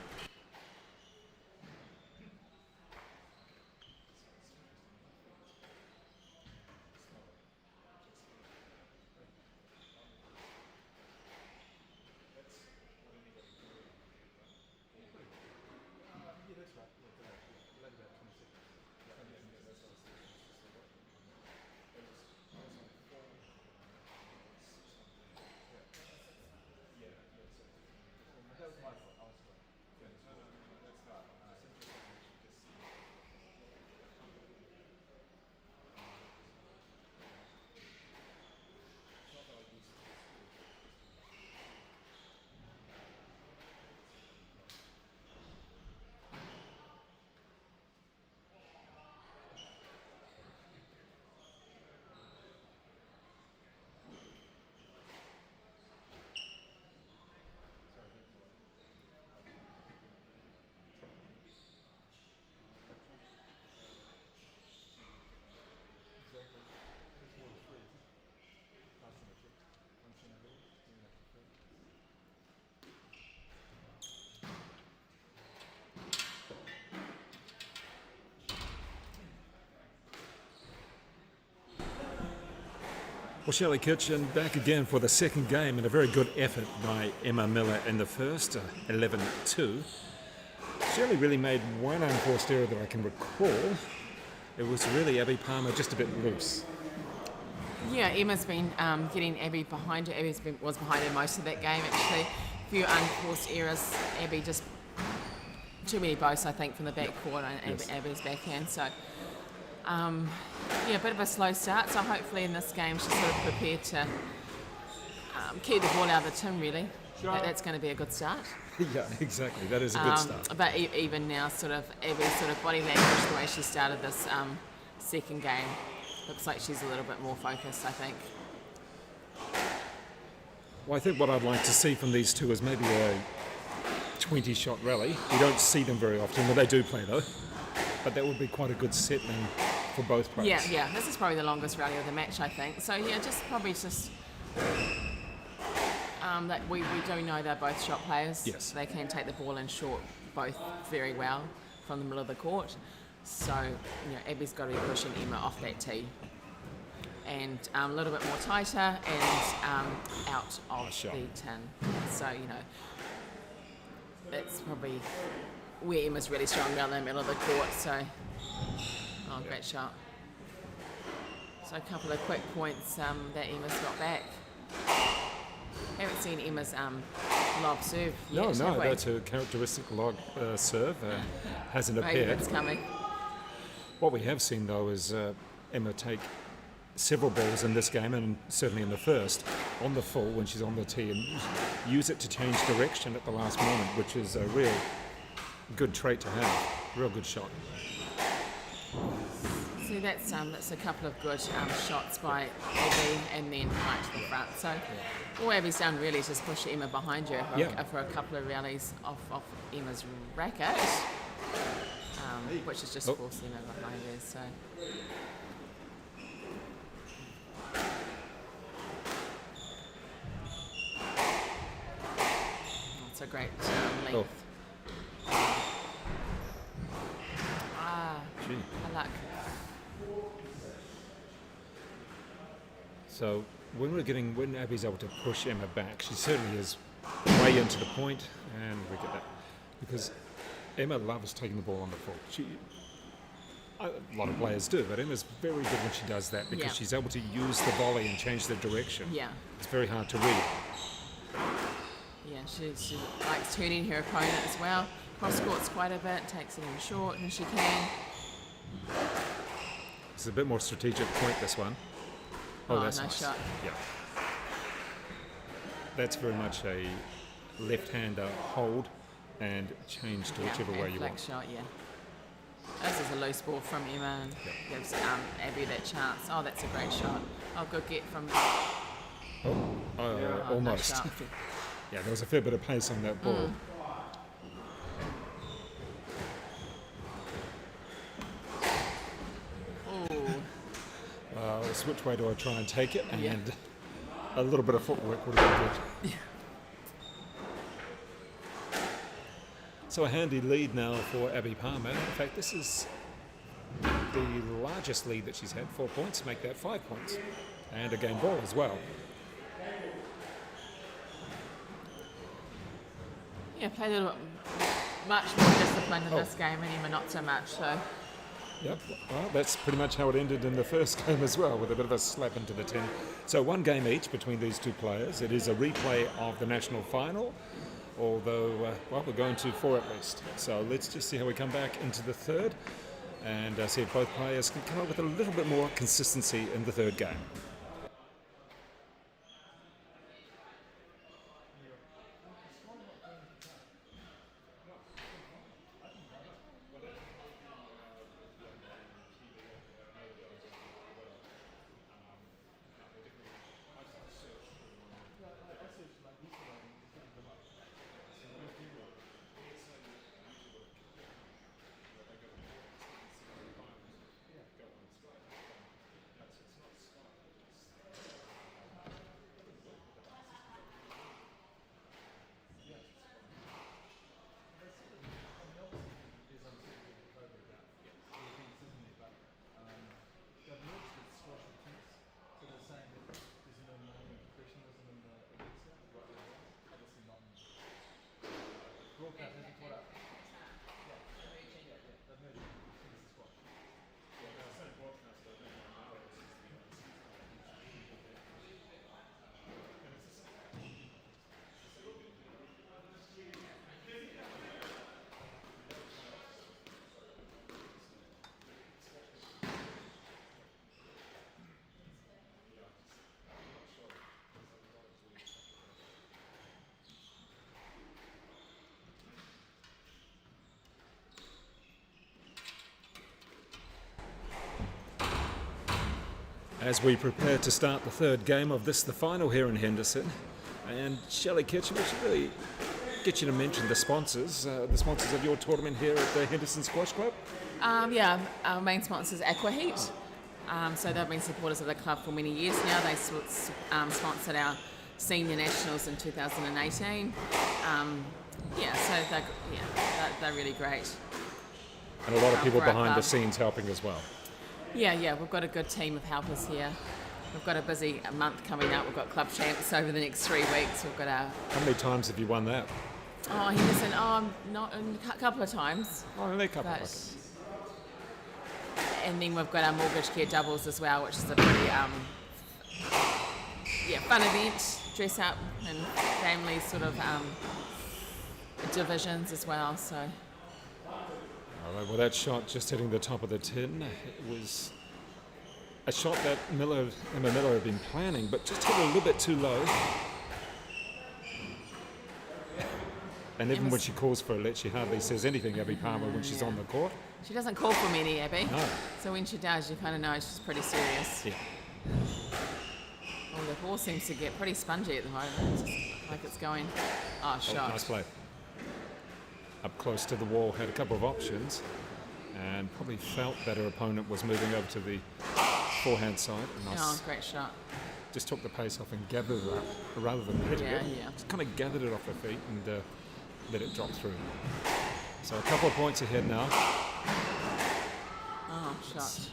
Well, Shelley Kitchen back again for the second game, and a very good effort by Emma Millar in the first, 11-2. Shelley really made one unforced error that I can recall. It was really Abbie Palmer just a bit loose.
Yeah, Emma's been getting Abbie behind her. Was behind her most of that game, actually. A few unforced errors. Abbie just too many boasts, I think, from the back court and
Yes.
Abbie's backhand. So, a bit of a slow start. So hopefully in this game she's sort of prepared to keep the ball out of the tin, really. That's going to be a good start.
Yeah, exactly. That is a good start.
But even now, sort of Abbie's sort of body language, the way she started this second game, looks like she's a little bit more focused, I think.
Well, I think what I'd like to see from these two is maybe a 20-shot rally. We don't see them very often, but they do play though. But that would be quite a good settling for both players.
Yeah. This is probably the longest rally of the match, I think. So yeah, that we do know they're both shot players.
Yes.
They can take the ball in short both very well from the middle of the court. So Abbie's got to be pushing Emma off that tee. And a little bit more tighter and out of the tin. So, that's probably where Emma's really strong down the middle of the court. So, great shot. So a couple of quick points that Emma's got back. Haven't seen Emma's lob serve yet,
No,
have we?
that's a characteristic log serve. Hasn't
Maybe
appeared.
it's coming.
What we have seen though is Emma take several balls in this game, and certainly in the first, on the full when she's on the tee, and use it to change direction at the last moment, which is a real good trait to have. Real good shot.
See, that's a couple of good shots by Abbie, and then right to the front. So all Abbie's done really is just push Emma behind her for a couple of rallies off Emma's racket, which is just forced Emma behind her. So. a great length.
Oh. Gee.
I like.
So when Abbie's able to push Emma back, she certainly is way into the point, and we get that because Emma loves taking the ball on the full. A lot of players do, but Emma's very good when she does that because she's able to use the volley and change the direction.
Yeah.
It's very hard to read.
Yeah, she likes turning her opponent as well. Cross courts quite a bit, takes it in short when she can.
It's a bit more strategic point, this one. Oh, that's
nice shot.
Yeah. That's very much a left-hander hold and change to whichever way you
flag
want.
shot, yeah. This is a loose ball from Emma and gives Abbie that chance. Oh, that's a great shot. Oh, good get from...
Almost.
Nice shot.
Yeah, there was a fair bit of pace on that ball. Which way do I try and take it? And a little bit of footwork would have been good. So a handy lead now for Abbie Palmer. In fact, this is the largest lead that she's had, 4 points, make that 5 points. And a game ball as well.
Yeah, played a little much more disciplined in this game, and Emma not so much, so...
Yep, well, that's pretty much how it ended in the first game as well, with a bit of a slap into the tin. So one game each between these two players. It is a replay of the national final, although, we're going to 4 at least. So let's just see how we come back into the third and see if both players can come up with a little bit more consistency in the third game. As we prepare to start the third game of this, the final here in Henderson, and Shelley Kitchen, we should really get you to mention the sponsors of your tournament here at the Henderson Squash Club.
Our main sponsor is Aqua Heat. So they've been supporters of the club for many years now. They sponsored our senior nationals in 2018. They're really great.
And a lot of people
for our
behind the
club.
scenes helping as well.
Yeah, we've got a good team of helpers here. We've got a busy month coming up. We've got club champs over the next 3 weeks. We've got our...
How many times have you won that?
Oh, Henderson, not a couple of times.
Oh, only a couple.
But,
Okay.
and then we've got our mortgage care doubles as well, which is a pretty fun event. Dress up and family sort of divisions as well. So.
All right, well, that shot just hitting the top of the tin. It was a shot that Emma Millar had been planning, but just hit a little bit too low. And even when she calls for a let, she hardly says anything, Abbie Palmer, when she's on the court.
She doesn't call for many, Abbie.
No.
So when she does, you kind of know she's pretty serious.
Yeah.
Oh, the ball seems to get pretty spongy at the moment. It's just like it's going. Oh, shot.
Nice play. Up close to the wall, had a couple of options, and probably felt that her opponent was moving over to the forehand side.
Oh, great shot.
Just took the pace off and gathered it up, rather than hitting it.
Yeah.
Just kind of gathered it off her feet and let it drop through. So a couple of points ahead now.
Oh, shot.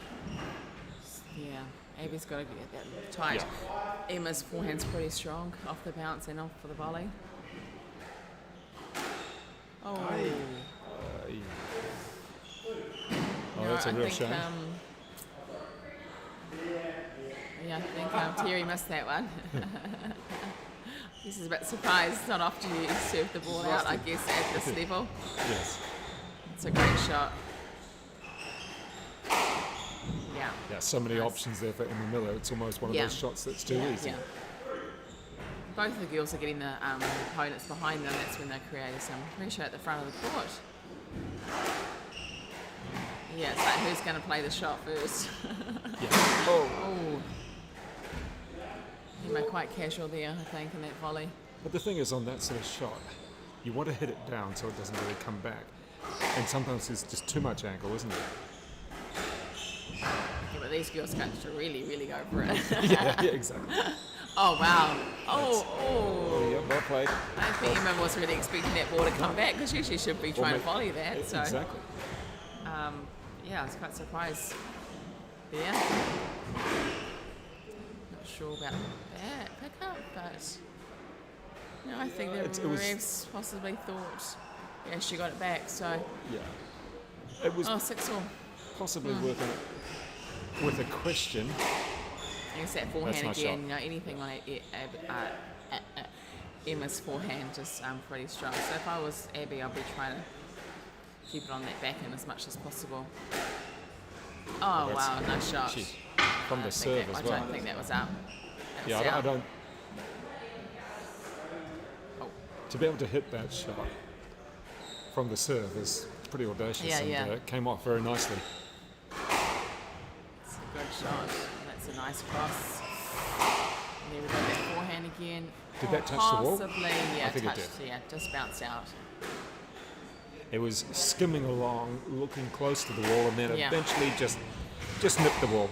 Yeah, Abbie's got to get that tight. Emma's forehand's pretty strong off the bounce and off for the volley. Oh,
That's a real shame.
Yeah, I think Terry missed that one. This is a bit surprised. It's not often you serve the ball out, I guess, at this level.
Yes.
It's a great shot. Yeah.
Yeah, so many options there for Emma Millar. It's almost one of those shots that's too easy.
Yeah. Both of the girls are getting the opponents behind them. That's when they create some pressure at the front of the court. Yeah, it's like who's going to play the shot first. Oh. Emma quite casual there, I think, in that volley.
But the thing is, on that sort of shot, you want to hit it down so it doesn't really come back. And sometimes there's just too much angle, isn't there?
Yeah, but these girls got to really, really go for it.
yeah, exactly.
Oh, wow. Oh.
Yeah, well played.
I think Emma was really expecting that ball to come back because she should be trying to volley that. So,
exactly.
yeah, I was quite surprised there. Not sure about that pickup, but no, I think the refs possibly thought, she got it back. So
Yeah. It was
6-all.
possibly worth a question.
I guess that forehand
That's my
again,
shot.
anything like Emma's forehand just pretty strong. So if I was Abbie, I'd be trying to keep it on that back end as much as possible. Oh, wow, nice shot.
From the serve as well.
I don't think that was out.
I don't. To be able to hit that shot from the serve is pretty audacious, and it came off very nicely.
It's a good shot. That's a nice cross. And there we go, that forehand again.
Did that touch the wall?
Possibly,
I think it did.
Yeah, just bounced out.
It was skimming along, looking close to the wall, and then eventually just nipped the wall.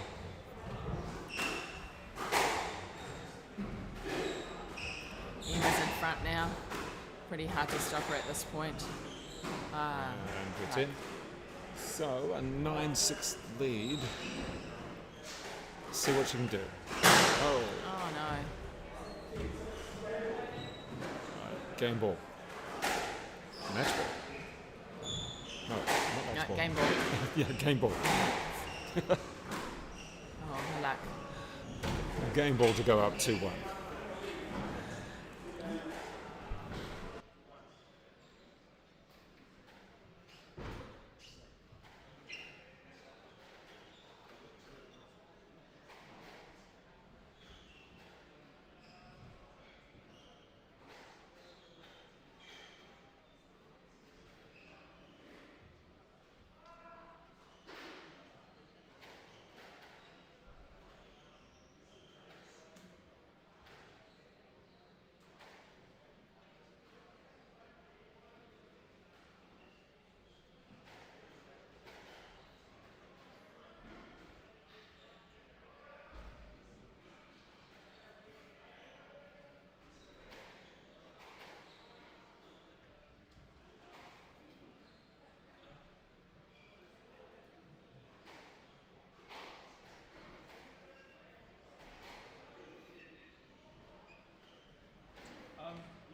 Emma's in front now. Pretty hard to stop her at this point.
And it's in. So a 9-6 lead. See what she can do.
Oh no.
Game ball. Match ball. No, not match ball.
Game ball.
Yeah, game ball.
Oh, my luck.
Game ball to go up 2-1.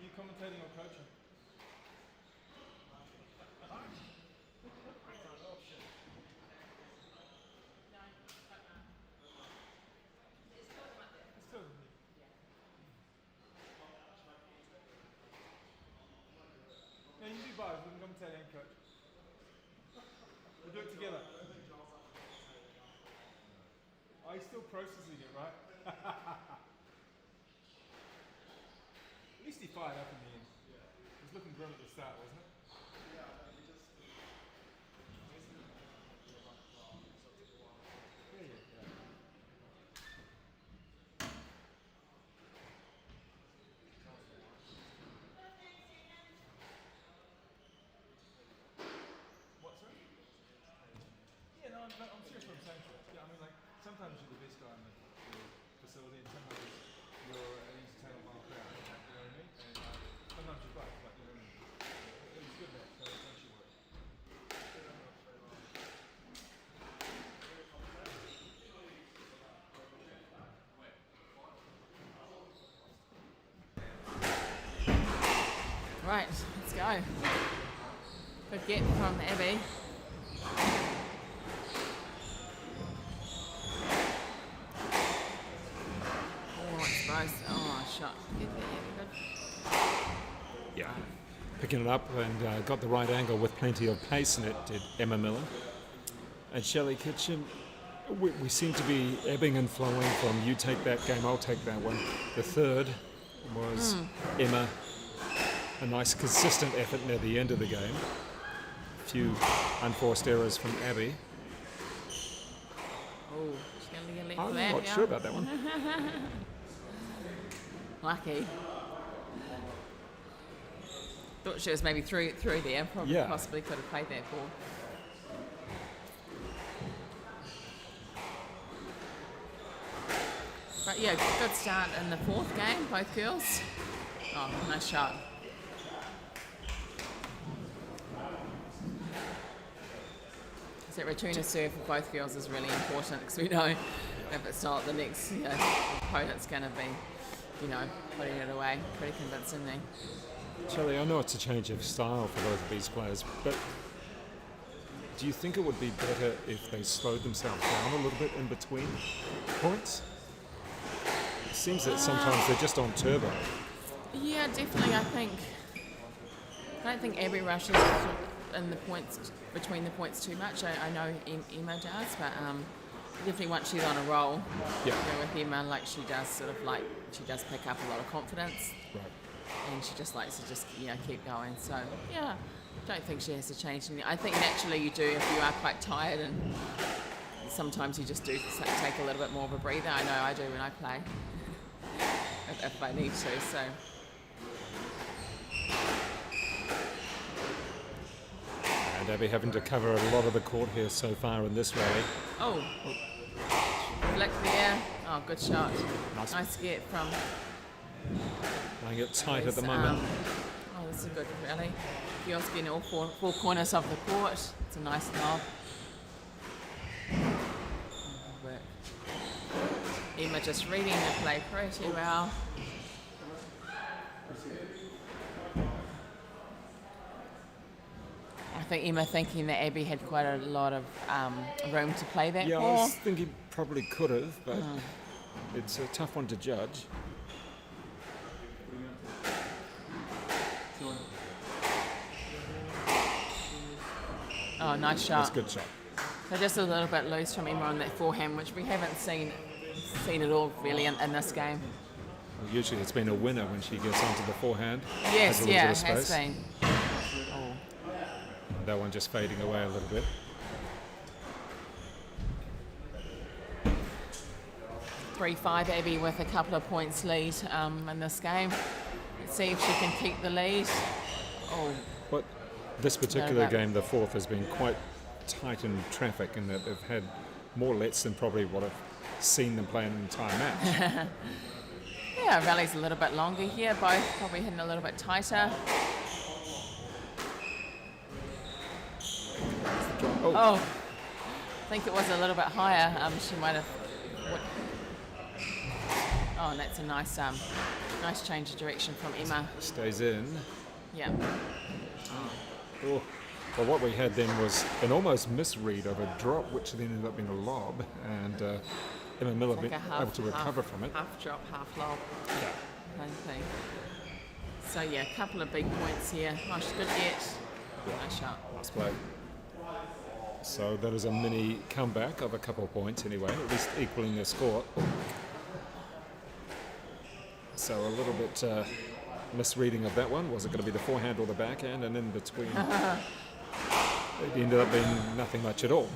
You commentating or coaching? Yeah, you do both. We can commentate and coach. We'll do it together. Are you still processing it, right? At least he fired up in the end. It was looking grim at the start, wasn't it? What, sorry? Yeah, no, I'm serious what I'm saying. Yeah, I mean, like, sometimes you're the best guy in the facility, and sometimes you're an entertainment mile crowd. You know what I mean? And sometimes you're both, like, you know what I mean?
Right, let's go. Good get from Abbie. Oh, it's nice. Oh, shot. Good, good.
Yeah. Picking it up and got the right angle with plenty of pace in it, did Emma Millar. And Shelley Kitchen, we seem to be ebbing and flowing from you take that game, I'll take that one. The third was Emma. A nice consistent effort near the end of the game. A few unforced errors from Abbie.
Oh, she's going to get left
I'm
for that,
not
yeah.
sure about that one.
Lucky. Thought she was maybe through there. Probably
Yeah.
possibly could have played that ball. But yeah, good start in the fourth game, both girls. Oh, nice shot. So return a serve for both girls is really important because we know if it's not, the next opponent's going to be, putting it away pretty convincingly.
Shelley, I know it's a change of style for both of these players, but do you think it would be better if they slowed themselves down a little bit in between points? It seems that sometimes they're just on turbo.
Yeah, definitely. I don't think Abbie rushes in the points between the points too much. I know Emma does, but definitely once she's on a roll, with Emma, like she does pick up a lot of confidence,
Right.
and she just likes to keep going. So yeah, don't think she has to change anything. I think naturally you do if you are quite tired, and sometimes you just do take a little bit more of a breather. I know I do when I play, if I need to. So.
And Abbie having to cover a lot of the court here so far in this rally.
Oh, flick there. Oh, good shot.
Nice.
Get from.
Playing it tight at the moment.
This is a good rally. Girls getting all four corners of the court. It's a nice lob. Good work. Emma just reading the play pretty well. I think Emma thinking that Abbie had quite a lot of room to play that
Yeah,
ball.
I was thinking probably could have, but it's a tough one to judge.
Oh, nice shot.
That's a good shot.
So just a little bit loose from Emma on that forehand, which we haven't seen at all really in this game.
Well, usually it's been a winner when she gets onto the forehand.
Yes,
Has a little bit of
it has
space.
been. Oh.
That one just fading away a little bit.
(3-5) Abbie with a couple of points lead in this game. Let's see if she can keep the lead. Oh.
But this particular game, the fourth, has been quite tight in traffic in that they've had more lets than probably what I've seen them play in an entire match.
Yeah, rally's a little bit longer here. Both probably hitting a little bit tighter. Oh, I think it was a little bit higher. She might have. Oh, and that's a nice change of direction from Emma.
Stays in.
Yeah.
Oh. Well, what we had then was an almost misread of a drop, which then ended up being a lob, and Emma Millar
Like
been
a
able to recover from it.
Half drop, half lob.
Yeah.
Kind of thing. So yeah, a couple of big points here. Oh, she's good get. Nice shot.
Nice play. So that is a mini comeback of a couple of points anyway, at least equaling the score. So a little bit misreading of that one. Was it going to be the forehand or the backhand? And in between, it ended up being nothing much at all.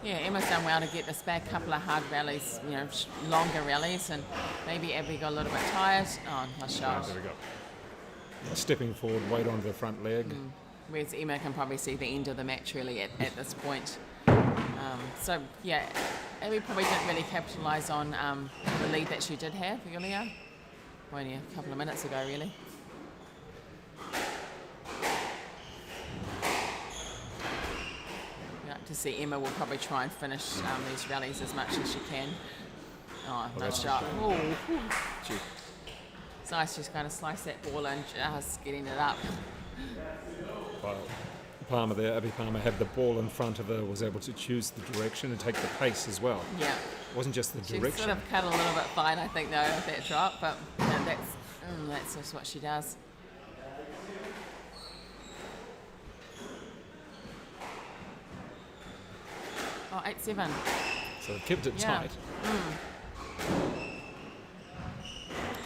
Yeah, Emma's done well to get this back. A couple of hard rallies, longer rallies, and maybe Abbie got a little bit tired. Oh, nice shot.
There we go. Stepping forward, weight onto the front leg.
Whereas Emma can probably see the end of the match really at this point. So yeah, Abbie probably didn't really capitalise on the lead that she did have earlier. Only a couple of minutes ago, really. We like to see Emma will probably try and finish these rallies as much as she can. Oh, nice shot. Oh. It's nice just kind of slice that ball and just getting it up.
Well, Palmer there, Abbie Palmer had the ball in front of her, was able to choose the direction and take the pace as well.
Yeah.
It wasn't just the
She
direction.
sort of cut a little bit fine, I think, though, with that drop, but that's just what she does. Oh, 8-7.
So it kept it
Yeah.
tight.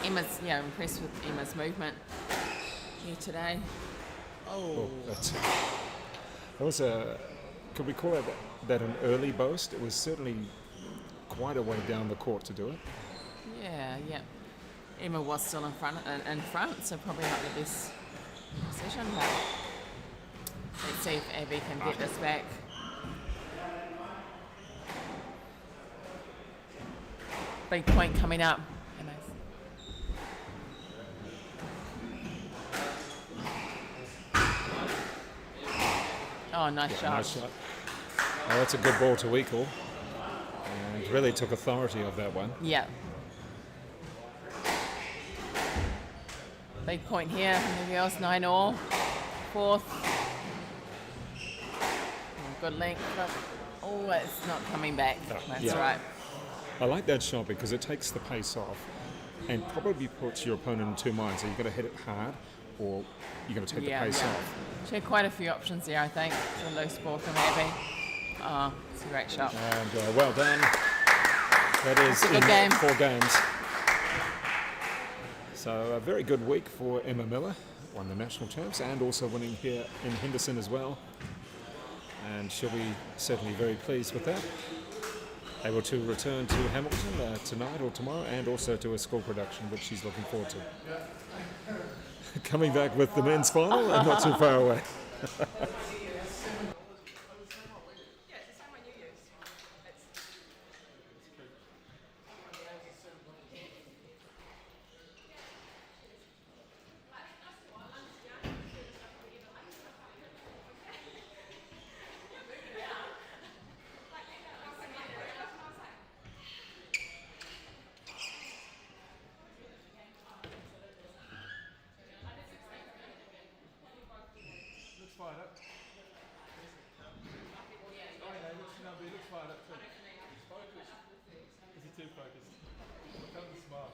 Emma's, impressed with Emma's movement here today.
Oh, that was a, could we call that an early boast? It was certainly quite a way down the court to do it.
Yeah. Emma was still in front, so probably not the best decision, but let's see if Abbie can get this back. Big point coming up. Oh, nice shot.
Nice shot. Oh, that's a good ball to equal. And really took authority of that one.
Yeah. Big point here from the girls, 9-all. Fourth. Good length, but it's not coming back. That's
yeah.
right.
I like that shot because it takes the pace off and probably puts your opponent in two minds. So you've got to hit it hard or you're going to take the pace off.
She had quite a few options there, I think. It's a loose ball from Abbie. Oh, it's a great shot.
And well done. That is
a good
in
game.
4 games. So a very good week for Emma Millar, won the national champs and also winning here in Henderson as well. And she'll be certainly very pleased with that. Able to return to Hamilton tonight or tomorrow and also to a school production, which she's looking forward to. Coming back with the men's final and not too far away.
Fired up. It looks fired up too. Is he too focused? Tell him to smile.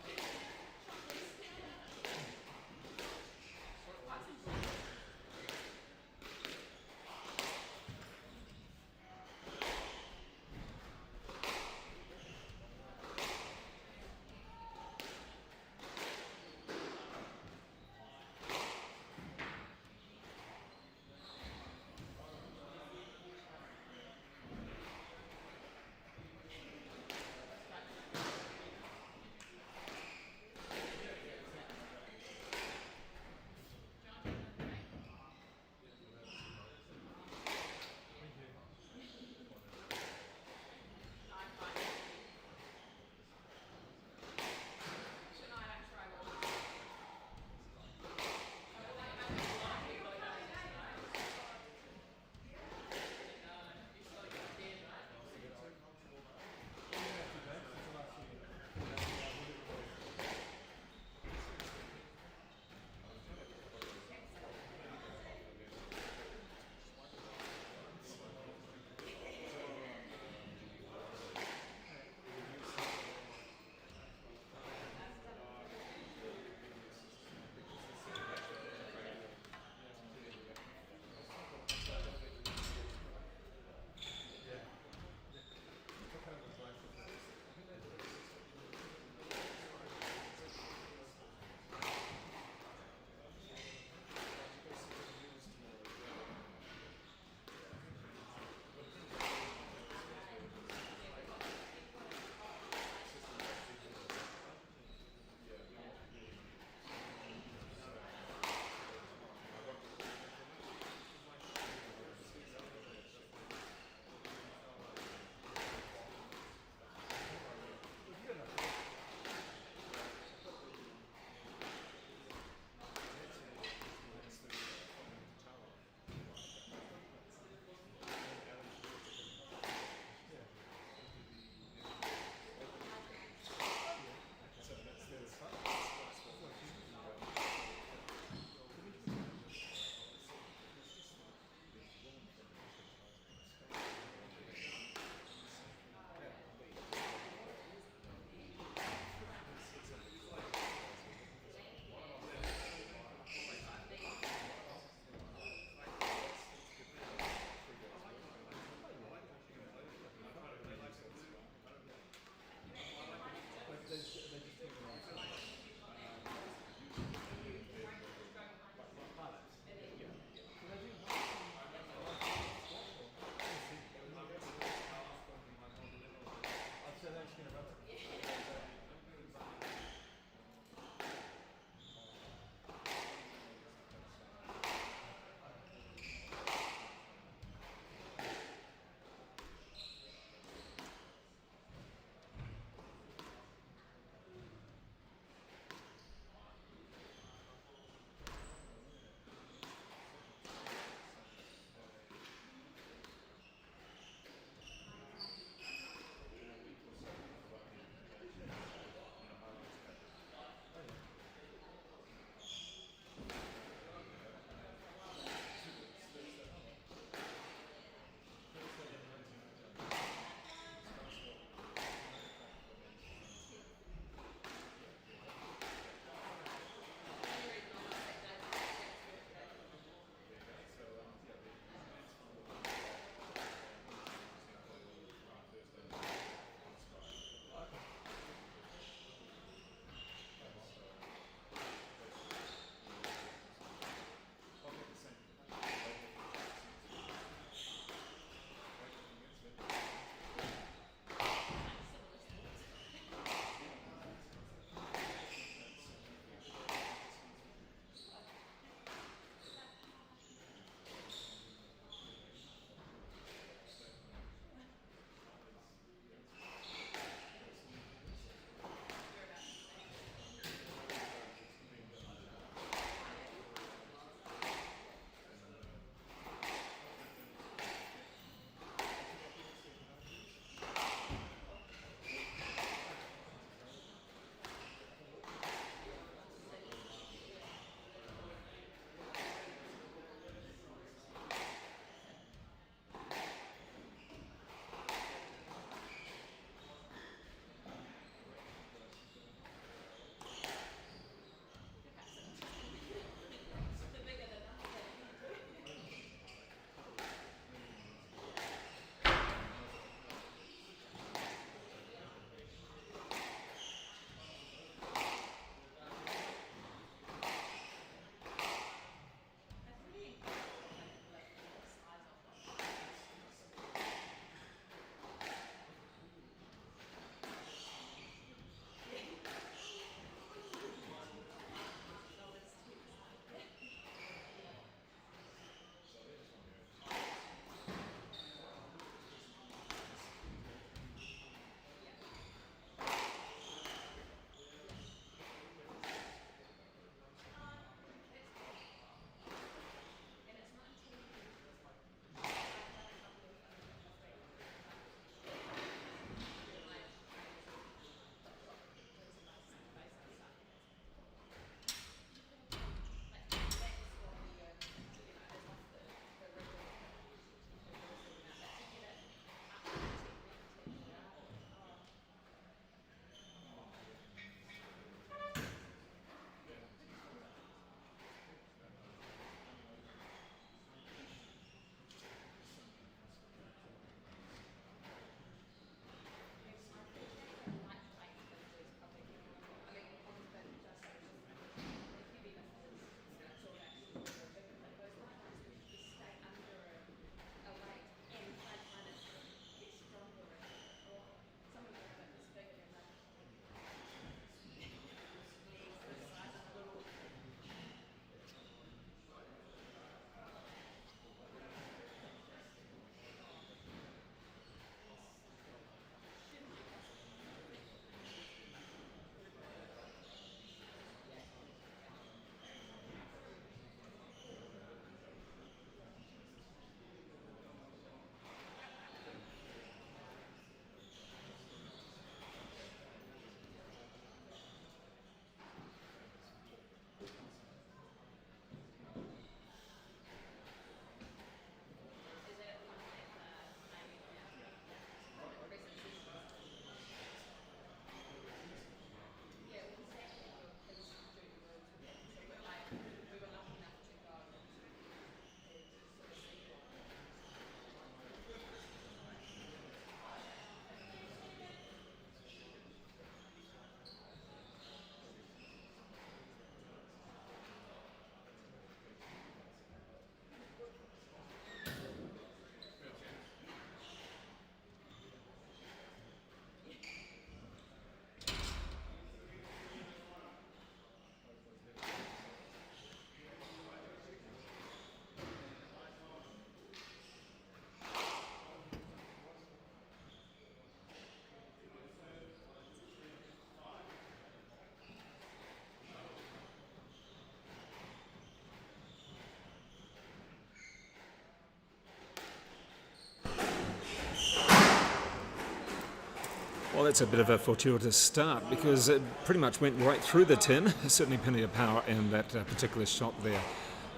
Well, that's a bit of a fortuitous start because it pretty much went right through the tin. Certainly plenty of power in that particular shot there.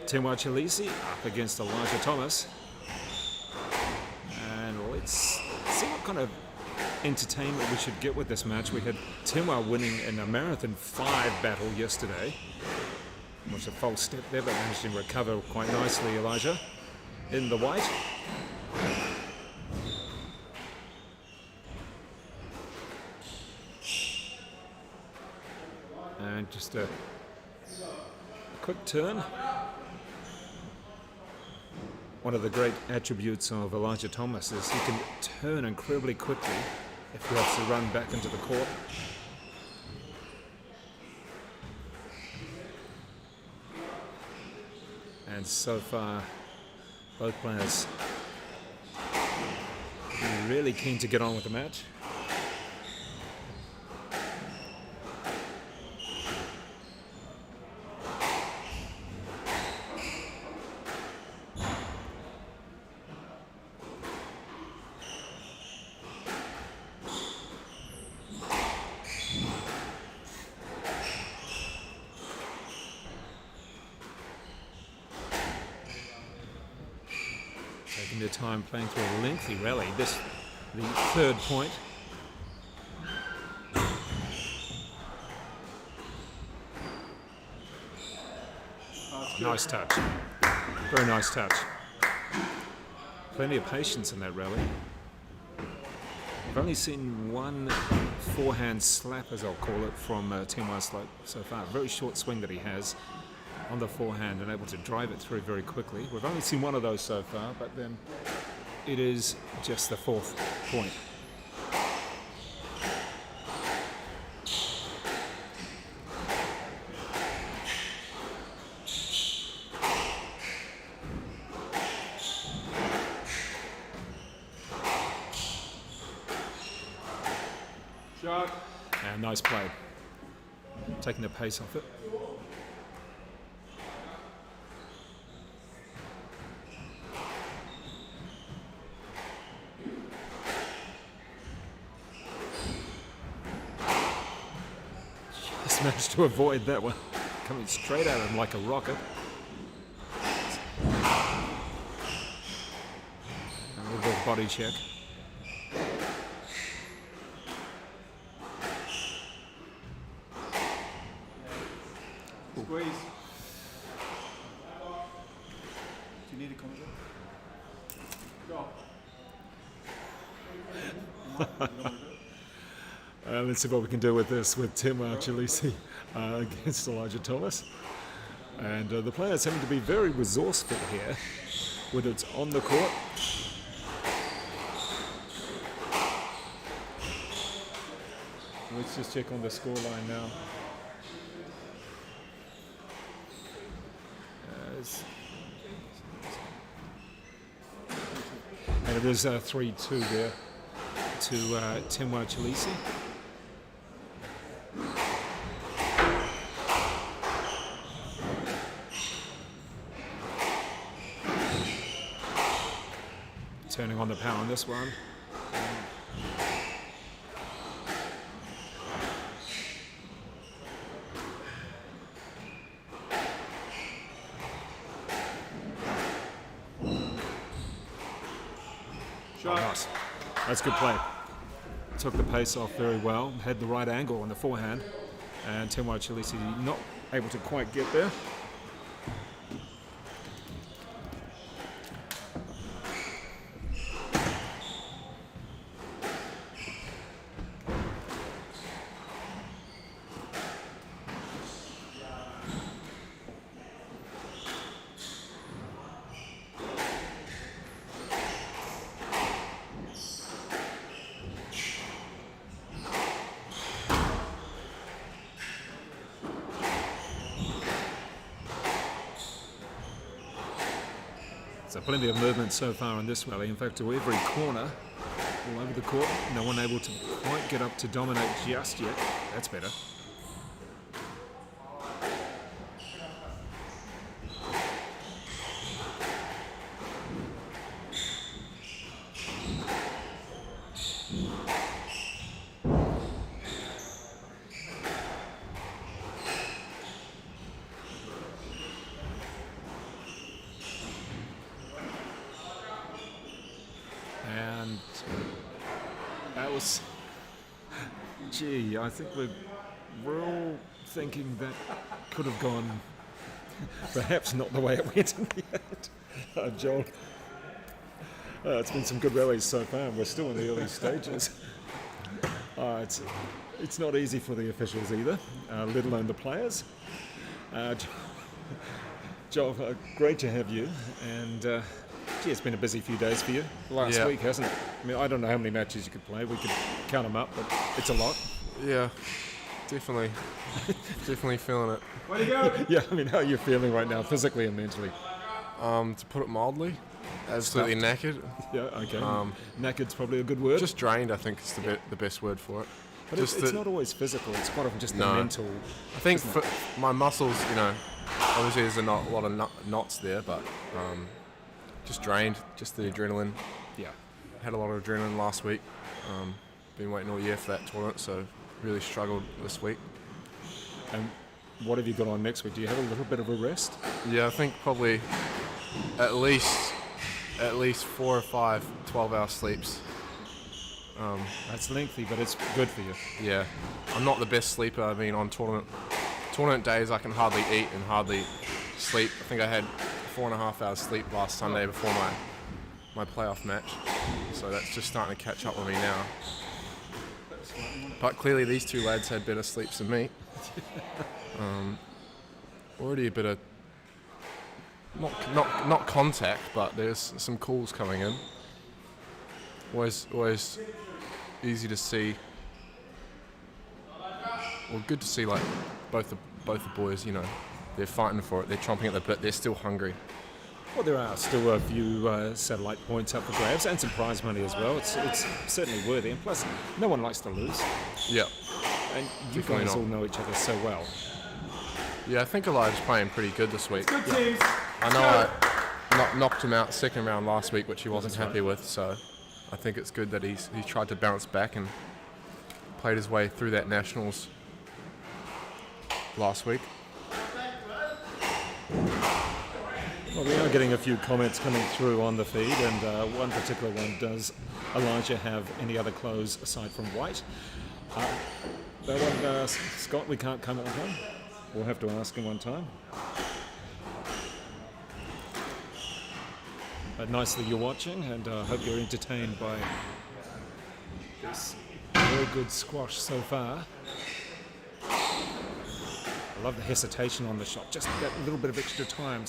Temwa Chileshe up against Elijah Thomas. And let's see what kind of entertainment we should get with this match. We had Temwa winning in a Marathon 5 battle yesterday. Was a false step there, but managed to recover quite nicely, Elijah, in the white. And just a quick turn. One of the great attributes of Elijah Thomas is he can turn incredibly quickly if he has to run back into the court. And so far, both players really keen to get on with the match. Taking their time playing through a lengthy rally. This, the third point. Nice touch. Very nice touch. Plenty of patience in that rally. I've only seen one forehand slap, as I'll call it, from Temwa so far. Very short swing that he has on the forehand and able to drive it through very quickly. We've only seen one of those so far, but then it is just the fourth point.
Shot.
And nice play. Taking the pace off it. Just managed to avoid that one. Coming straight at him like a rocket. A little bit of body check.
Squeeze. Do you need a comment? Go.
Let's see what we can do with this with Temwa Chileshe against Elijah Thomas. And the players having to be very resourceful here, whether it's on the court. Let's just check on the scoreline now. And it is 3-2 there to Temwa Chileshe. Turning on the power on this one.
Shot.
Nice. That's good play. Took the pace off very well. Had the right angle on the forehand. And Temwa Chileshe not able to quite get there. So plenty of movement so far in this rally. In fact, to every corner, all over the court. No one able to quite get up to dominate just yet. That's better. and that was. Gee, I think we're all thinking that could have gone perhaps not the way it went in the end. Joel, it's been some good rallies so far, and we're still in the early stages. It's not easy for the officials either, let alone the players. Joel, great to have you, and gee, it's been a busy few days for you last week, hasn't it? I mean, I don't know how many matches you could play. We could count them up, but it's a lot.
Yeah, definitely. Definitely feeling it.
Way to go!
Yeah, I mean, how are you feeling right now, physically and mentally?
To put it mildly, absolutely knackered.
Yeah, okay. Knackered's probably a good word.
Just drained, I think, is the best word for it.
But it's not always physical. It's quite often just the mental.
I think for my muscles, obviously there's a lot of knots there, but just drained, just the adrenaline.
Yeah.
Had a lot of adrenaline last week. Been waiting all year for that tournament, so really struggled this week.
And what have you got on next week? Do you have a little bit of a rest?
Yeah, I think probably at least 4 or 5 12-hour sleeps.
That's lengthy, but it's good for you.
Yeah, I'm not the best sleeper. I mean, on tournament days, I can hardly eat and hardly sleep. I think I had 4.5 hours sleep last Sunday before my playoff match, so that's just starting to catch up with me now. But clearly, these two lads had better sleeps than me. Already a bit of not contact, but there's some calls coming in. Always easy to see. Well, good to see like both the boys. They're fighting for it. They're chomping at the bit. They're still hungry.
Well, there are still a few satellite points up for grabs and some prize money as well. It's certainly worthy, and plus, no one likes to lose.
Yeah.
And you guys all know each other so well.
Yeah, I think Elijah's playing pretty good this week.
Good teams.
I know I knocked him out second round last week, which he wasn't happy with, so I think it's good that he's tried to bounce back and played his way through that Nationals last week.
Well, we are getting a few comments coming through on the feed, and one particular one, does Elijah have any other clothes aside from white? That one, Scott, we can't come up with one. We'll have to ask him one time. But nice that you're watching, and I hope you're entertained by this very good squash so far. I love the hesitation on the shot, just that little bit of extra time.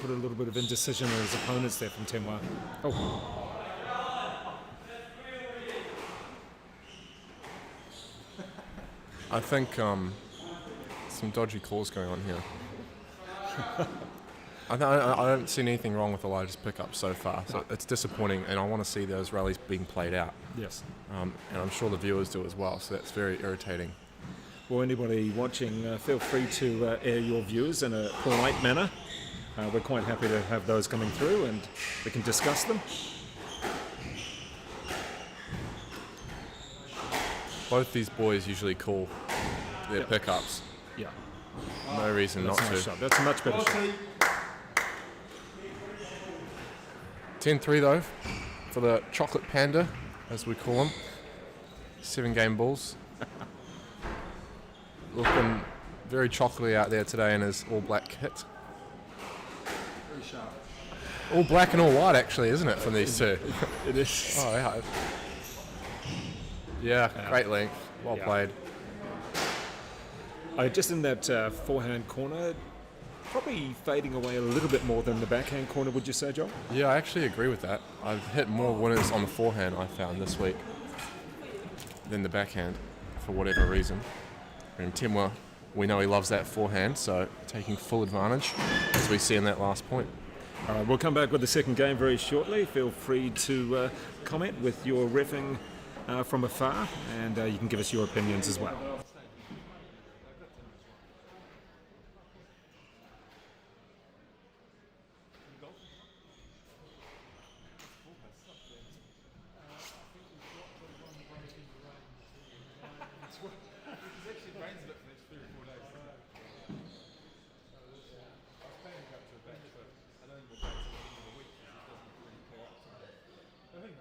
Put a little bit of indecision on his opponents there from Temwa. Oh.
I think some dodgy calls going on here. I don't see anything wrong with Elijah's pickup so far, so it's disappointing, and I want to see those rallies being played out.
Yes.
And I'm sure the viewers do as well, so that's very irritating.
Well, anybody watching, feel free to air your views in a polite manner. We're quite happy to have those coming through, and we can discuss them.
Both these boys usually call their pickups.
Yeah.
No reason not
That's a nice
to.
shot. That's a much better shot.
10-3 though, for the chocolate panda, as we call him. 7-game balls. Looking very chocolatey out there today in his all-black kit.
Very sharp.
All black and all white, actually, isn't it, from these two?
It is.
Oh, yeah. Yeah, great length. Well played.
Just in that forehand corner, probably fading away a little bit more than the backhand corner, would you say, Joel?
Yeah, I actually agree with that. I've hit more winners on the forehand, I found, this week than the backhand, for whatever reason. And Temwa, we know he loves that forehand, so taking full advantage, as we see in that last point.
All right, we'll come back with the second game very shortly. Feel free to comment with your reffing from afar, and you can give us your opinions as well.
I think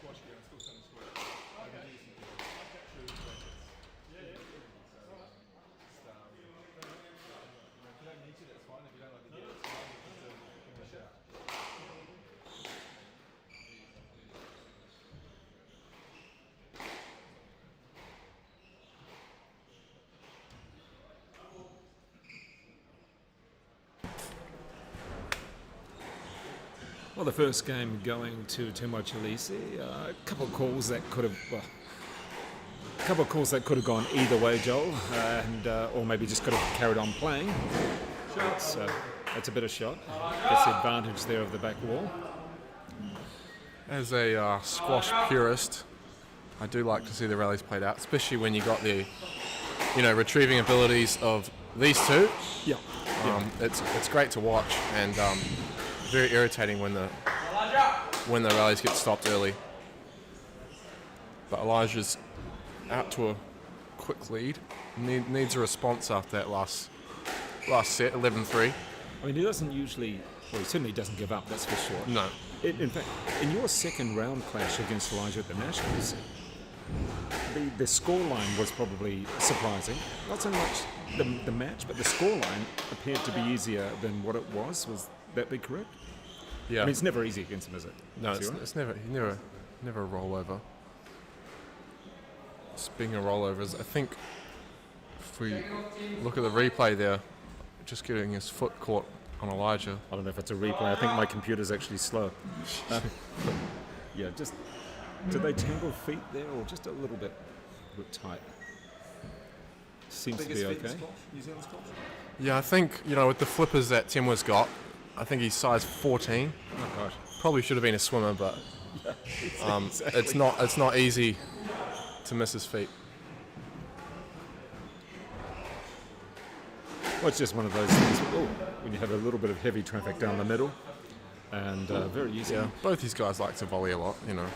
squash gear. I'm still selling squash. I can do some gear. True rackets.
Yeah.
If you don't need to, that's fine. If you don't like the gear, it's fine. Just give me a shout.
Well, the first game going to Temwa Chileshe, a couple of calls that could have gone either way, Joel, or maybe just could have carried on playing. That's a bit of shot. Gets the advantage there of the back wall.
As a squash purist, I do like to see the rallies played out, especially when you got the, retrieving abilities of these two.
Yeah.
It's great to watch and very irritating when the rallies get stopped early. But Elijah's out to a quick lead. Needs a response after that last set, 11-3.
I mean, he doesn't usually, well, he certainly doesn't give up, that's for sure.
No.
In fact, in your second round clash against Elijah at the Nationals, the scoreline was probably surprising. Not so much the match, but the scoreline appeared to be easier than what it was. Was that be correct?
Yeah.
I mean, it's never easy against him, is it?
No, it's never a rollover. Speaking of rollovers, I think if we look at the replay there, just getting his foot caught on Elijah.
I don't know if it's a replay. I think my computer's actually slow. Yeah, just did they tangle feet there, or just a little bit tight? Seems to be okay.
New Zealand squash?
Yeah, I think with the flippers that Temwa's got, I think he's size 14.
Oh gosh.
Probably should have been a swimmer, but
Exactly.
it's not easy to miss his feet.
Well, it's just one of those things when you have a little bit of heavy traffic down the middle, and very easy.
Yeah, both these guys like to volley a lot,
Yeah.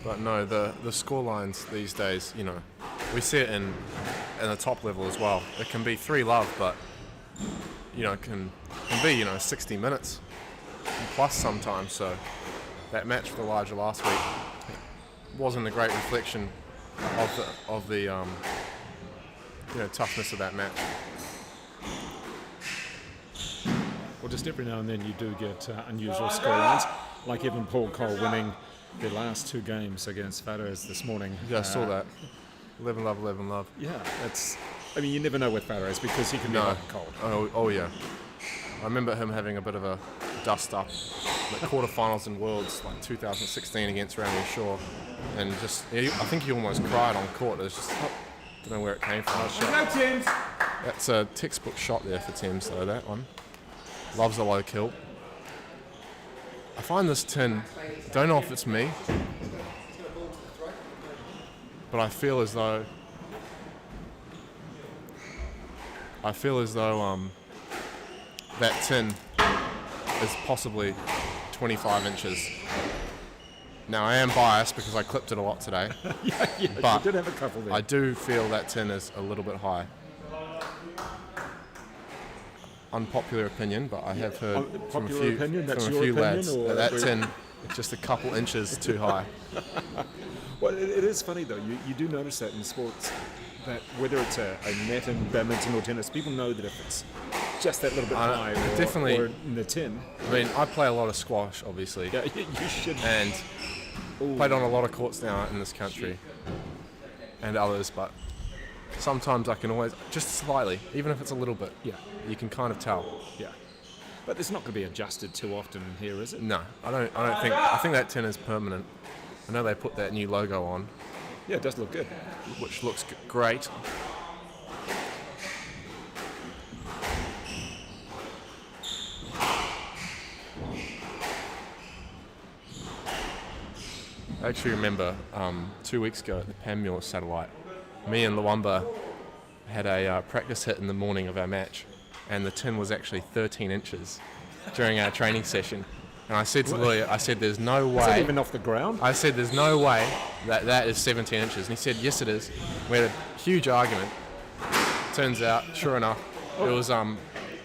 But no, the score lines these days, we see it in the top level as well. It can be 3-love, but it can be 60 minutes plus sometimes. So that match with Elijah last week wasn't a great reflection of the toughness of that match.
Well, just every now and then you do get unusual scorelines, like Evan Paul Cole winning their last two games against Fares this morning.
Yeah, I saw that. 11-love, 11-love.
Yeah, you never know with Fares because he can be hot and cold.
Oh yeah. I remember him having a bit of a dust up at the quarterfinals in Worlds like 2016 against Randy Shaw, and I think he almost cried on court. It was just don't know where it came from.
Go, Thames!
That's a textbook shot there for Thames though, that one. Loves a low kill. I find this tin, don't know if it's me, but I feel as though that tin is possibly 25 inches. Now I am biased because I clipped it a lot today,
yeah,
but
you did have a couple there.
I do feel that tin is a little bit high. Unpopular opinion, but I have heard from a few lads that tin is just a couple inches too high.
Well, it is funny though. You do notice that in sports, that whether it's a net in badminton or tennis, people know that if it's just that little bit high or in the tin.
I mean, I play a lot of squash, obviously.
Yeah, you should.
And played on a lot of courts now in this country and others, but sometimes I can always, just slightly, even if it's a little bit, you can kind of tell.
Yeah. But it's not going to be adjusted too often in here, is it?
No, I think that tin is permanent. I know they put that new logo on.
Yeah, it does look good.
Which looks great. I actually remember 2 weeks ago at the Panmure satellite, me and Lwamba had a practice hit in the morning of our match, and the tin was actually 13 inches during our training session. And I said to Lily, there's no way.
Is that even off the ground?
I said, there's no way that is 17 inches. And he said, yes, it is. We had a huge argument. turns out, sure enough, it was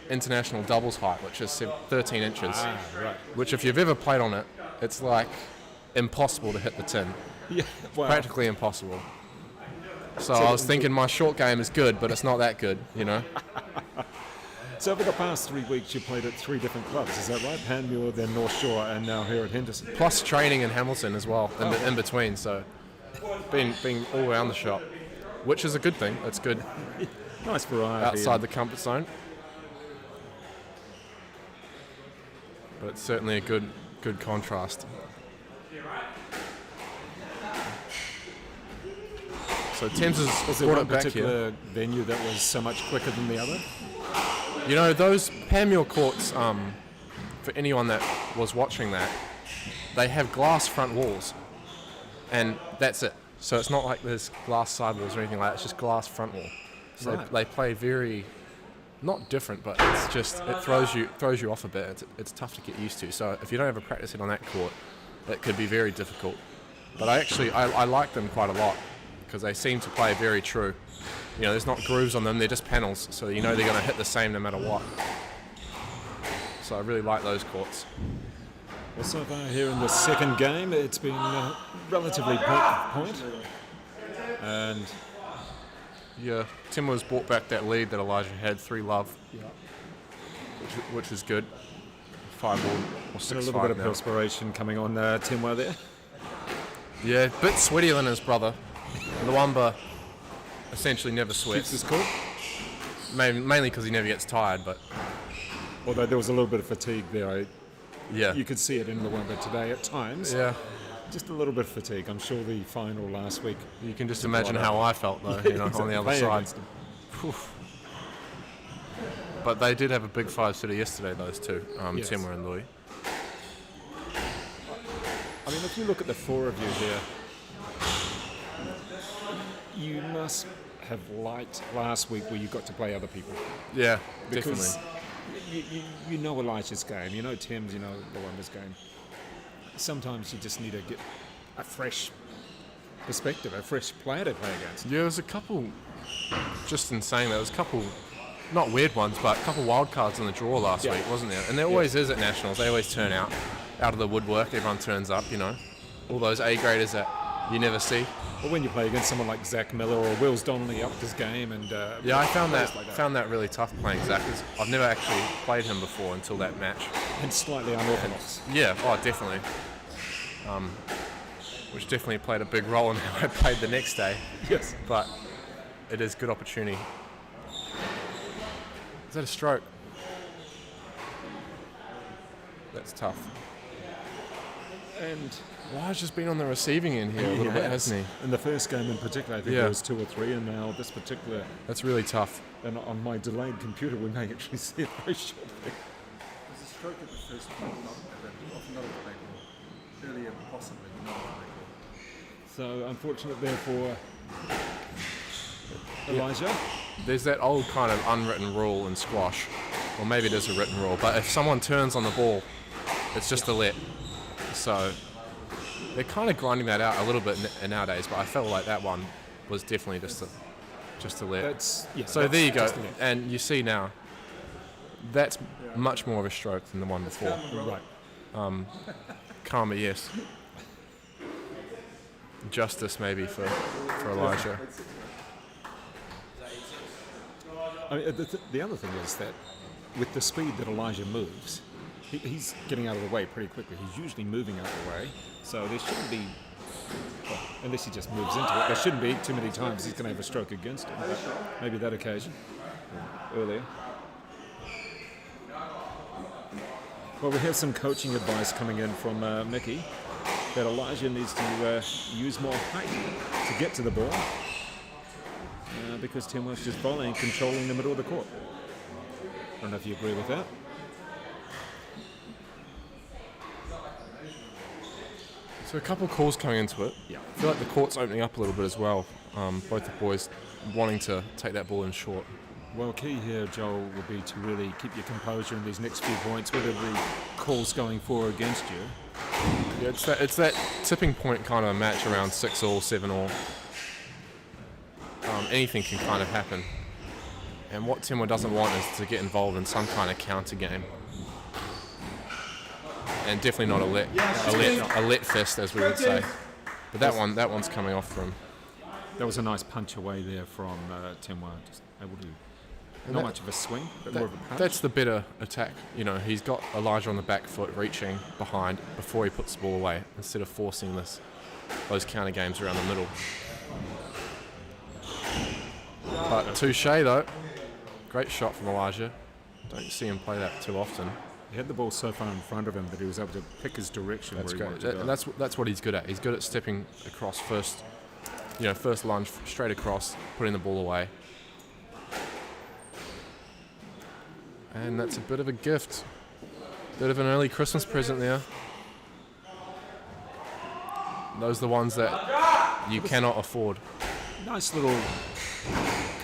international doubles height, which is 13 inches.
Right.
Which, if you've ever played on it, it's like impossible to hit the tin.
Yeah. Wow.
Practically impossible. So I was thinking my short game is good, but it's not that good, you know?
So over the past 3 weeks, you played at 3 different clubs, is that right? Panmure, then North Shore, and now here at Henderson.
Plus training in Hamilton as well, in between. So being all around the shop, which is a good thing. It's good
Nice variety.
outside the comfort zone. But it's certainly a good contrast. So Thames has
Was there
brought
one
it back here.
particular venue that was so much quicker than the other?
You know, those Panmure courts, for anyone that was watching that, they have glass front walls. And that's it. So it's not like there's glass sidewalls or anything like that. It's just glass front wall. So
Right.
they play very, not different, but it's just, it throws you off a bit. It's tough to get used to. So if you don't ever practice it on that court, it could be very difficult. But I like them quite a lot because they seem to play very true. You know, there's not grooves on them, they're just panels, so you know they're going to hit the same no matter what. So I really like those courts.
Well, so far here in the second game, it's been relatively point. And
Yeah, Temwa's brought back that lead that Elijah had, 3-love, which is good. 5-all or
a
6-5
little bit of
now.
perspiration coming on Temwa there.
Yeah, a bit sweatier than his brother. Lwamba essentially never
Keeps
sweats.
his cool.
Mainly because he never gets tired, but
Although there was a little bit of fatigue there.
yeah.
You could see it in Lwamba today at times.
Yeah,
Just a little bit of fatigue. I'm sure the final last week.
you can just imagine how I felt though, you know, on the other
Playing
side.
against him.
But they did have a big 5-sitter yesterday, those two,
Yes.
Temwa and Louis.
I mean, if you look at the 4 of you here, you must have liked last week where you got to play other people.
Yeah,
Because
definitely.
you know Elijah's game, you know Tim's, you know Lwamba's game. Sometimes you just need to get a fresh perspective, a fresh player to play against.
Yeah, there was a couple, just in saying that, there was a couple, not weird ones, but a couple wild cards in the draw last
Yeah.
week, wasn't there? And there always is at Nationals. They always turn out of the woodwork. Everyone turns up, you know. All those A-graders that you never see.
Or when you play against someone like Zach Miller or Wills Donnelly upped his game, and
Yeah, I found
players like
found that really tough playing Zach. I've never actually played him before until that match.
and slightly unorthodox.
Yeah, oh, definitely. Which definitely played a big role in how I played the next day.
Yes.
But it is good opportunity. Is that a stroke? That's tough.
And
Elijah's just been on the receiving end here a little bit, hasn't he?
In the first game in particular, I think
Yeah.
there was 2 or 3, and now this particular,
That's really tough.
and on my delayed computer, we may actually see it very shortly.
There's a stroke at the first point, often not a delay call. Earlier, possibly, not a delay call.
So unfortunate there for Elijah.
There's that old kind of unwritten rule in squash, or maybe it is a written rule, but if someone turns on the ball, it's just a let. So they're kind of grinding that out a little bit nowadays, but I felt like that one was definitely just a let.
That's
So there you go,
just a let.
and you see now, that's much more of a stroke than the one before.
Right.
Karma, yes. Justice maybe for Elijah.
I mean, the other thing is that with the speed that Elijah moves, he's getting out of the way pretty quickly. He's usually moving out of the way, so there shouldn't be, well, unless he just moves into it, there shouldn't be too many times he's going to have a stroke against him. But maybe that occasion, earlier. Well, we have some coaching advice coming in from Mickey that Elijah needs to use more height to get to the ball because Temwa's just volleying, controlling the middle of the court. I don't know if you agree with that.
So a couple of calls coming into it.
Yeah.
I feel like the court's opening up a little bit as well. Both the boys wanting to take that ball in short.
Well, key here, Joel, will be to really keep your composure in these next few points, whether the call's going for or against you.
Yeah, it's that tipping point kind of match around 6-all, 7-all. Anything can kind of happen. And what Temwa doesn't want is to get involved in some kind of counter game. And definitely not a let fest, as we would say. But that one's coming off from.
That was a nice punch away there from Temwa, just able to. Not much of a swing, but more of a punch.
That's the better attack. You know, he's got Elijah on the back foot, reaching behind before he puts the ball away, instead of forcing those counter games around the middle. But touche though, great shot from Elijah. Don't see him play that too often.
He had the ball so far in front of him that he was able to pick his direction.
That's
where he
great.
wanted to go.
That's what he's good at. He's good at stepping across first. First lunge straight across, putting the ball away. And that's a bit of a gift. Bit of an early Christmas present there. Those are the ones that you cannot afford.
Nice little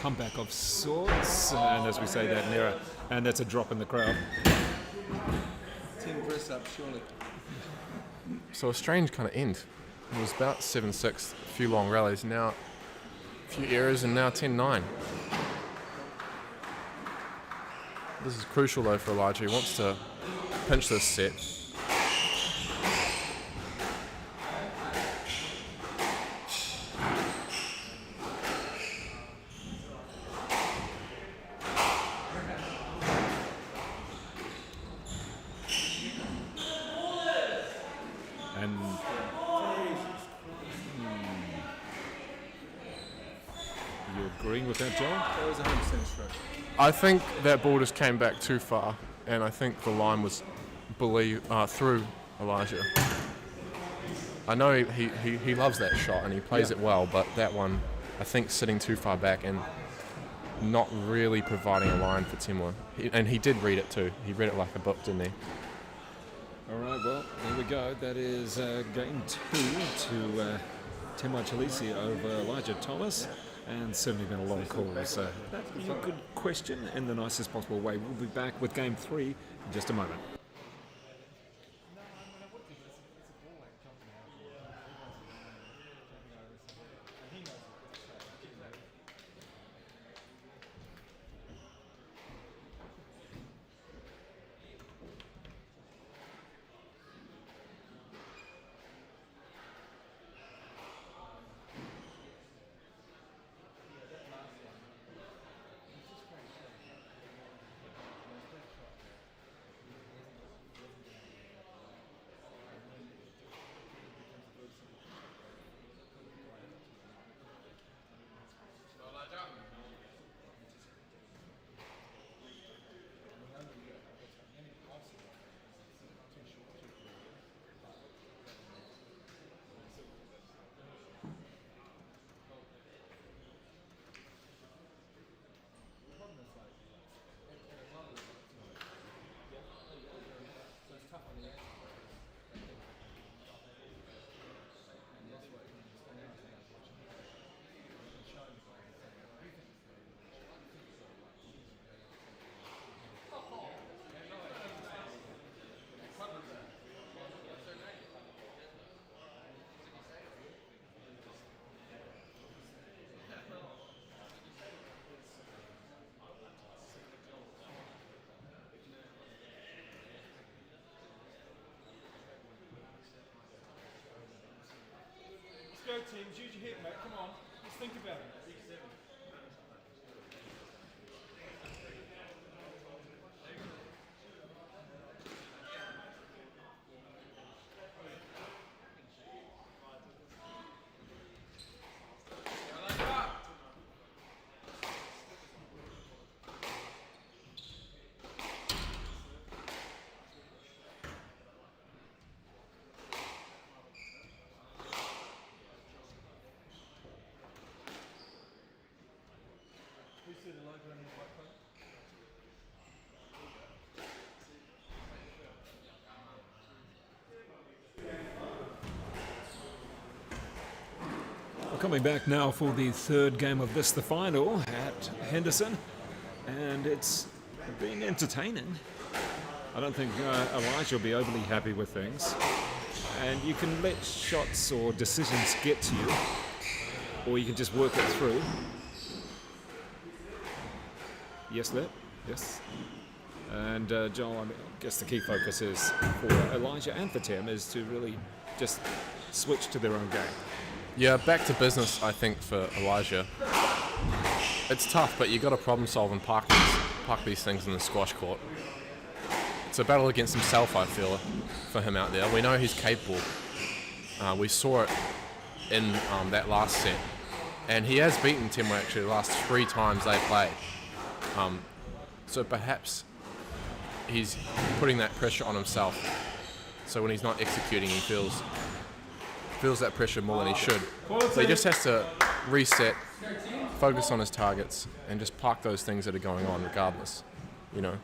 comeback of sorts, and as we say that, Nera, and that's a drop in the crowd.
10 press up, surely.
So a strange kind of end. It was about 7-6, a few long rallies, now a few errors, and now 10-9. This is crucial though for Elijah. He wants to pinch this set.
And you agreeing with that, Joel?
That was 100% stroke.
I think that ball just came back too far, and I think the line was through Elijah. I know he loves that shot and he plays it well, but that one, I think, sitting too far back and not really providing a line for Temwa. And he did read it too. He read it like a book, didn't he?
All right, well, there we go. That is game 2 to Temwa Chileshe over Elijah Thomas. And certainly been a long call. So that's a good question in the nicest possible way. We'll be back with game 3 in just a moment.
Go teams, use your head, mate, come on. Let's think about it.
We're coming back now for the third game of this, the final at Henderson, and it's been entertaining. I don't think Elijah will be overly happy with things, and you can let shots or decisions get to you, or you can just work it through. Yes, that. Yes. And Joel, I guess the key focus is for Elijah and for Tim is to really just switch to their own game.
Yeah, back to business, I think, for Elijah. It's tough, but you got to problem solve and park these things in the squash court. It's a battle against himself, I feel, for him out there. We know he's capable. We saw it in that last set. And he has beaten Temwa actually the last 3 times they played. So perhaps he's putting that pressure on himself. So when he's not executing, he feels that pressure more than he should. So he just has to reset, focus on his targets, and just park those things that are going on regardless, you know.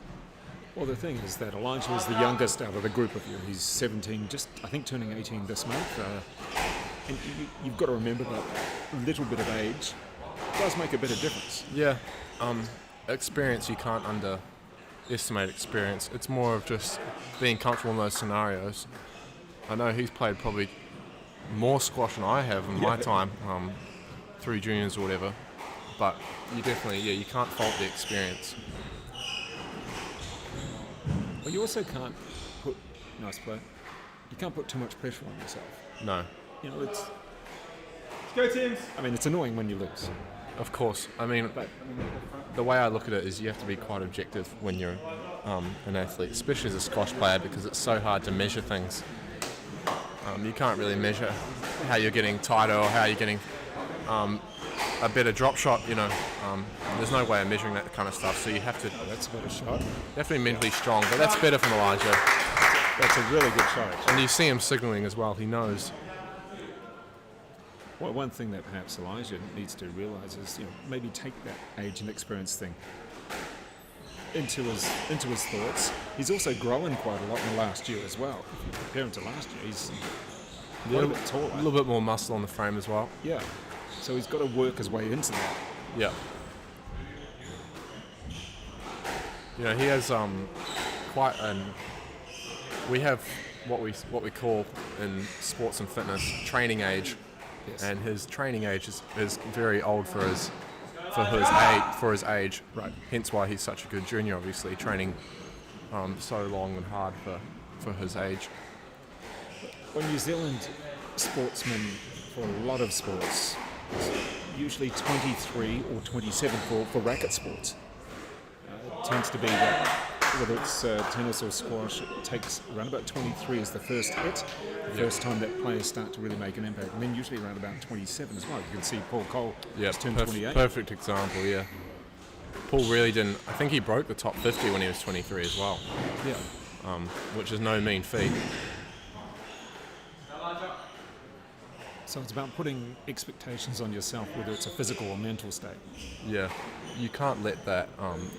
Well, the thing is that Elijah is the youngest out of the group of you. He's 17, just I think turning 18 this month. And you've got to remember that a little bit of age does make a bit of difference.
Yeah, experience, you can't underestimate experience. It's more of just being comfortable in those scenarios. I know he's played probably more squash than I have in my time, through juniors or whatever, but you definitely, you can't fault the experience.
Well, you also can't put, nice play, you can't put too much pressure on yourself.
No.
You know,
Let's go, teams.
I mean, it's annoying when you lose.
Of course. I mean, the way I look at it is you have to be quite objective when you're an athlete, especially as a squash player, because it's so hard to measure things. You can't really measure how you're getting tighter or how you're getting a better drop shot, you know. There's no way of measuring that kind of stuff, so you have to...
That's a better shot.
You have to be mentally strong, but that's better from Elijah.
That's a really good shot.
And you see him signalling as well, he knows.
Well, one thing that perhaps Elijah needs to realise is, you know, maybe take that age and experience thing into his thoughts. He's also grown quite a lot in the last year as well. If you compare him to last year, he's a little bit taller.
A little bit more muscle on the frame as well.
Yeah. So he's got to work his way into that.
Yeah. You know, he has quite an... We have what we call in sports and fitness training age.
Yes.
And his training age is very old for his age.
Right.
Hence why he's such a good junior, obviously, training so long and hard for his age.
Well, New Zealand sportsmen, for a lot of sports, usually 23 or 27 for racket sports. It tends to be that, whether it's tennis or squash, it takes around about 23 as the first hit, the first time that players start to really make an impact, and then usually around about 27 as well. You can see Paul Cole just turned 28.
Perfect example, yeah. Paul really didn't... I think he broke the top 50 when he was 23 as well.
Yeah.
Which is no mean feat.
So it's about putting expectations on yourself, whether it's a physical or mental state.
Yeah. You can't let that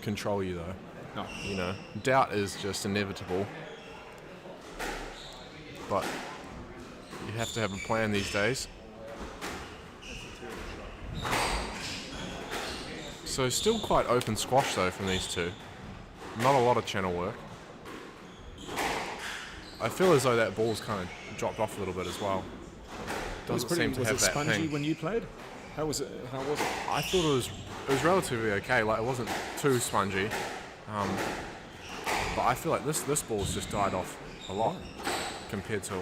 control you, though.
No.
You know, doubt is just inevitable. But you have to have a plan these days. So still quite open squash, though, from these two. Not a lot of channel work. I feel as though that ball's kind of dropped off a little bit as well. Doesn't seem to have that
spongy
ping.
when you played? How was it?
I thought it was relatively okay. Like, it wasn't too spongy. But I feel like this ball's just died off a lot compared to...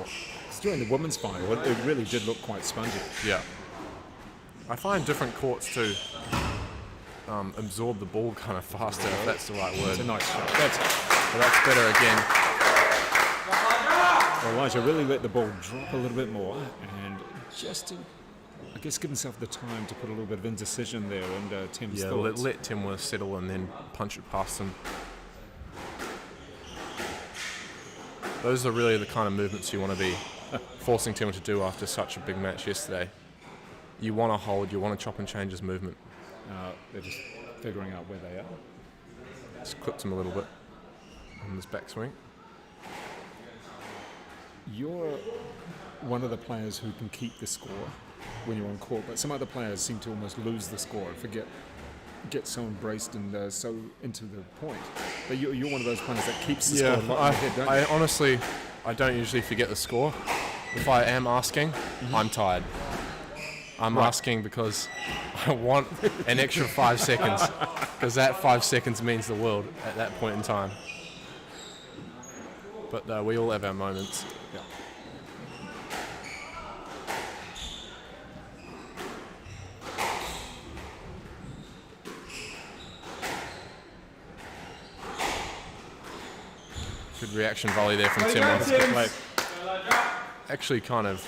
During the women's final, it really did look quite spongy.
Yeah. I find different courts to absorb the ball kind of faster, if that's the right word.
It's a nice shot.
That's better again.
Well, Elijah really let the ball drop a little bit more, and just to, I guess, give himself the time to put a little bit of indecision there and Tim's thoughts.
Let Temwa settle and then punch it past him. Those are really the kind of movements you want to be forcing Temwa to do after such a big match yesterday. You want to hold, you want to chop and change his movement.
They're just figuring out where they are.
Just clipped him a little bit on this backswing.
You're one of the players who can keep the score when you're on court, but some other players seem to almost lose the score and get so embraced and so into the point. But you're one of those players that keeps the score a lot in your head, don't you?
Honestly, I don't usually forget the score. If I am asking, I'm tired. I'm asking because I want an extra 5 seconds, because that 5 seconds means the world at that point in time. But we all have our moments.
Yeah.
Good reaction volley there from Temwa. Actually kind of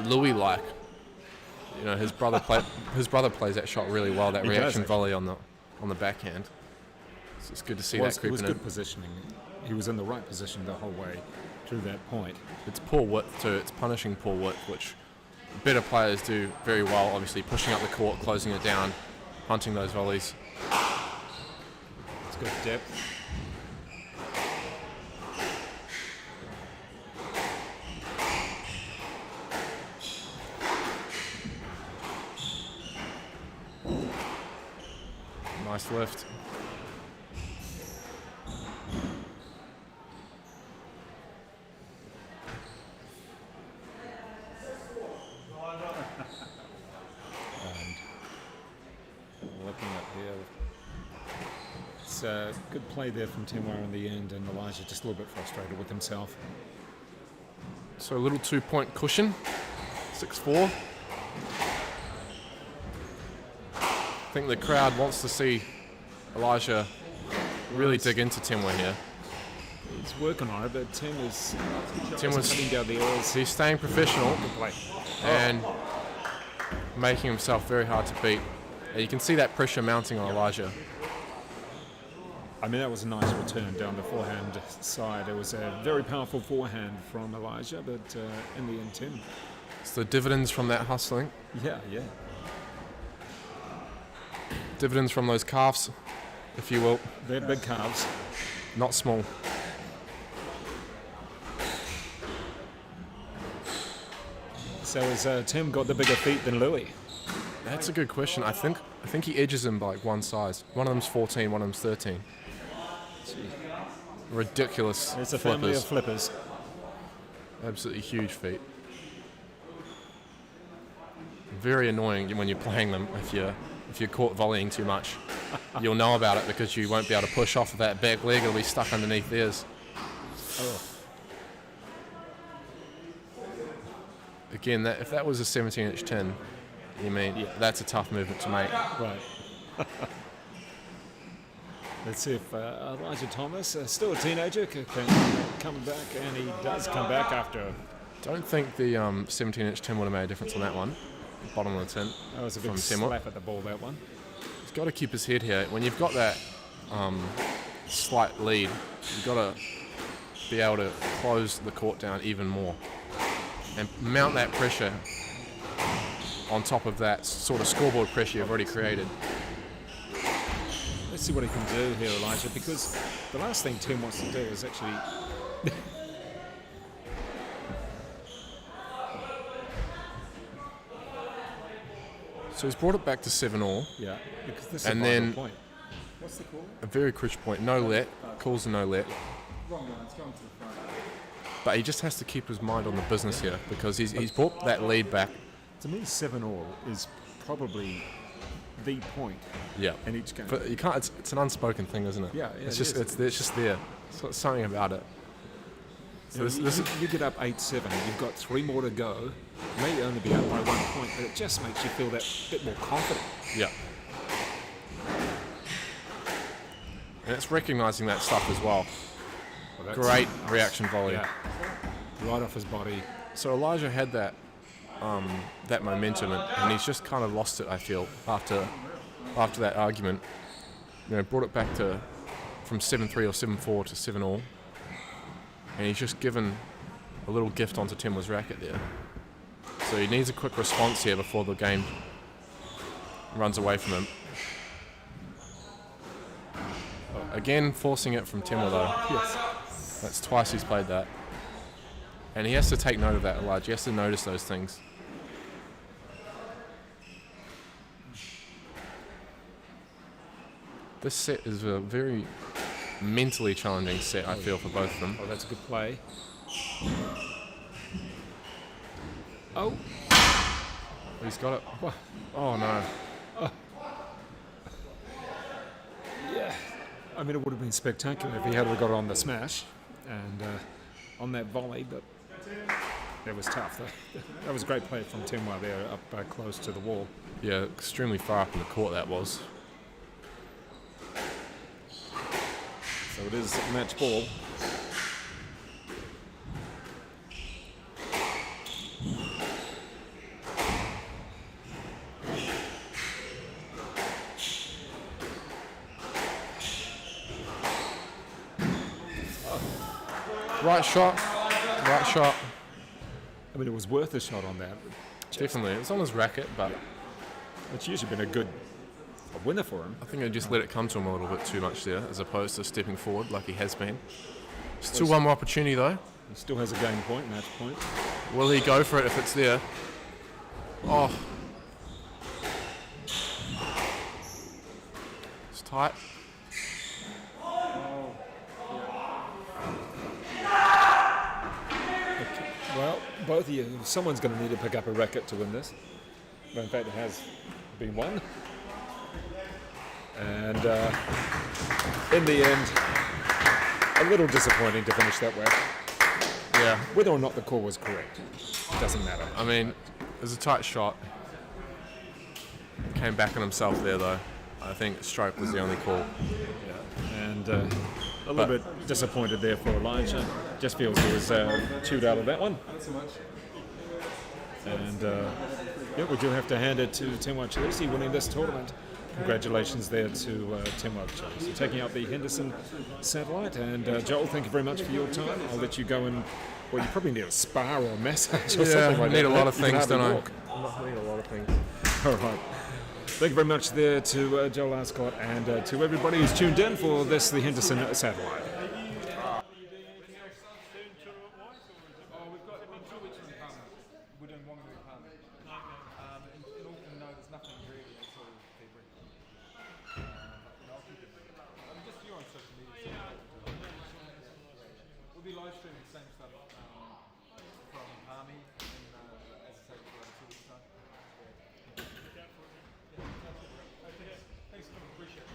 Louis-like. You know, his brother plays that shot really well, that reaction volley on the backhand. So it's good to see that creeping in.
It was good positioning. He was in the right position the whole way through that point.
It's poor width too. It's punishing poor width, which better players do very well, obviously pushing up the court, closing it down, hunting those volleys.
It's good depth.
Nice lift.
Looking up here. It's a good play there from Temwa in the end, and Elijah just a little bit frustrated with himself.
So a little 2-point cushion, 6-4. I think the crowd wants to see Elijah really dig into Temwa here.
He's working on it, but Temwa's
cutting
down the oars.
He's staying professional and making himself very hard to beat. And you can see that pressure mounting on Elijah.
I mean, that was a nice return down the forehand side. It was a very powerful forehand from Elijah, but in the end, Tim.
It's the dividends from that hustling.
Yeah.
Dividends from those calves, if you will.
They're big calves.
Not small.
So has Tim got the bigger feet than Louis?
That's a good question. I think he edges him by like one size. One of them's 14, one of them's 13.
Gee.
Ridiculous.
It's a family of flippers.
Absolutely huge feet. Very annoying when you're playing them if you're caught volleying too much. You'll know about it because you won't be able to push off of that back leg. It'll be stuck underneath theirs.
Oh.
Again, if that was a 17-inch tin, that's a tough movement to make.
Right. Let's see if Elijah Thomas, still a teenager, can come back, and he does come back after.
Don't think the 17-inch tin would have made a difference on that one. Bottom of the tin.
That was a big slap at the ball, that one.
He's got to keep his head here. When you've got that slight lead, you've got to be able to close the court down even more and mount that pressure on top of that sort of scoreboard pressure you've already created.
Let's see what he can do here, Elijah, because the last thing Tim wants to do is actually...
So he's brought it back to 7-all.
Yeah, because this is
and
a vital
then
point.
What's the call?
A very crucial point. No let. Calls a no let.
Wrong one, it's going to the front.
But he just has to keep his mind on the business here because he's brought that lead back.
To me, 7-all is probably the point in each game.
But you can't. It's an unspoken thing, isn't it?
Yeah,
it's just there. So something about it. So
you get up 8-7. You've got 3 more to go. May only be up by 1 point, but it just makes you feel that bit more confident.
Yeah. And it's recognising that stuff as well. Great reaction volley.
Yeah. Right off his body.
So Elijah had that that momentum, and he's just kind of lost it, I feel, after that argument. You know, brought it back from 7-3 or 7-4 to 7-all. And he's just given a little gift onto Temwa's racket there. So he needs a quick response here before the game runs away from him. Again, forcing it from Temwa though.
Yes.
That's twice he's played that. And he has to take note of that, Elijah. He has to notice those things. This set is a very mentally challenging set, I feel, for both of them.
Oh, that's a good play. Oh.
He's got it. Oh no.
Yeah. I mean, it would have been spectacular if he had got it on the smash and on that volley, but that was tough. That was a great play from Temwa there up close to the wall.
Yeah, extremely far up in the court that was.
So it is match ball.
Right shot.
I mean, it was worth a shot on that.
Definitely. It's on his racket, but
It's usually been a winner for him.
I think he just let it come to him a little bit too much there, as opposed to stepping forward like he has been. Still one more opportunity though.
He still has a game point, match point.
Will he go for it if it's there? Oh. It's tight.
Well, both of you, someone's going to need to pick up a racket to win this. But in fact, it has been won. And in the end, a little disappointing to finish that way.
Yeah.
Whether or not the call was correct, it doesn't matter.
I mean, it was a tight shot. Came back on himself there though. I think stroke was the only call.
Yeah. And a little bit disappointed there for Elijah. Just feels he was chewed out of that one.
Not so much.
And we do have to hand it to Temwa Chileshe winning this tournament. Congratulations there to Temwa Chileshe taking out the Henderson satellite. And Joel, thank you very much for your time. I'll let you go and, well, you probably need a spa or a massage or something like that.
I need a lot of
You can
things, don't
hardly
I?
walk.
I need a lot of things.
All right. Thank you very much there to Joel Arscott and to everybody who's tuned in for this, the Henderson satellite.
We're doing one week Parliament. In Auckland, no, there's nothing really until February. I'll keep it. Just you on social media. We'll be live streaming the same stuff from Army and as I say, for 2 weeks time. Thanks, appreciate it.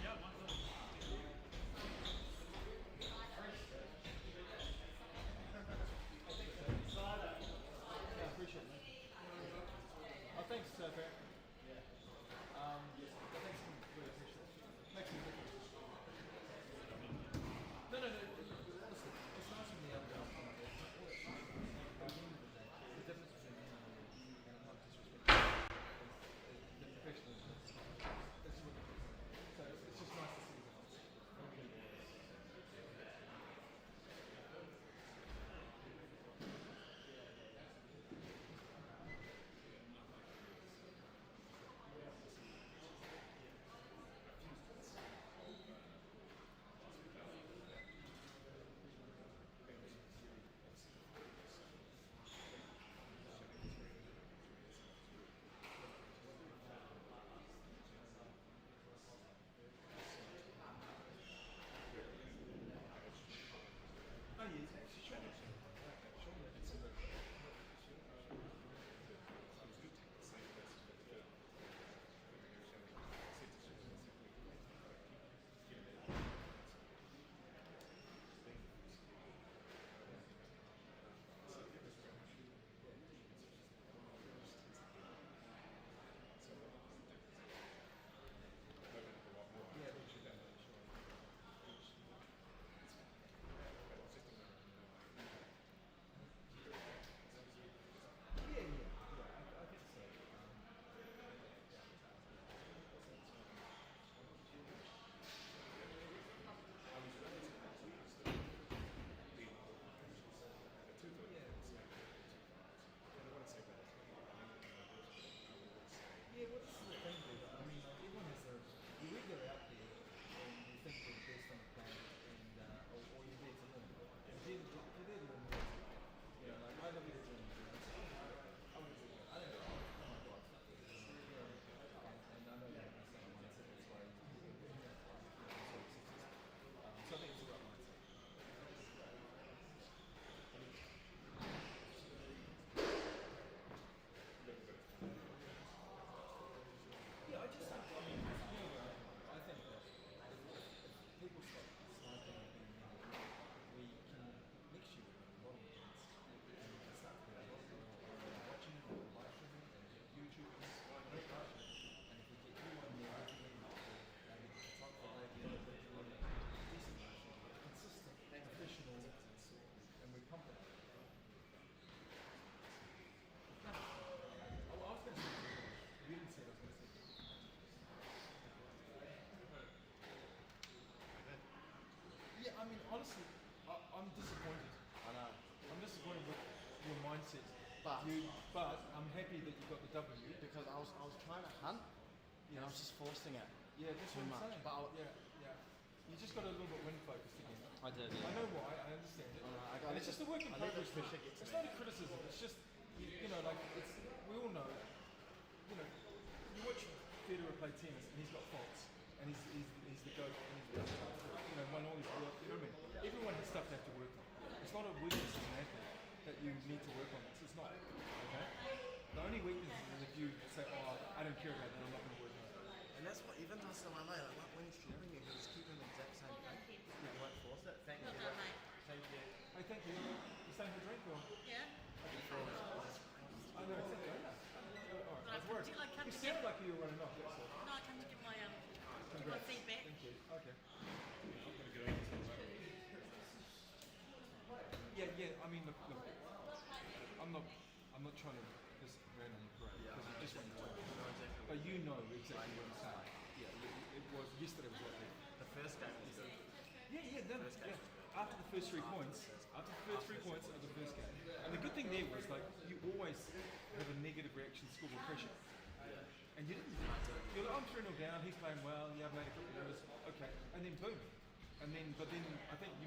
But I'm happy that you got the W.
Because I was trying to hunt, and I was just forcing it.
Yeah, that's
Too
what I'm
much.
saying.
But
yeah. You just got a little bit wind focused again.
I did,
I know why, I understand it. And it's just a work in progress. It's not a criticism, it's just, you know, like, we all know, you know, you watch Federer play tennis and he's got faults. And he's the GOAT and he's you know, won all his work, you know what I mean? Everyone has stuff they have to work on. It's not a weakness as an athlete that you need to work on. It's not, okay? The only weakness is if you say, oh, I don't care about that, I'm not going to work on it.
And that's what even does to my mate. Like when he's shooting, he'll just keep in the exact same thing. He won't force it. Thank you. Thank you.
Hey, thank you. You staying for a drink or?
Yeah.
I know, it's okay. Alright,
But
work.
I come
You
to
sounded like you were running off, that's all.
No, I come to give my feedback.
Thank you. Okay. Yeah, I mean, look. I'm not trying to just rain on the parade because you just went away. But you know exactly what I'm saying. Yeah, it was yesterday was like that.
The first game was good.
Yeah. After the first 3 points, of the first game, and the good thing there was like you always have a negative reaction to school pressure. And you didn't. You're like, I'm 3-0 down. He's playing well. Yeah, I've made a couple of errors. Okay, and then boom, but then I think you.